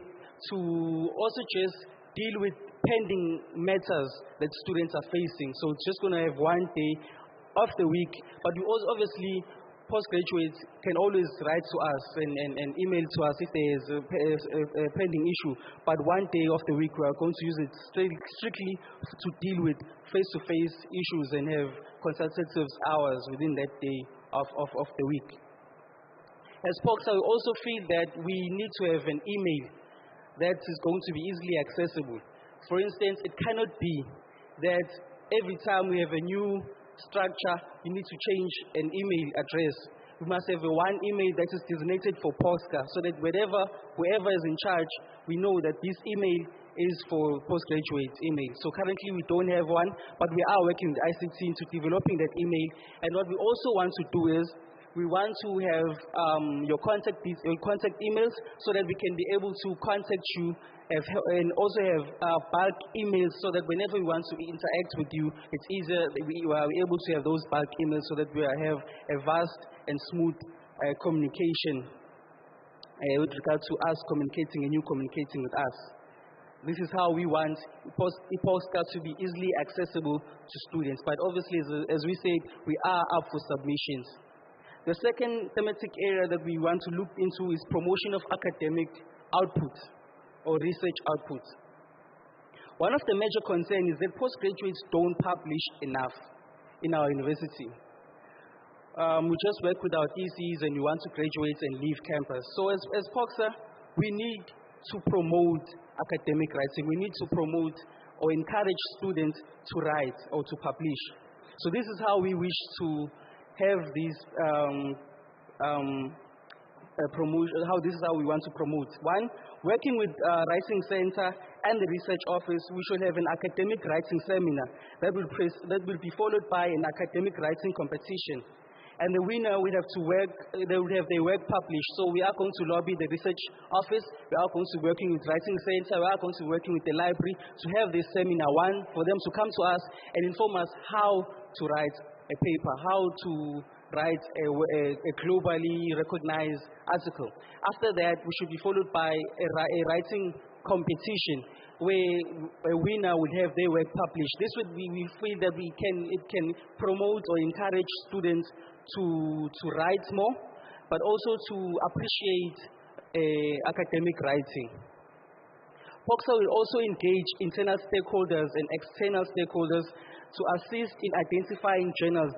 to also just deal with pending matters that students are facing. So it's just going to have one day of the week, but we also obviously postgraduates can always write to us and email to us if there is a pending issue. But one day of the week, we are going to use it strictly to deal with face-to-face issues and have consultative hours within that day of the week. As POGSA, we also feel that we need to have an email that is going to be easily accessible. For instance, it cannot be that every time we have a new structure, you need to change an email address. We must have one email that is designated for POGSA, so that whoever is in charge, we know that this email is for postgraduate email. So currently we don't have one, but we are working with ICT into developing that email. And what we also want to do is, we want to have your contact emails, so that we can be able to contact you and also have bulk emails, so that whenever we want to interact with you, it's easier. We are able to have those bulk emails, so that we have a vast and smooth communication with regard to us communicating and you communicating with us. This is how we want postcards to be easily accessible to students. But obviously, as we said, we are up for submissions. The second thematic area that we want to look into is promotion of academic output or research output. One of the major concerns is that postgraduates don't publish enough in our university. We just work with our theses and we want to graduate and leave campus. So as POXA, we need to promote academic writing. We need to promote or encourage students to write or to publish. So this is how we wish to have these promotion, this is how we want to promote. One, working with Writing Center and the Research Office, we should have an academic writing seminar that will be followed by an academic writing competition. And the winner would have to work, they would have their work published. So we are going to lobby the Research Office, we are going to be working with Writing Center, we are going to be working with the library to have this seminar, one, for them to come to us and inform us how to write a paper, how to write a globally recognized article. After that, we should be followed by a writing competition where a winner would have their work published. This would be, we feel that it can promote or encourage students to write more, but also to appreciate academic writing. POXA will also engage internal stakeholders and external stakeholders to assist in identifying journals,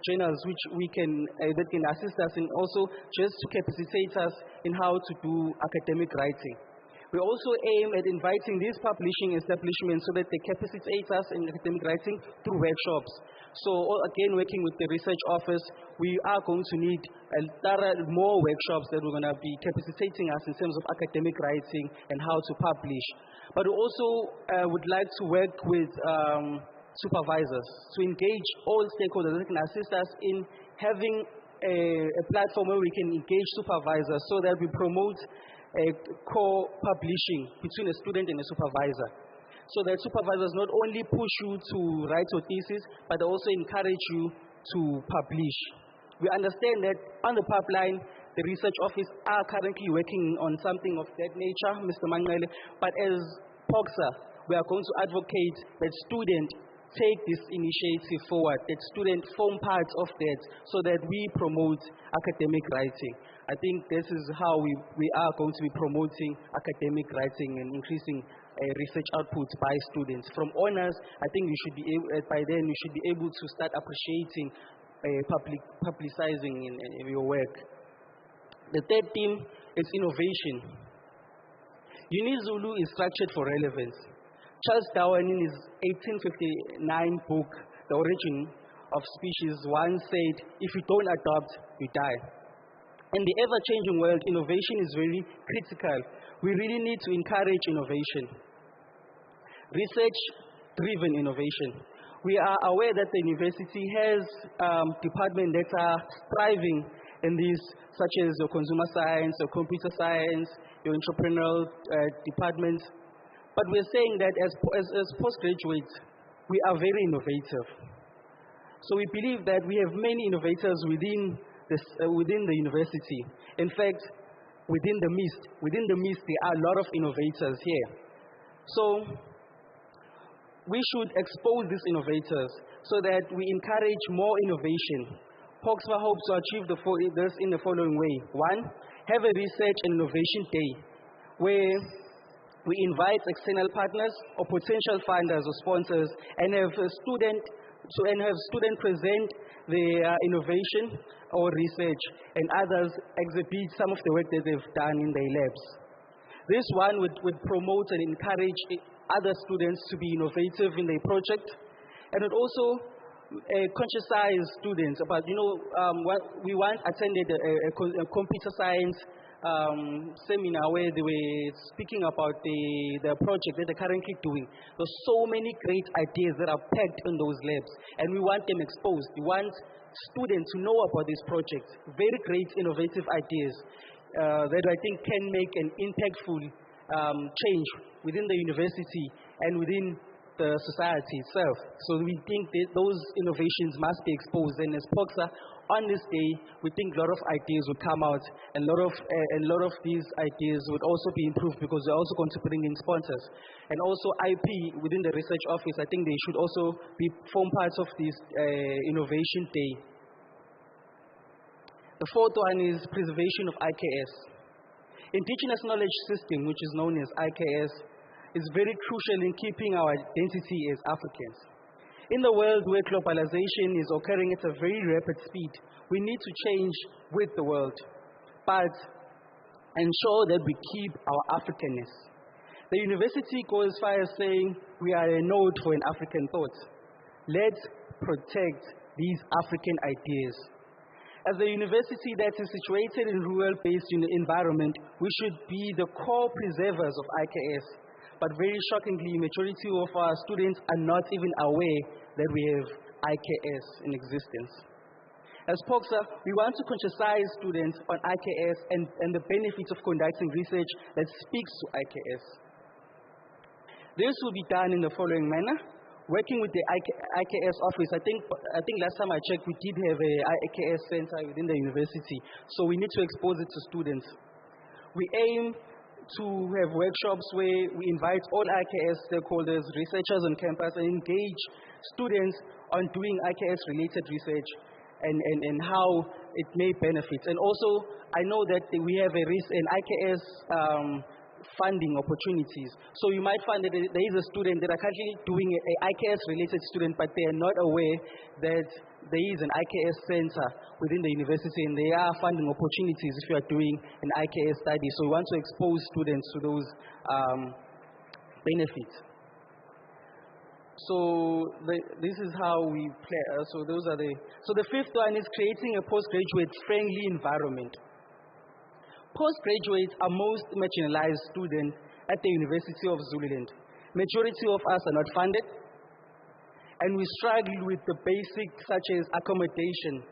journals which that can assist us and also just to capacitate us in how to do academic writing. We also aim at inviting these publishing establishments so that they capacitate us in academic writing through workshops. So again, working with the Research Office, we are going to need more workshops that we're going to be capacitating us in terms of academic writing and how to publish. But we also would like to work with supervisors to engage all stakeholders that can assist us in having a platform where we can engage supervisors so that we promote co-publishing between a student and a supervisor. So that supervisors not only push you to write your thesis, but also encourage you to publish. We understand that on the pipeline, the Research Office are currently working on something of that nature, Mr. Manuel, but as POXA, we are going to advocate that students take this initiative forward, that students form part of that so that we promote academic writing. I think this is how we are going to be promoting academic writing and increasing research output by students. From honors, I think we should be able, by then we should be able to start appreciating publicizing in your work. The third theme is innovation. UniZulu is structured for relevance. Charles Darwin in his 1859 book, The Origin of Species, once said, if you don't adopt, you die. In the ever-changing world, innovation is very critical. We really need to encourage innovation. Research-driven innovation. We are aware that the university has departments that are thriving in these, such as your consumer science, your computer science, your entrepreneurial departments. But we're saying that as postgraduates, we are very innovative. So we believe that we have many innovators within the university. In fact, within the mist, there are a lot of innovators here. So we should expose these innovators so that we encourage more innovation. POXA hopes to achieve this in the following way. One, have a research and innovation day where we invite external partners or potential funders or sponsors and have students present their innovation or research and others exhibit some of the work that they've done in their labs. This one would promote and encourage other students to be innovative in their project, and it also conscientize students about, we once attended a computer science seminar where they were speaking about the project that they're currently doing. There's so many great ideas that are packed in those labs, and we want them exposed. We want students to know about this project. Very great, innovative ideas that I think can make an impactful change within the university and within the society itself. So we think that those innovations must be exposed. And as POXA, on this day, we think a lot of ideas would come out, and a lot of these ideas would also be improved because we're also going to bring in sponsors. And also IP within the research office, I think they should also form parts of this innovation day. The fourth one is preservation of IKS. Indigenous knowledge system, which is known as IKS, is very crucial in keeping our identity as Africans. In the world where globalization is occurring at a very rapid speed, we need to change with the world, but ensure that we keep our Africanness. The university goes as far as saying we are a node for an African thought. Let's protect these African ideas. As a university that is situated in rural-based environment, we should be the core preservers of IKS. But very shockingly, majority of our students are not even aware that we have IKS in existence. As POXA, we want to conscientize students on IKS and the benefits of conducting research that speaks to IKS. This will be done in the following manner. Working with the IKS office, I think last time I checked, we did have a IKS center within the university, so we need to expose it to students. We aim to have workshops where we invite all IKS stakeholders, researchers on campus, and engage students on doing IKS-related research and how it may benefit. And also, I know that we have an IKS funding opportunities. So you might find that there is a student that are currently doing an IKS-related student, but they are not aware that there is an IKS center within the university, and there are funding opportunities if you are doing an IKS study. So we want to expose students to those benefits. So this is how we play. So the fifth one is creating a postgraduate friendly environment. Postgraduates are most marginalized students at the University of Zululand. Majority of us are not funded, and we struggle with the basics such as accommodation,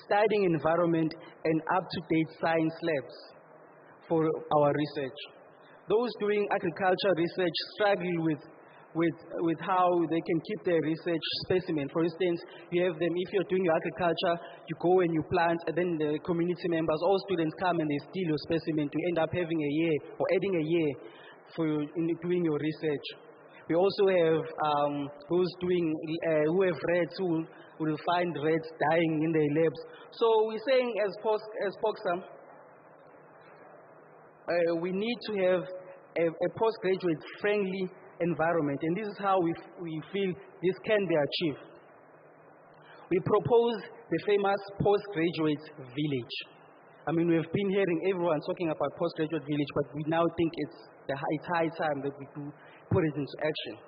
studying environment, and up-to-date science labs for our research. Those doing agriculture research struggle with how they can keep their research specimen. For instance, you have them, if you're doing your agriculture, you go and you plant, and then the community members, all students come and they steal your specimen to end up having a year or adding a year in doing your research. We also have those who have rats who will find rats dying in their labs. So we're saying as POXA, we need to have a postgraduate friendly environment, and this is how we feel this can be achieved. We propose the famous postgraduate village. I mean, we've been hearing everyone talking about postgraduate village, but we now think it's high time that we do put it into action.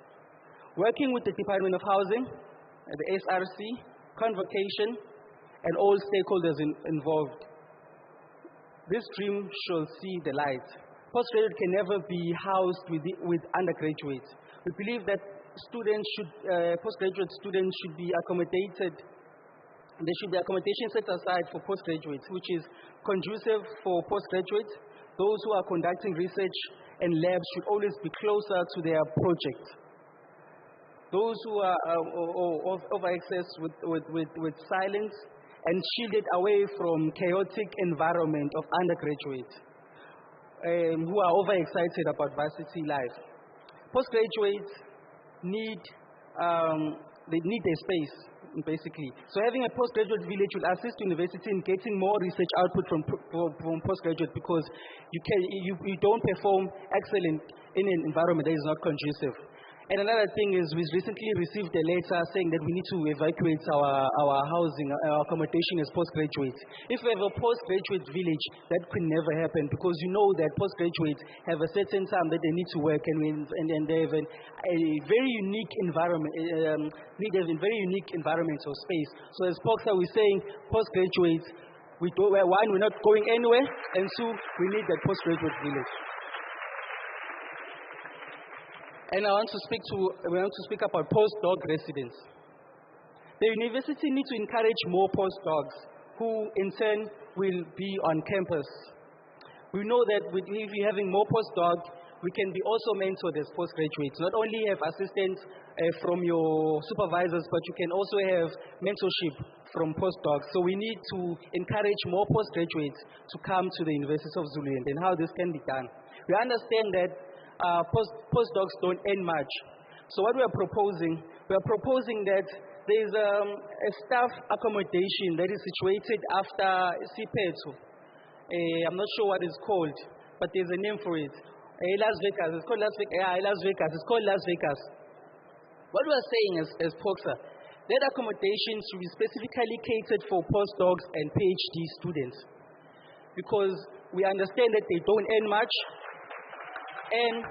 Working with the Department of Housing, the SRC, Convocation, and all stakeholders involved, this dream shall see the light. Postgraduate can never be housed with undergraduates. We believe that postgraduate students should be accommodated. There should be accommodation set aside for postgraduates, which is conducive for postgraduates. Those who are conducting research and labs should always be closer to their project. Those who are over access with silence and shielded away from chaotic environment of undergraduates who are overexcited about varsity life. Postgraduates need a space, basically. So having a postgraduate village will assist university in getting more research output from postgraduate, because you don't perform excellent in an environment that is not conducive. And another thing is, we recently received a letter saying that we need to evacuate our housing, our accommodation as postgraduates. If we have a postgraduate village, that could never happen, because you know that postgraduates have a certain time that they need to work, and they have a very unique environment, need a very unique environment or space. So as POXA, we're saying postgraduates, one, we're not going anywhere, and two, we need that postgraduate village. And we want to speak about postdoc residents. The university needs to encourage more postdocs who in turn will be on campus. We know that if you're having more postdocs, we can be also mentored as postgraduates. Not only have assistance from your supervisors, but you can also have mentorship from postdocs. So we need to encourage more postgraduates to come to the University of Zululand, and how this can be done. We understand that postdocs don't earn much. So what we are proposing that there's a staff accommodation that is situated after Sipeto. I'm not sure what it's called, but there's a name for it. Las Vegas. It's called Las Vegas. Yeah, Las Vegas. It's called Las Vegas. What we are saying as POXA, that accommodation should be specifically catered for postdocs and PhD students, because we understand that they don't earn much. And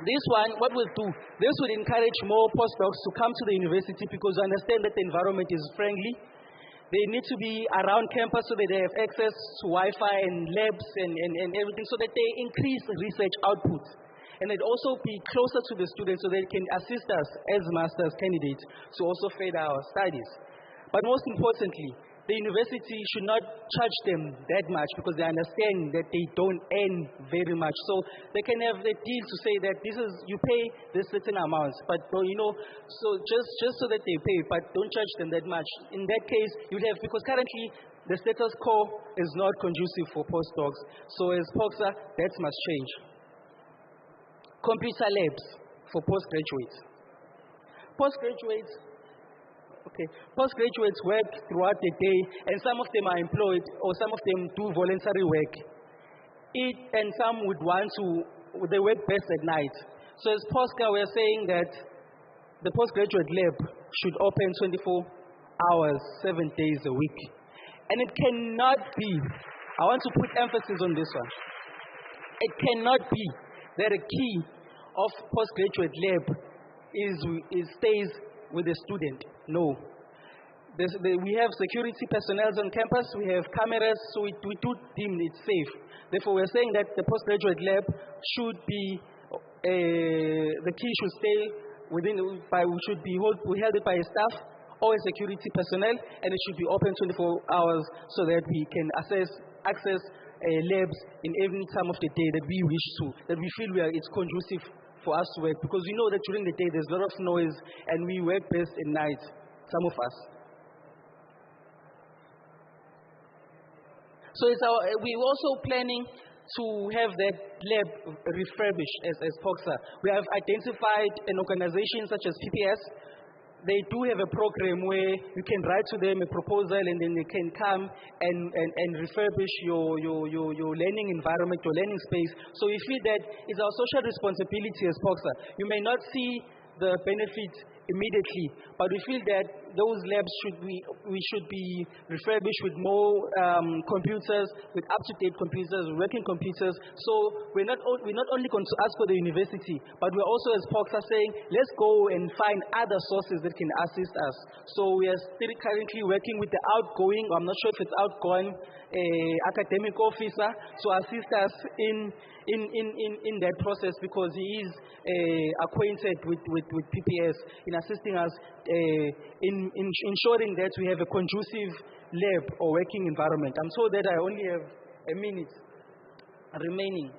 this one, what we'll do, this would encourage more postdocs to come to the university, because we understand that the environment is friendly. They need to be around campus so that they have access to Wi-Fi and labs and everything, so that they increase research output. And they'd also be closer to the students so they can assist us as master's candidates to also further our studies. But most importantly, the university should not charge them that much, because they understand that they don't earn very much. So they can have the deal to say that you pay this certain amount, but so just so that they pay, but don't charge them that much. In that case, you'd have, because currently the status quo is not conducive for postdocs. So as POXA, that must change. Computer labs for postgraduates. Postgraduates work throughout the day, and some of them are employed, or some of them do voluntary work. And some they work best at night. So as POSCA, we're saying that the postgraduate lab should open 24 hours, 7 days a week. And it cannot be, I want to put emphasis on this one, it cannot be that a key of postgraduate lab stays with the student. No. We have security personnel on campus, we have cameras, so we do deem it safe. Therefore, we're saying that the postgraduate lab should be, the key should stay should be held by a staff or a security personnel, and it should be open 24 hours so that we can access labs in every time of the day that we wish to, that we feel it's conducive for us to work, because we know that during the day there's a lot of noise and we work best at night, some of us. So we're also planning to have that lab refurbished as POXA. We have identified an organization such as PPS. They do have a program where you can write to them a proposal, and then they can come and refurbish your learning environment, your learning space. So we feel that it's our social responsibility as POXA. You may not see the benefit immediately, but we feel that those labs should be refurbished with more computers, with up-to-date computers, working computers. So we're not only going to ask for the university, but we're also as POXA saying, let's go and find other sources that can assist us. So we are still currently working with the outgoing, I'm not sure if it's outgoing, academic officer to assist us in that process, because he is acquainted with PPS in assisting us in ensuring that we have a conducive lab or working environment. I'm told that I only have a minute remaining.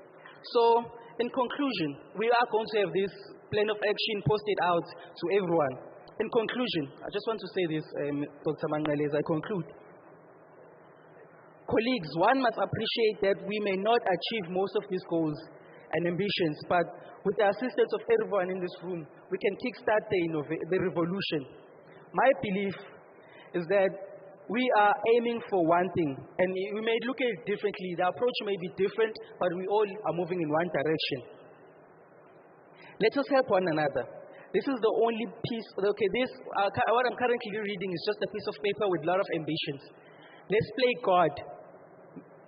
So in conclusion, we are going to have this plan of action posted out to everyone. In conclusion, I just want to say this, Dr. Mangale, as I conclude. Colleagues, one must appreciate that we may not achieve most of these goals and ambitions, but with the assistance of everyone in this room, we can kickstart the revolution. My belief is that we are aiming for one thing, and we may look at it differently. The approach may be different, but we all are moving in one direction. Let us help one another. This is the only piece, what I'm currently reading is just a piece of paper with a lot of ambitions. Let's play God,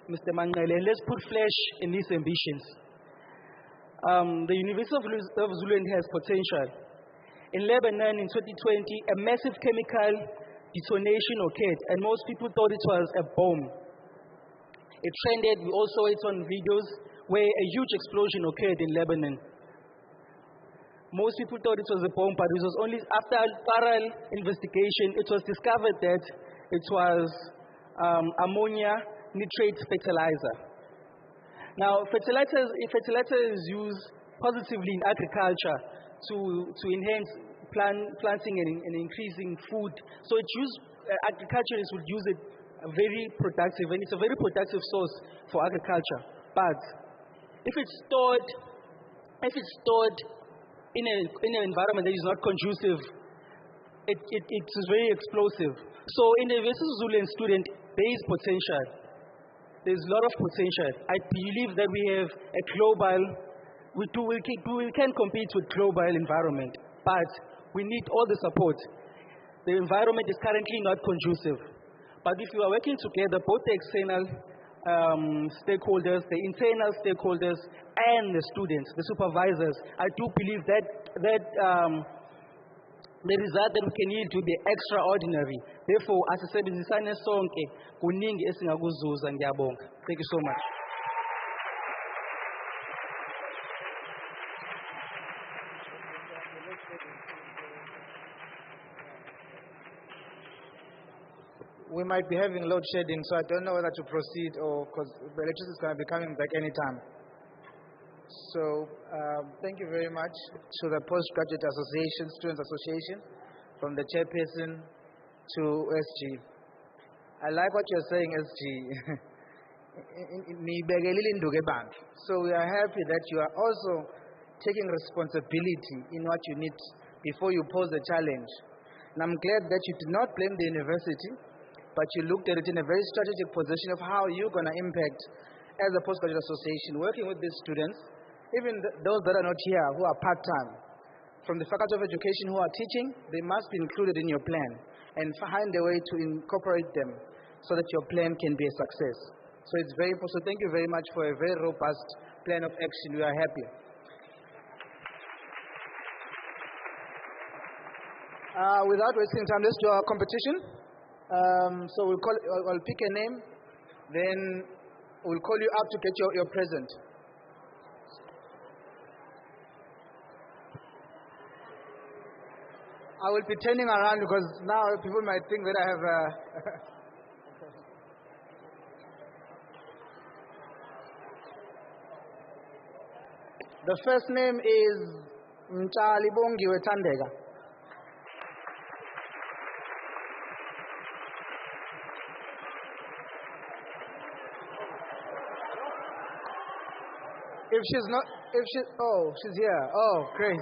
Mr. Mangale, and let's put flesh in these ambitions. The University of Zululand has potential. In Lebanon in 2020, a massive chemical detonation occurred, and most people thought it was a bomb. It trended, we all saw it on videos, where a huge explosion occurred in Lebanon. Most people thought it was a bomb, but it was only after a thorough investigation, it was discovered that it was ammonia nitrate fertilizer. Now, fertilizer is used positively in agriculture to enhance planting and increasing food. So it's used, agriculturists would use it very productive, and it's a very productive source for agriculture. But if it's stored in an environment that is not conducive, it is very explosive. So in the University Zululand student, there is potential. There's a lot of potential. I believe that we have a global, we can compete with global environment, but we need all the support. The environment is currently not conducive. But if you are working together, both the external stakeholders, the internal stakeholders, and the students, the supervisors, I do believe that the result that we can yield will be extraordinary. Therefore, asisebenzisane sonke kuningi esingakuzuza. Ngiyabonga. Thank you so much. We might be having load shedding, so I don't know whether to proceed or because the electricity is going to be coming back anytime. So thank you very much to the Postgraduate Association, Students Association, from the chairperson to SG. I like what you're saying, SG. So we are happy that you are also taking responsibility in what you need before you pose a challenge. And I'm glad that you did not blame the university, but you looked at it in a very strategic position of how you're going to impact as a Postgraduate Association, working with these students, even those that are not here, who are part-time. From the Faculty of Education who are teaching, they must be included in your plan and find a way to incorporate them so that your plan can be a success. So it's very important. So thank you very much for a very robust plan of action. We are happy. Without wasting time, let's do our competition. So I'll pick a name, then we'll call you up to get your present. I will be turning around because now people might think that I have The first name is Mchalibongi Wetandega. She's here. Oh, great.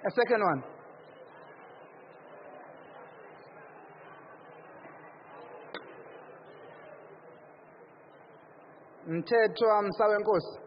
A second one. Mthethwa Msawenkosi.